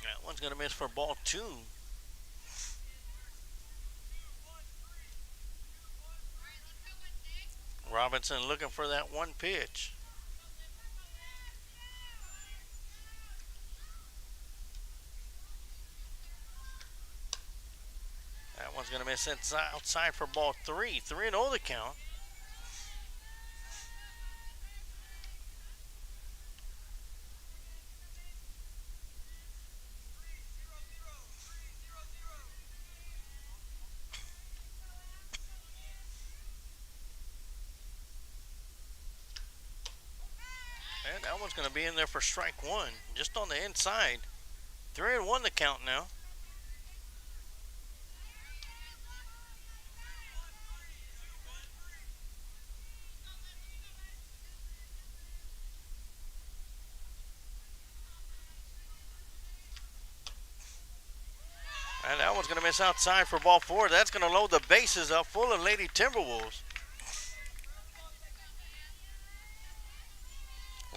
That one's going to miss for ball 2. Robinson looking for that one pitch. That one's going to miss outside for ball 3. 3-0 the count. And that one's going to be in there for strike 1, just on the inside. 3-1 the count now. And that one's going to miss outside for ball 4. That's going to load the bases up full of Lady Timberwolves.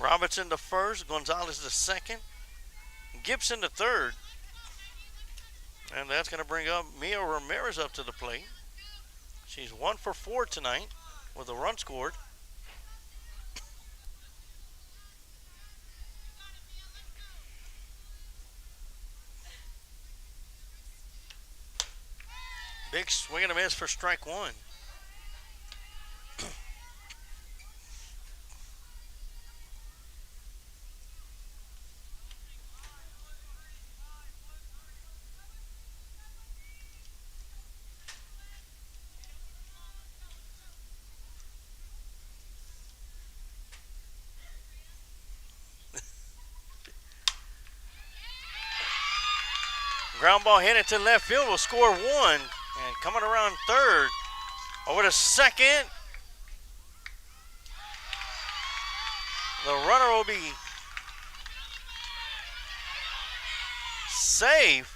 Robinson to first, Gonzalez to second, Gibson to third. And that's going to bring up Mia Ramirez up to the plate. She's 1 for 4 tonight with a run scored. Big swing and a miss for strike 1. Ground ball hit into left field will score 1. And coming around third, over to second. The runner will be safe.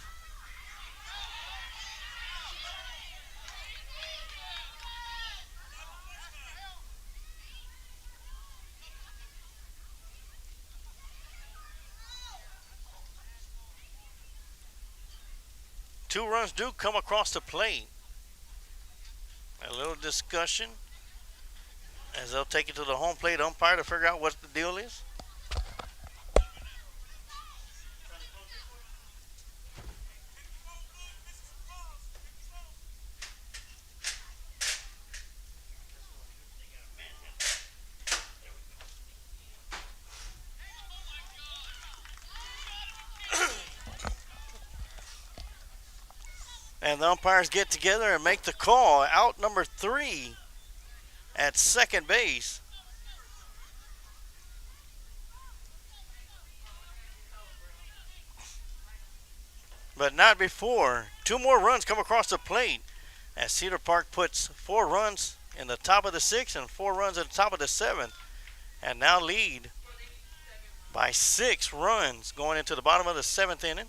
Two runs do come across the plate. A little discussion as they'll take it to the home plate umpire to figure out what the deal is. And the umpires get together and make the call. Out number 3 at second base. But not before. 2 more runs come across the plate as Cedar Park puts 4 runs in the top of the 6th and 4 runs at the top of the 7th. And now lead by 6 runs going into the bottom of the 7th inning.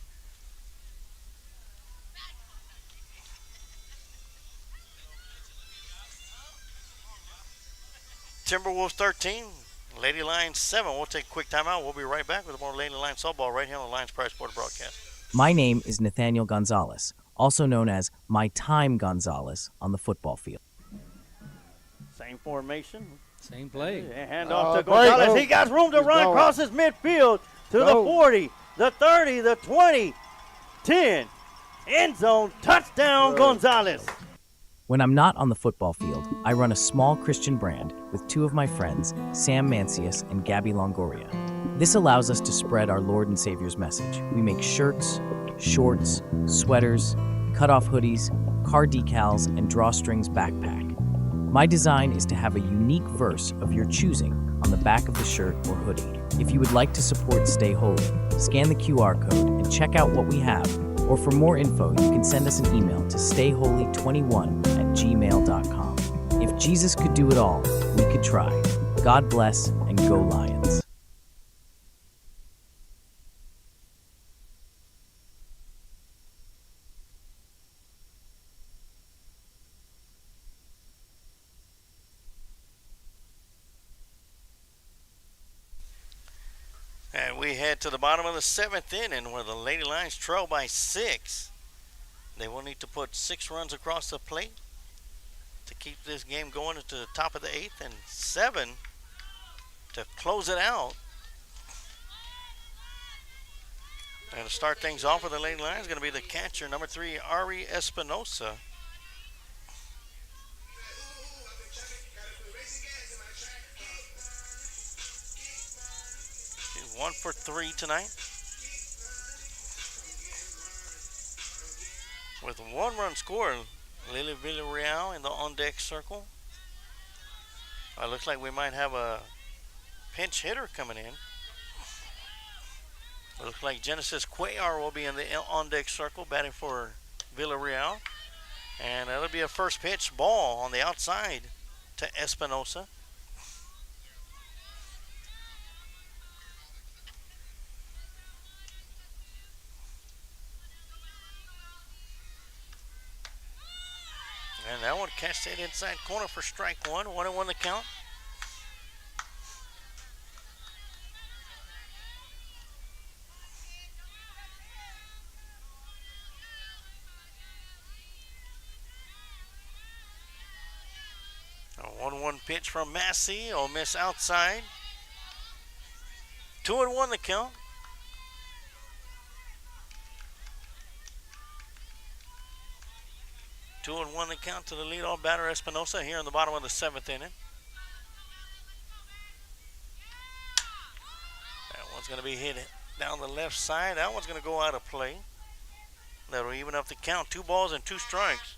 Timberwolves 13, Lady Lions 7. We'll take a quick timeout. We'll be right back with more Lady Lions softball right here on the Lions Pride Sports broadcast. My name is Nathaniel Gonzalez, also known as My Time Gonzalez on the football field. Same formation. Same play. Hand off to Gonzalez. He got room to run across his midfield to the 40, the 30, the 20, 10. End zone, touchdown, Gonzalez. When I'm not on the football field, I run a small Christian brand with 2 of my friends, Sam Mancius and Gabby Longoria. This allows us to spread our Lord and Savior's message. We make shirts, shorts, sweaters, cut-off hoodies, car decals, and drawstrings backpack. My design is to have a unique verse of your choosing on the back of the shirt or hoodie. If you would like to support Stay Holy, scan the QR code and check out what we have. Or for more info, you can send us an email to stayholy21@gmail.com. If Jesus could do it all, we could try. God bless and go Lions. And we head to the bottom of the 7th inning where the Lady Lions trail by 6. They will need to put 6 runs across the plate to keep this game going to the top of the 8th, and 7 to close it out. And to start things off with the Lady Lions is going to be the catcher, number 3, Ari Espinosa. She's 1 for 3 tonight, with 1 run scored. Lily Villarreal in the on-deck circle. It looks like we might have a pinch hitter coming in. It looks like Genesis Cuellar will be in the on-deck circle batting for Villarreal. And that'll be a first pitch ball on the outside to Espinosa. And that one catch that inside corner for strike 1. 1-1 the count. A 1-1 pitch from Massey. Will miss outside. 2-1 the count. Two and one the count to the leadoff batter Espinosa here in the bottom of the 7th inning. That one's going to be hit down the left side. That one's going to go out of play. That'll even up the count. 2 balls and 2 strikes.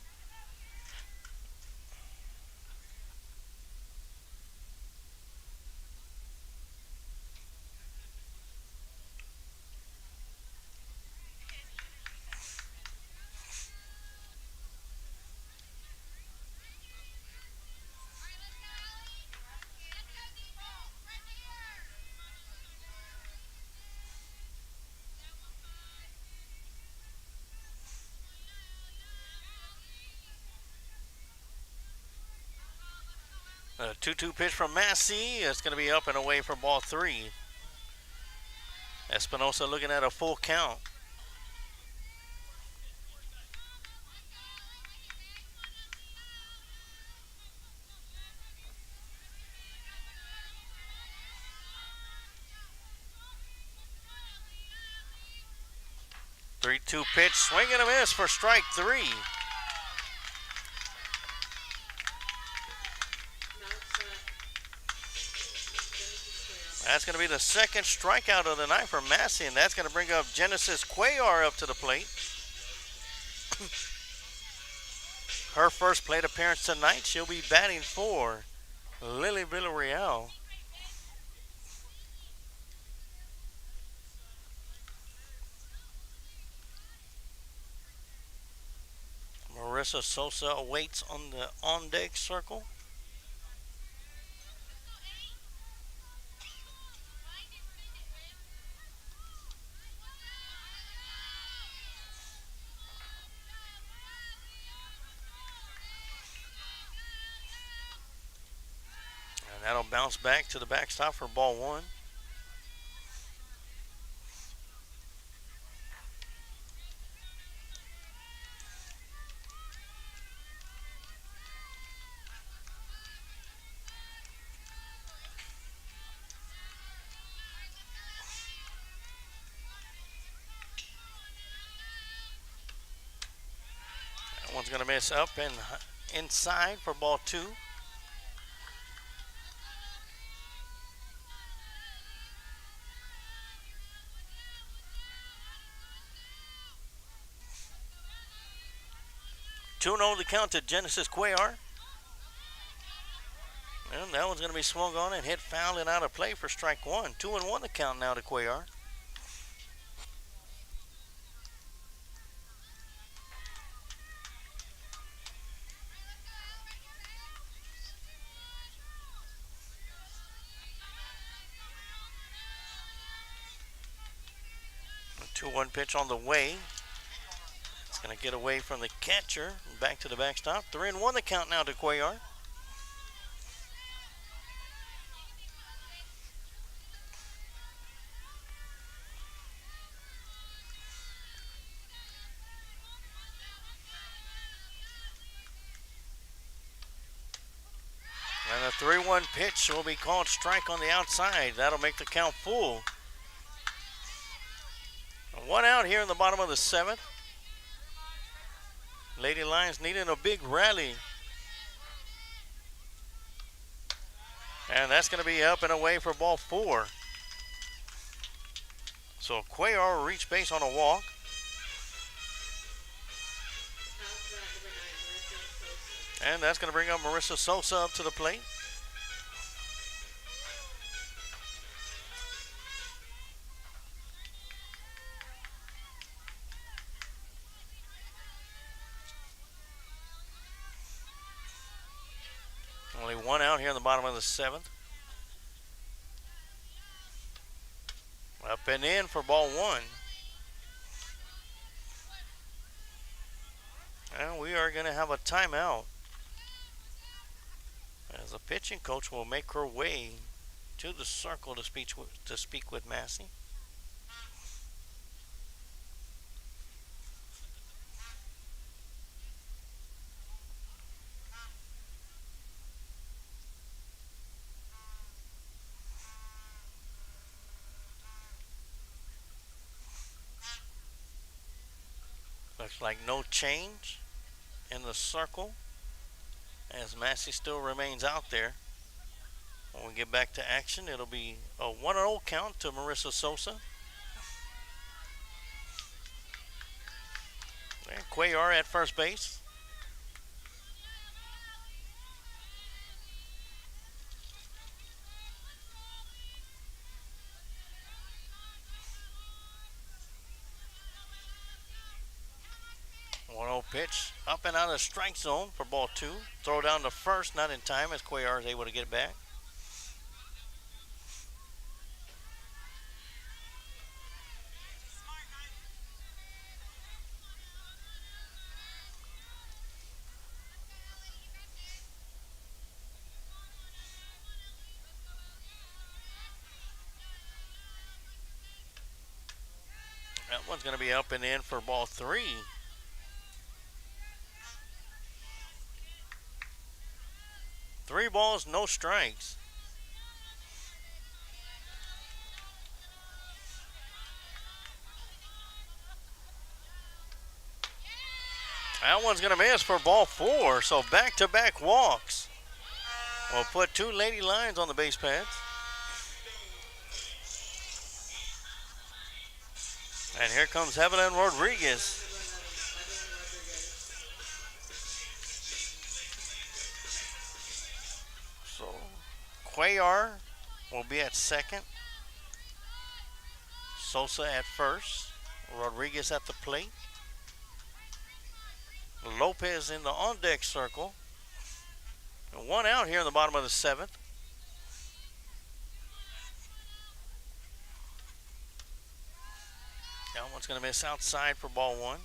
A 2-2 pitch from Massey. It's going to be up and away for ball 3. Espinosa looking at a full count. Three-two pitch, swing and a miss for strike 3. That's going to be the second strikeout of the night for Massey, and that's going to bring up Genesis Cuellar up to the plate. Her first plate appearance tonight. She'll be batting for Lily Villarreal. Marissa Sosa awaits on the on-deck circle. And that'll bounce back to the backstop for ball 1. That one's going to miss up and inside for ball 2. Two the count to Genesis Cuellar. And that one's going to be swung on and hit foul and out of play for strike 1. 2-1 the count now to Cuellar. A 2-1 pitch on the way. It's going to get away from the catcher and back to the backstop. 3-1 the count now to Cuellar. And the 3-1 pitch will be called strike on the outside. That'll make the count full. 1 out here in the bottom of the 7th. Lady Lions needing a big rally. And that's going to be up and away for ball 4. So Cuellar will reach base on a walk. And that's going to bring up Marissa Sosa up to the plate. Only 1 out here in the bottom of the 7th. Up and in for ball 1. And we are going to have a timeout, as the pitching coach will make her way to the circle to speak with Massey. Looks like no change in the circle, as Massey still remains out there. When we get back to action, it'll be a 1-0 count to Marissa Sosa. And Cuellar at first base. Pitch up and out of the strike zone for ball 2. Throw down to first, not in time, as Cuellar is able to get it back. going to be up and in for ball 3. Three balls, no strikes. That one's going to miss for ball 4, so back-to-back walks. We'll put 2 Lady Lions on the base pads. And here comes Evelyn Rodriguez. So Cuellar will be at second. Sosa at first. Rodriguez at the plate. Lopez in the on-deck circle. And 1 out here in the bottom of the 7th. That one's going to miss outside for ball 1.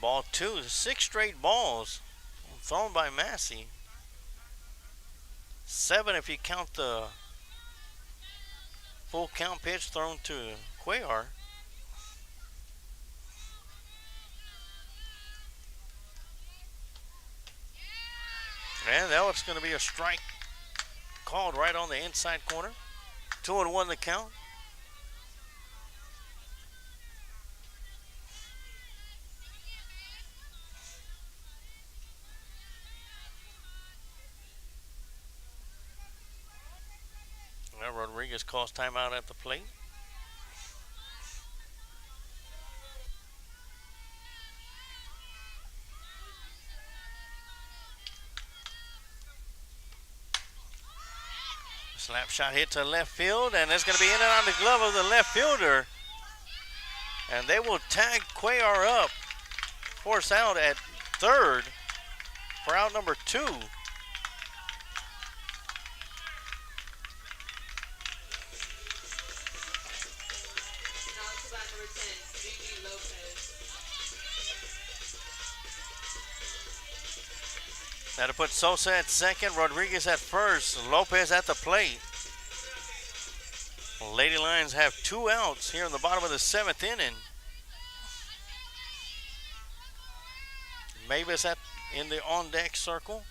Ball 2, 6 straight balls thrown by Massey. 7 if you count the full count pitch thrown to Cuellar. And that was going to be a strike called right on the inside corner. 2-1 the count. Rodriguez calls timeout at the plate. Slap shot hit to left field, and it's going to be in and out of the glove of the left fielder. And they will tag Cuellar up. Force out at third for out number 2. That'll put Sosa at second, Rodriguez at first, Lopez at the plate. Lady Lions have 2 outs here in the bottom of the 7th inning. Mavis in the on-deck circle.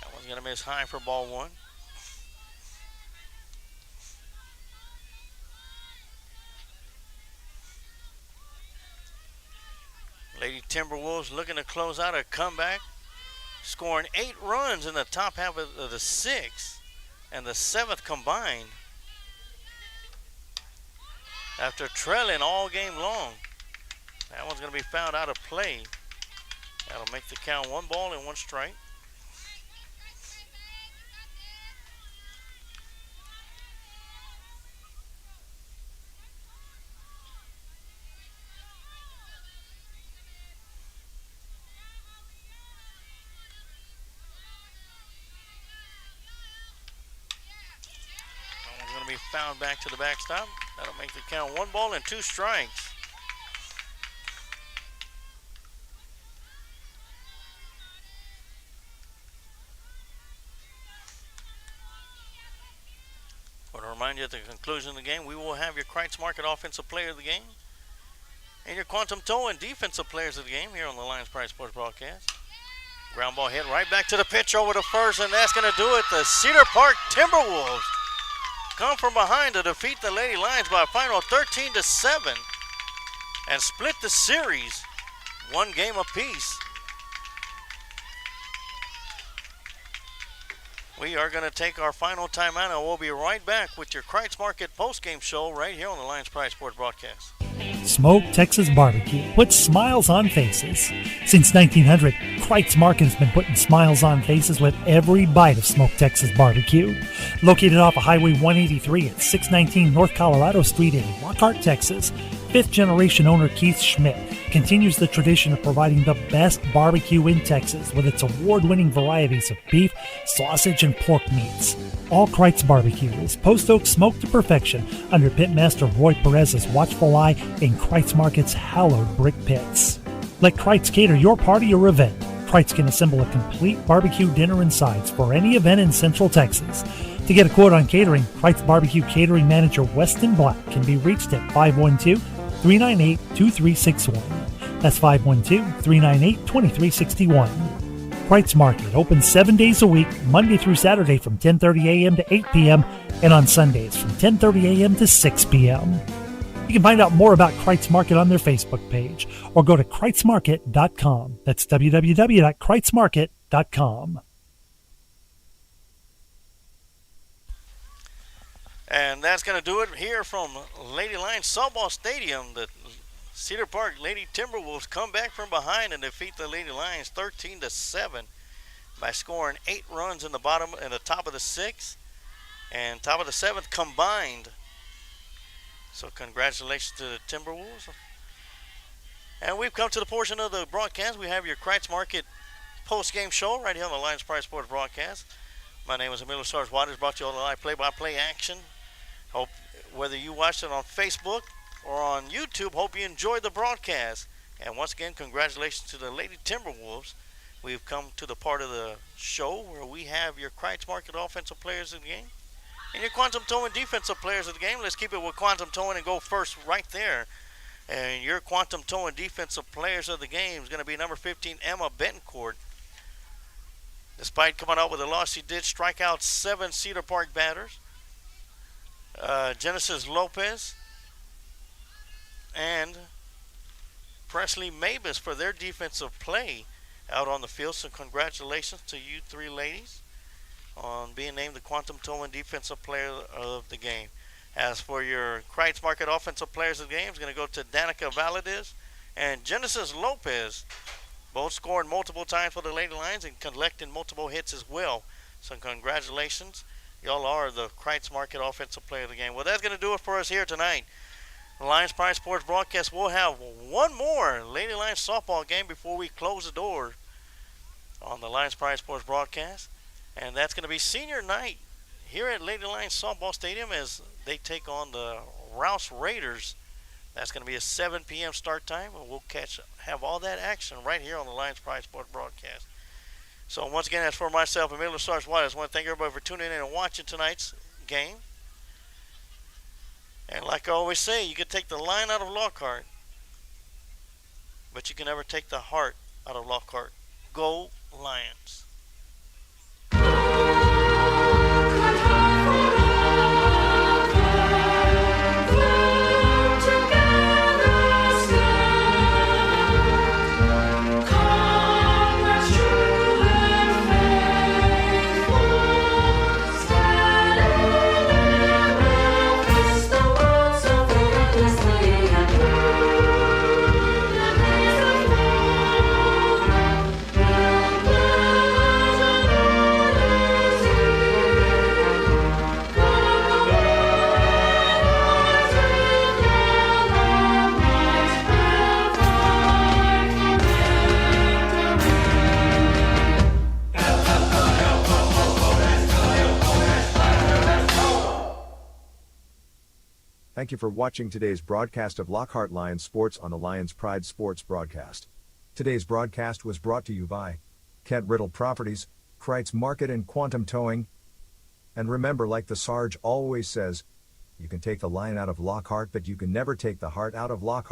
That one's going to miss high for ball 1. Lady Timberwolves looking to close out a comeback, scoring 8 runs in the top half of the 6th and the 7th combined after trailing all game long. That one's going to be fouled out of play. That'll make the count 1 ball and 1 strike. Found back to the backstop. That'll make the count 1 ball and 2 strikes. I want to remind you at the conclusion of the game, we will have your Kreitz Market Offensive Player of the Game and your Quantum Towing Defensive Players of the Game here on the Lions Pride Sports Broadcast. Ground ball hit right back to the pitch over to first, and that's going to do it. The Cedar Park Timberwolves come from behind to defeat the Lady Lions by a final 13-7 and split the series 1 game apiece. We are going to take our final timeout, and we'll be right back with your Kreitz Market postgame show right here on the Lions Pride Sports Broadcast. Smoked Texas Barbecue puts smiles on faces. Since 1900, Kreitz Market has been putting smiles on faces with every bite of Smoked Texas Barbecue. Located off of Highway 183 at 619 North Colorado Street in Lockhart, Texas, fifth-generation owner Keith Schmidt continues the tradition of providing the best barbecue in Texas with its award-winning varieties of beef, sausage, and pork meats. All Kreitz Barbecue is post oak smoked to perfection under Pitmaster Roy Perez's watchful eye in Kreitz Market's hallowed brick pits. Let Kreitz cater your party or event. Kreitz can assemble a complete barbecue dinner and sides for any event in Central Texas. To get a quote on catering, Kreitz Barbecue Catering Manager Weston Black can be reached at 512-398-2361. That's 512-398-2361. Kreitz Market opens 7 days a week, Monday through Saturday from 10:30 a.m. to 8 p.m. and on Sundays from 10:30 a.m. to 6 p.m. You can find out more about Kreitz Market on their Facebook page or go to kreitzmarket.com. That's www.kreitzmarket.com. And that's going to do it here from Lady Lions Softball Stadium. The Cedar Park Lady Timberwolves come back from behind and defeat the Lady Lions 13-7 by scoring 8 runs in the top of the 6th and top of the 7th combined. So congratulations to the Timberwolves. And we've come to the portion of the broadcast. We have your Kreitz Market post-game show right here on the Lions Pride Sports broadcast. My name is Emilio Sarge Waters, brought to you on the live play-by-play action. Hope whether you watched it on Facebook or on YouTube, hope you enjoyed the broadcast. And once again, congratulations to the Lady Timberwolves. We've come to the part of the show where we have your Kreitz Market offensive players of the game and your Quantum Towing defensive players of the game. Let's keep it with Quantum Towing and go first right there. And your Quantum Towing defensive players of the game is going to be number 15, Emma Betancourt. Despite coming out with a loss, she did strike out 7 Cedar Park batters. Genesis Lopez and Presley Mavis for their defensive play out on the field. So congratulations to you 3 ladies on being named the Quantum Towing defensive player of the game. As for your Kreitz Market offensive players of the game, it's going to go to Danica Valadez and Genesis Lopez, both scoring multiple times for the Lady Lions and collecting multiple hits as well. So congratulations. Y'all are the Kreitz Market offensive player of the game. Well, that's going to do it for us here tonight. The Lions Pride Sports broadcast will have one more Lady Lions softball game before we close the door on the Lions Pride Sports broadcast. And that's going to be senior night here at Lady Lions Softball Stadium as they take on the Rouse Raiders. That's going to be a 7 p.m. start time, and we'll have all that action right here on the Lions Pride Sports broadcast. So once again, as for myself, Emilio Sarge Waters, I want to thank everybody for tuning in and watching tonight's game. And like I always say, you can take the line out of Lockhart, but you can never take the heart out of Lockhart. Go Lions. Thank you for watching today's broadcast of Lockhart Lions Sports on the Lions Pride Sports broadcast. Today's broadcast was brought to you by Kent Riddle Properties, Kreitz Market and Quantum Towing. And remember, like the Sarge always says, you can take the line out of Lockhart, but you can never take the heart out of Lockhart.